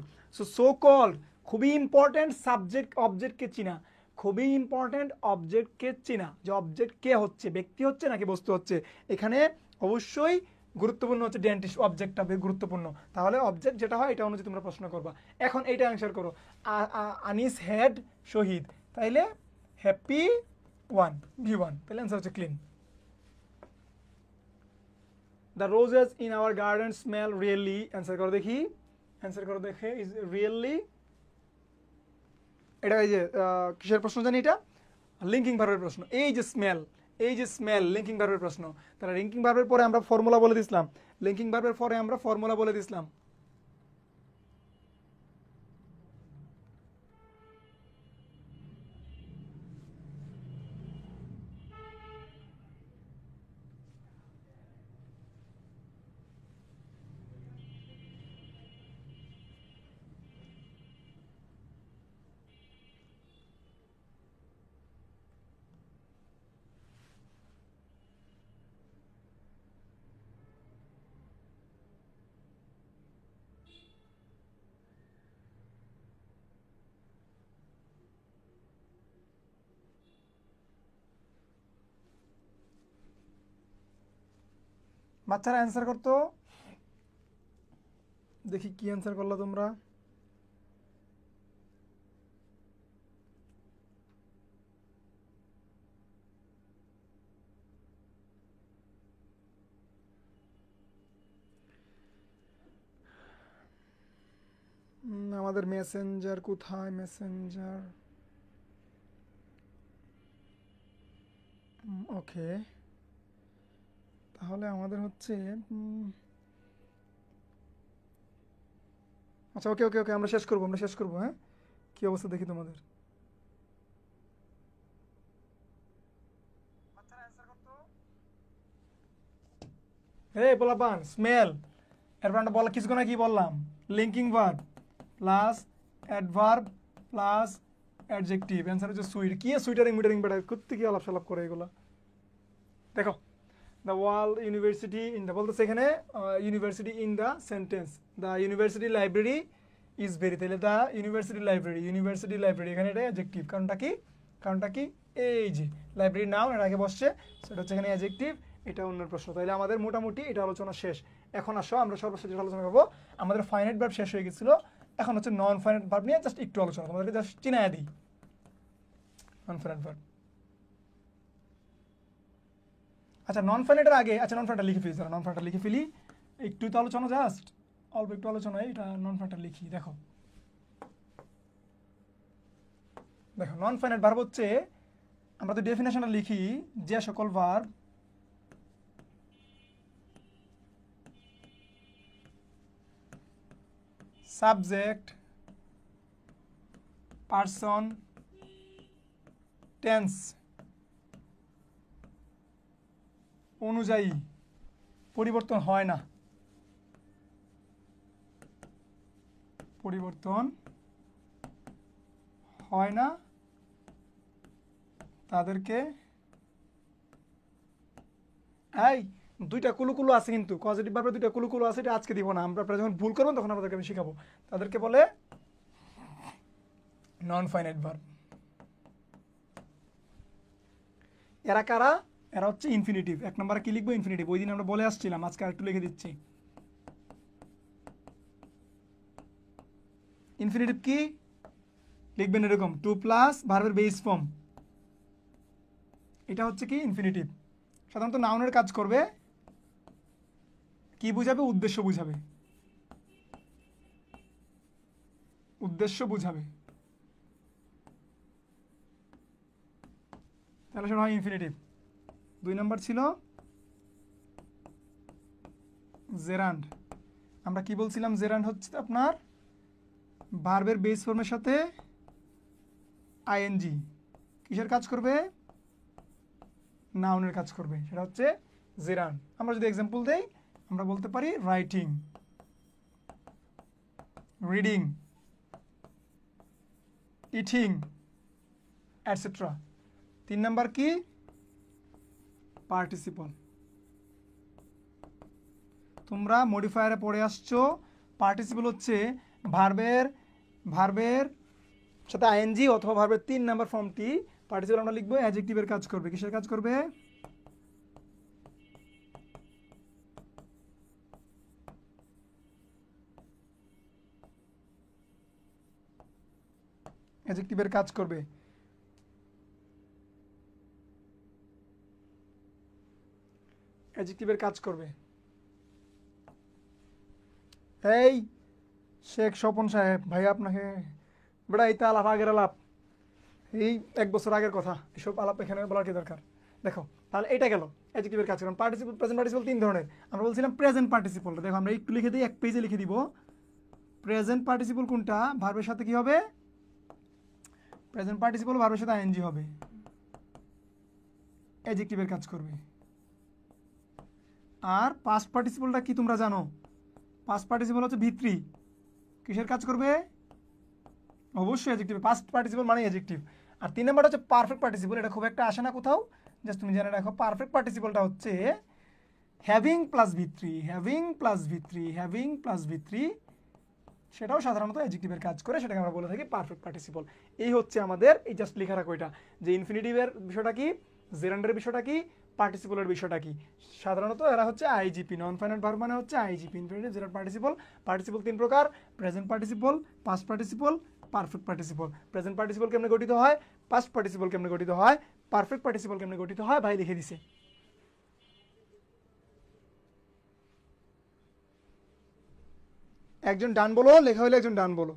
সো কল্ড, খুবই ইম্পর্টেন্ট সাবজেক্ট অবজেক্টকে চিনা, খুবই ইম্পর্টেন্ট অবজেক্টকে চিনা, যে অবজেক্ট কে হচ্ছে, ব্যক্তি হচ্ছে নাকি বস্তু হচ্ছে। এখানে অবশ্যই গুরুত্বপূর্ণ হচ্ছে ডেন্টিস্ট, অবজেক্টটা বেশ গুরুত্বপূর্ণ। তাহলে অবজেক্ট যেটা হয় এটা অনুযায়ী তোমরা প্রশ্ন করবা। এখন এইটা অ্যান্সার করো। আনিস হেড শহীদ, তাইলে হ্যাপি 1 V1, তাহলে অ্যান্সার হচ্ছে clean. The roses in our garden smell really, answer করো দেখে ইজ রিয়েলি। এটা এই যে কিসের প্রশ্ন জানি? এটা লিঙ্কিং ভার্বের প্রশ্ন। এই যে স্মেল, এই যে স্মেল লিঙ্কিং ভার্বের প্রশ্ন, তাহলে লিঙ্কিং ভার্বের পরে আমরা ফর্মুলা বলে দিছিলাম, লিঙ্কিং ভার্বের পরে আমরা ফর্মুলা বলে দিছিলাম। বাচ্চারা অ্যান্সার করতো, দেখি কি অ্যান্সার করলো তোমরা। আমাদের মেসেঞ্জার কোথায়, মেসেঞ্জার, ওকে, তাহলে আমাদের হচ্ছে আচ্ছা ওকে ওকে ওকে, আমরা শেষ করবো, আমরা শেষ করবো। হ্যাঁ, কি অবস্থা দেখি তোমাদের। এই পোলাপান স্মেল, এরপর আমরা বলা কিছুক্ষণ আগে কি বললাম, linking verb plus adverb plus adjective, answer হচ্ছে সুইট। কি সুইটারিং মিটারিং বেটার করতে কি আলাপ সালাপ করে এগুলো। দেখো the world university in the, বলতেছে এখানে university in the sentence, the university library is very, তাহলে দ্য ইউনিভার্সিটি লাইব্রেরি এখানে এটা অ্যাডজেক্টিভ। কারণটা কি এই যে লাইব্রেরি নাম এর আগে বসছে, সেটা হচ্ছে এখানে অ্যাডজেক্টিভ, এটা অন্য প্রশ্ন। তাহলে আমাদের মোটামুটি এটা আলোচনা শেষ। এখন আসো আমরা সর্বশেষ যেটা আলোচনা করবো, আমাদের ফাইনাইট ভার্ব শেষ হয়ে গেছিল, এখন হচ্ছে নন ফাইনাইট ভার্ব নিয়ে জাস্ট একটু আলোচনা, তোমাদেরকে জাস্ট চিনায়া দিই। নন ফাইনাইট ভার্ব, আচ্ছা নন ফাইনাইটের আগে, আচ্ছা নন ফাইনাইটটা লিখে ফেলি, তারা নন ফাইনাইটটা লিখে ফেলি, একটু তো আলোচনা, জাস্ট অল্প একটু আলোচনা, এটা নন ফাইনাইটটা লিখি। দেখো দেখো নন ফাইনাইট ভার্ব হচ্ছে, আমরা তো ডেফিনেশনটা লিখি, যে সকল ভার্ব সাবজেক্ট পারসন টেন্স অনুযায়ী পরিবর্তন হয় না, তাদেরকে, এই দুইটা কুলুকুলু আছে কিন্তু, পজিটিভ ভাবে দুইটা কুলুকুলু আছে, এটা আজকে দিব না, আমরা যখন ভুল করবেন তখন আপনাদেরকে আমি শিখাবো। তাদেরকে বলে নন ফাইনাইট ভার্ব। এরা কারা? এরা হচ্ছে ইনফিনিটিভ। এক নম্বরে কি লিখবো? ইনফিনিটিভ। ওই দিন আমরা বলে আসছিলাম, আজকে আরেকটু লিখে দিচ্ছি। ইনফিনিটিভ কি লিখবেন? এরকম টু প্লাস ভার্বের বেস ফর্ম, এটা হচ্ছে কি ইনফিনিটিভ। সাধারণত নাউনের কাজ করবে, কি বুঝাবে? উদ্দেশ্য বুঝাবে, তাহলে সেটা হয় ইনফিনিটিভ। 2 নম্বর ছিল জেরান্ড। আমরা কি বলছিলাম? জেরান্ড হচ্ছে আপনার ভার্বের বেস ফর্মের সাথে আইএনজি কিসের কাজ করবে? নাউনের কাজ করবে, সেটা হচ্ছে জেরান্ড। আমরা যদি এক্সাম্পল দেই, আমরা বলতে পারি writing, reading, eating, etcetera. 3 number কি? পার্টিসিপল। তোমরা মডিফায়ারে পড়ে আসছো, পার্টিসিপল হচ্ছে ভার্বের সাথে আইএনজি অথবা ভার্বের 3 নাম্বার ফর্মটি। পার্টিসিপল আমরা লিখবো অ্যাডজেক্টিভের কাজ করবে। কিসের কাজ করবে? অ্যাডজেক্টিভের কাজ করবে। অ্যাডজেক্টিভের কাজ করবে। এই শেখ স্বপন সাহেব ভাই, আপনাকে বেড়া এই তো আলাপ, আগের আলাপ, এই 1 বছর আগের কথা, এসব আলাপ এখানে বলার কি দরকার? দেখো তাহলে এটা গেল অ্যাডজেক্টিভের কাজ। কারণ পার্টিসিপল প্রেজেন্ট পার্টিসিপল তিন ধরনের। আমরা বলছিলাম প্রেজেন্ট পার্টিসিপলটা দেখো আমরা একটু লিখে দিই, এক পেজে লিখে দিব। প্রেজেন্ট পার্টিসিপল কোনটা? ভার্বের সাথে কি হবে? প্রেজেন্ট পার্টিসিপল ভার্বের সাথে আইএনজি হবে, অ্যাডজেক্টিভের কাজ করবে। আর পাস্ট পার্টিসিপলটা কি তোমরা জানো? পাস্ট পার্টিসিপল হচ্ছে ভিত্রি, কিসের কাজ করবে? অবশ্যই অ্যাডজেক্টিভ। পাস্ট পার্টিসিপল মানে অ্যাডজেক্টিভ। আর 3 নাম্বার হচ্ছে পারফেক্ট পার্টিসিপল। এটা খুব একটা আসে না কোথাও, জাস্ট তুমি জেনে রাখো। পারফেক্ট পার্টিসিপলটা হচ্ছে having plus ভিত্রি, having plus ভিত্রি, having plus ভিত্রি, সেটাও সাধারণত অ্যাডজেক্টিভের কাজ করে, সেটাকে আমরা বলে থাকি পারফেক্ট পার্টিসিপল। এই হচ্ছে আমাদের, এই জাস্ট লেখা রাখো এটা, যে ইনফিনিটিভের বিষয়টা কি, জেরান্ডের বিষয়টা কি, পার্টিসিপলের বিষয়টা কি। সাধারণত এরা হচ্ছে আইজিপি, নন ফাইনাল ভার্ব মানে হচ্ছে IGP, infinitive, gerund, participle. Participle 3 প্রকার: present participle, past participle, perfect participle. Present participle কেমনে গঠিত হয়, পাস্ট পার্টিসিপল কেমনে গঠিত হয়, পারফেক্ট পার্টিসিপল কেমনে গঠিত হয়, ভাই লিখে দিছে। একজন ডান বলো, লেখা হলে একজন ডান বলো।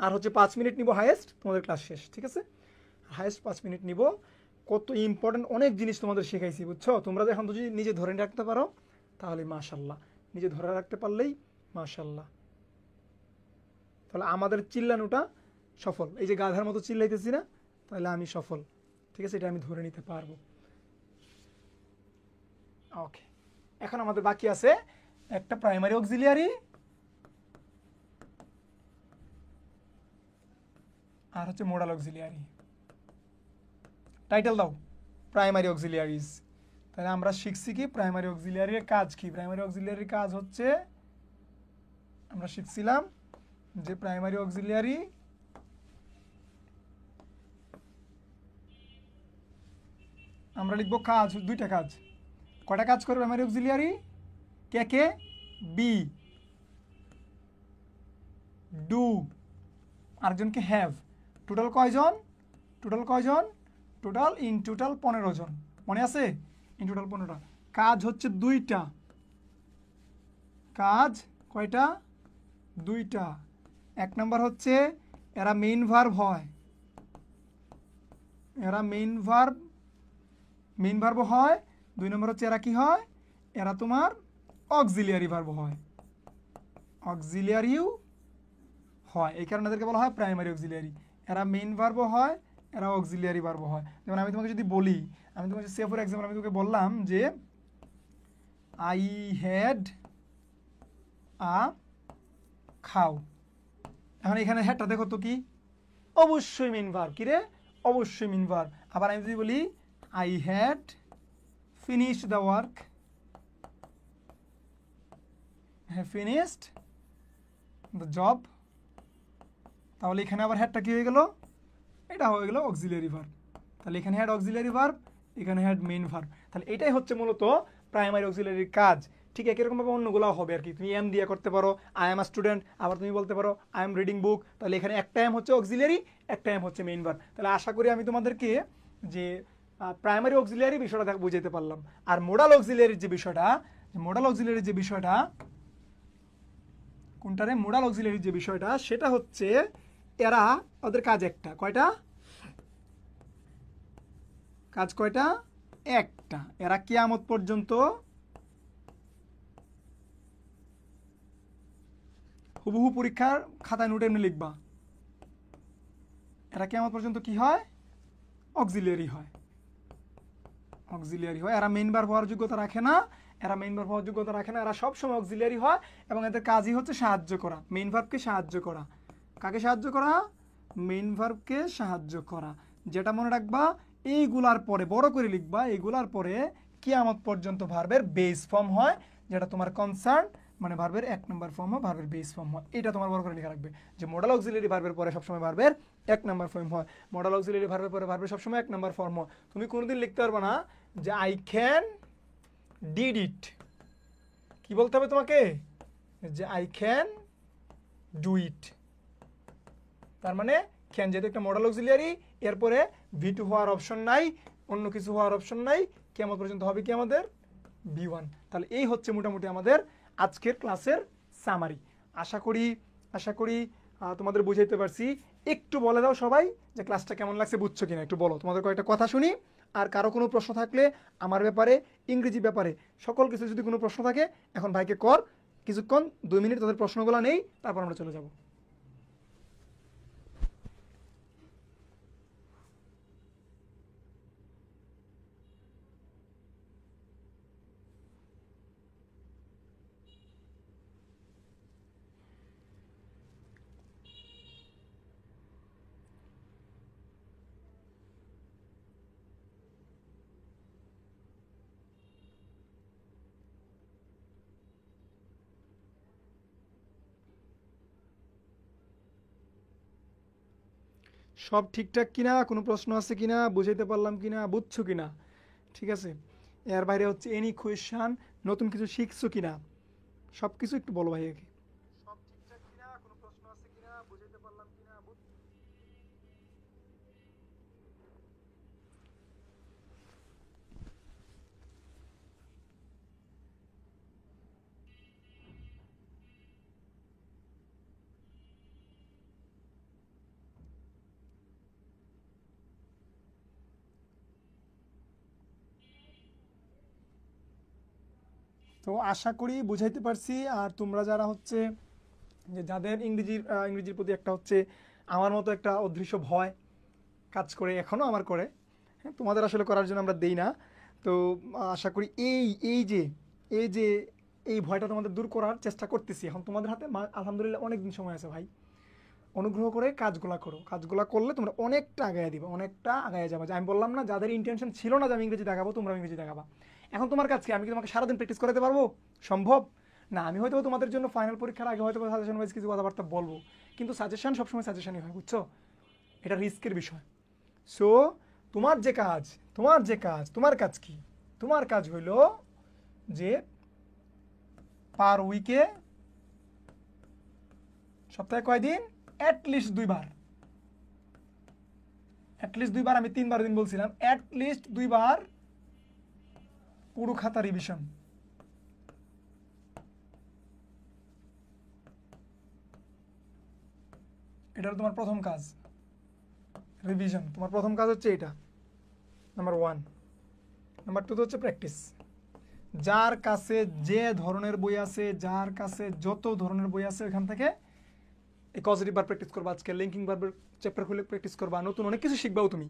আর হচ্ছে 5 মিনিট নিব হাইয়েস্ট, তোমাদের ক্লাস শেষ, ঠিক আছে? হাইয়েস্ট 5 মিনিট নিব। কত ইম্পর্টেন্ট অনেক জিনিস তোমাদের শেখাইছি, বুঝছো? তোমরা এখন যদি নিজে ধরে রাখতে পারো তাহলে মাশাল্লাহ, নিজে ধরে রাখতে পারলেই মাশাল্লাহ। তাহলে আমাদের চিল্লানোটা সফল। এই যে গাধার মতো চিল্লাইতেছি না, তাহলে আমি সফল, ঠিক আছে? এটা আমি ধরে নিতে পারবো। ওকে, এখন আমাদের বাকি আছে একটা প্রাইমারি অক্সিলিয়ারি আর হচ্ছে মোডাল অক্সিলিয়ারি। টাইটেল দাও, প্রাইমারি অক্সিলিয়ারিজ। তাহলে আমরা শিখছি কি প্রাইমারি অক্সিলিয়ারির কাজ কি? প্রাইমারি অক্সিলিয়ারির কাজ হচ্ছে, আমরা শিখছিলাম যে প্রাইমারি অক্সিলিয়ারি আমরা লিখবো কাজ, দুইটা কাজ। কয়টা কাজ করে প্রাইমারি অক্সিলিয়ারি? কে কে? বি, ডু, আরেকজনকে হ্যাভ। টোটাল কয়জন? টোটাল কয়জন? টোটাল ইন টোটাল 15 জন, মনে আছে? ইন টোটাল 15টা। কাজ হচ্ছে দুইটা। কাজ কয়টা? দুইটা। এক নাম্বার হচ্ছে এরা মেইন ভার্ব হয়, এরা মেইন ভার্ব হয়। 2 নম্বর হচ্ছে এরা কি হয়? এরা তোমার অক্সিলিয়ারি ভার্ব হয়, অক্সিলিয়ারিও হয়। এই কারণে এদেরকে বলা হয় প্রাইমারি অক্সিলিয়ারি। এরা মেইন ভার্ব হয়, এরা অক্সিলিয়ারি ভার্ব হয়। যেমন আমি তোমাকে যদি বলি, আমি তোমাকে সে ফর এক্সাম্পল আমি তোকে বললাম যে আই হ্যাড আ খাও। এখন এখানে হ্যাডটা দেখো তো কি? অবশ্যই মেইন ভার্ব। কি রে? অবশ্যই মেইন ভার্ব। আবার আমি যদি বলি I had finished the work, have finished the job, তাহলে এখানে আবার হ্যাডটা কি হয়ে গেল? এটা হয়ে গেল অক্সিলিয়ারি ভার্ব। তাহলে এখানে হ্যাড অক্সিলিয়ারি ভার্ব, এখানে হ্যাড মেইন ভার্ব। তাহলে এটাই হচ্ছে মূলত প্রাইমারি অক্সিলিয়ারির কাজ। ঠিক একই রকমভাবে অন্যগুলো হবে আর কি। তুমি এম দিয়ে করতে পারো, আই এম আ স্টুডেন্ট, আবার তুমি বলতে পারো আই এম রিডিং বুক। তাহলে এখানে একটা এম হচ্ছে অক্সিলিয়ারি, একটা এম হচ্ছে মেইন ভার্ব। তাহলে আশা করি আমি তোমাদেরকে যে প্রাইমারি অক্সিলিয়ারি বিষয়টা বুঝাইতে পারলাম। আর মোডাল অক্সিলিয়ারির যে বিষয়টা, মোডাল অক্সিলিয়ারির যে বিষয়টা কোনটারে? মোডাল অক্সিলিয়ারির যে বিষয়টা, সেটা হচ্ছে এরা, ওদের কাজ একটা। কয়টা কাজ? কয়টা? একটা। এরা কিয়ামত পর্যন্ত হুবহু পরীক্ষার খাতায় নোট এমনি লিখবা, এরা কিয়ামত পর্যন্ত কি হয়? অক্সিলিয়ারি হয়, অক্সিলিয়ারি হয়। এরা মেইন ভার্ব হওয়ার যোগ্যতা রাখে না, এরা মেইন ভার্ব হওয়ার যোগ্যতা রাখে না, এরা সবসময় অক্সিলিয়ারি হয়। এবং এদের কাজই হচ্ছে সাহায্য করা, মেইন ভার্বকে সাহায্য করা। কাকে সাহায্য করা? মেইন ভার্বকে সাহায্য করা। যেটা মনে রাখবা, এইগুলার পরে বড় করে লিখবা, এইগুলার পরে কিয়ামত পর্যন্ত ভার্বের বেস ফর্ম হয়, যেটা তোমার কনসার্ন, মানে ভার্বের 1 নম্বর ফর্ম হয়, ভার্বের বেস ফর্ম হয়। এটা তোমার বড় করে লেখা রাখবে যে মোডাল অক্সিলিয়ারি ভার্বের পরে সবসময় ভার্বের 1 নম্বর ফর্ম হয়। মোডাল অক্সিলিয়ারি ভার্বের পরে ভার্বের সবসময় 1 নম্বর ফর্ম হয়। তুমি কোনোদিন লিখতে পারবে না যে আই ক্যান ডিড ইট। কি বলতে হবে তোমাকে? যে আই ক্যান ডু ইট। তার মানে ক্যান যেহেতু একটা মোডাল অক্সিলিয়ারি, এরপরে ভি2 হওয়ার অপশন নাই, অন্য কিছু হওয়ার অপশন নাই, কেমন পর্যন্ত হবে কি আমাদের? V1। তাহলে এই হচ্ছে মোটামুটি আমাদের আজকের ক্লাসের সামারি। আশা করি তোমাদের বুঝাইতে পারছি। একটু বলে দাও সবাই যে ক্লাসটা কেমন লাগছে, বুঝছো কিনা একটু বলো। তোমাদের কয়েকটা কথা শুনি, আর কারো কোনো প্রশ্ন থাকলে আমার ব্যাপারে, ইংরেজি ব্যাপারে, সকল কিছু যদি কোনো প্রশ্ন থাকে এখন ভাইকে কর, কিছুক্ষণ 2 মিনিট তাদের প্রশ্নগুলো নেই, তারপর আমরা চলে যাব। সব ঠিকঠাক কিনা, কোনো প্রশ্ন আছে কিনা, বুঝাইতে পারলাম কিনা, বুঝছো কিনা, ঠিক আছে? এর বাইরে হচ্ছে এনি কোয়েশ্চান, নতুন কিছু শিখছো কিনা, সব কিছু একটু বলো ভাইয়াকে। সব ঠিকঠাক কিনা, কোনো প্রশ্ন আছে কিনা, বুঝাইতে পারলাম কিনা, তো আশা করি বুঝাইতে পারছি। আর তোমরা যারা হচ্ছে যে যাদের ইংরেজির প্রতি একটা হচ্ছে আমার মতো একটা অদৃশ্য ভয় কাজ করে, এখনও আমার করে, হ্যাঁ, তোমাদের আসলে করার জন্য আমরা দেই না। তো আশা করি এই যে এই ভয়টা তোমাদের দূর করার চেষ্টা করতেছি। এখন তোমাদের হাতে আলহামদুলিল্লাহ অনেক দিন সময় আছে ভাই। অনুগ্রহ করে কাজগুলা করো, কাজগুলা করলে তোমরা অনেকটা আগায় দিবা, অনেকটা আগায় যাবা। যে আমি বললাম না, যাদের ইন্টেনশন ছিল না যে আমি ইংরেজি দেখাবো, তোমরা ইংরেজি দেখাবা। এখন তোমার কাছে আমি কি তোমাকে সারাদিন প্র্যাকটিস করাতে পারবো? সম্ভব না। আমি হয়তো তোমাদের জন্য ফাইনাল পরীক্ষার আগে হয়তো সাজেশন ওয়াইজ কিছু কথাবার্তা বলবো, কিন্তু সাজেশন সবসময় সাজেশনই হয়, বুঝছো? এটা রিস্কের বিষয়। সো তোমার কাজ কি? তোমার কাজ হইল যে পার উইকে, সপ্তাহে কয়দিন, অ্যাটলিস্ট 2 বার, আমি 3 বার দিন বলছিলাম, অ্যাটলিস্ট 2 বার পুরো খাতা রিভিশন। এটা তোমার প্রথম কাজ, রিভিশন। তোমার প্রথম কাজ হচ্ছে এটা, নাম্বার 1। নাম্বার 2 হচ্ছে প্র্যাকটিস। যার কাছে যে ধরনের বই আছে, যার কাছে যত ধরনের বই আছে, ওইখান থেকে এই কজেটিভ বার প্র্যাকটিস করবা, আজকে লিঙ্কিং ভার্বের চ্যাপ্টার খুলে প্র্যাকটিস করবা, নতুন অনেক কিছু শিখবাও তুমি।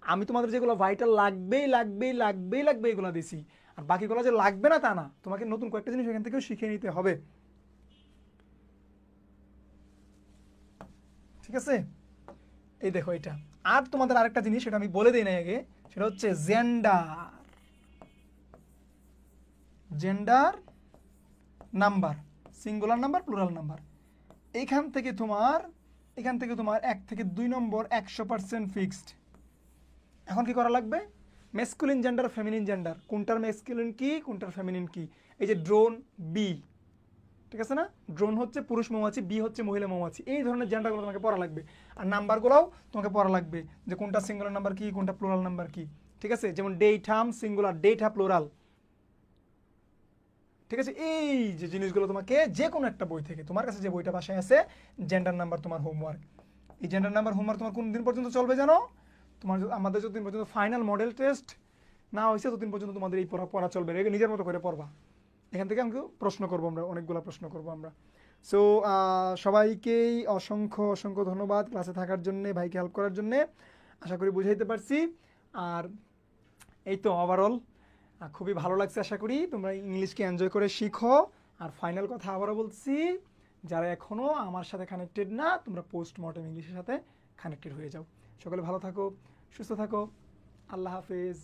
আমি তোমাদের যেগুলো ভাইটাল লাগবেই এগুলো দিছি, আর বাকিগুলো যে লাগবে না তা না, তোমাকে নতুন কয়েকটা জিনিস এখান থেকেও শিখে নিতে হবে, ঠিক আছে? এই দেখো এটা। আর তোমাদের আরেকটা জিনিস, সেটা আমি বলে দিই না আগে, সেটা হচ্ছে gender number, singular number, plural number. এখান থেকে তোমার 1 থেকে 2 নম্বর 100% ফিক্সড। এখন কি করা লাগবে? মেসকুলিন জেন্ডার, ফেমিনিন জেন্ডার, কোনটার মেসকুলিন কি, কোনটার ফেমিনিন কি। এই যে ড্রোন বি, ঠিক আছে না? ড্রোন হচ্ছে পুরুষ মৌমাছি, বি হচ্ছে মহিলা মৌমাছি। এই ধরনের জেন্ডারগুলো তোমাকে পড়া লাগবে। আর নাম্বারগুলোও তোমাকে পড়া লাগবে, যে কোনটা সিঙ্গুলার নাম্বার কি, কোনটা প্লুরাল নাম্বার কি, ঠিক আছে? যেমন ডেইটাম সিঙ্গুলার, ডেইটা প্লুরাল, ঠিক আছে? এই যে জিনিসগুলো তোমাকে যে কোনো একটা বই থেকে, তোমার কাছে যে বইটা বাসায় আছে, জেন্ডার নাম্বার তোমার হোমওয়ার্ক। এই জেন্ডার নাম্বার হোমওয়ার্ক তোমার কোন দিন পর্যন্ত চলবে জানো? আমাদের যতদিন পর্যন্ত ফাইনাল মডেল টেস্ট না হয়েছে, ততদিন পর্যন্ত তোমাদের এই পড়া চলবে। নিজের মতো করে পড়বা। এখান থেকে আমি প্রশ্ন করবো, আমরা অনেকগুলো প্রশ্ন করবো আমরা। সো সবাইকেই অসংখ্য ধন্যবাদ ক্লাসে থাকার জন্যে, ভাইকে হেল্প করার জন্যে। আশা করি বুঝাইতে পারছি। আর এই তো ওভারঅল খুবই ভালো লাগছে। আশা করি তোমরা ইংলিশকে এনজয় করে শিখো। আর ফাইনাল কথা আবারও বলছি, যারা এখনও আমার সাথে কানেক্টেড না, তোমরা পোস্টমর্টেম ইংলিশের সাথে কানেক্টেড হয়ে যাও। সকলে ভালো থাকো, সুস্থ থাকো, আল্লাহ হাফেজ।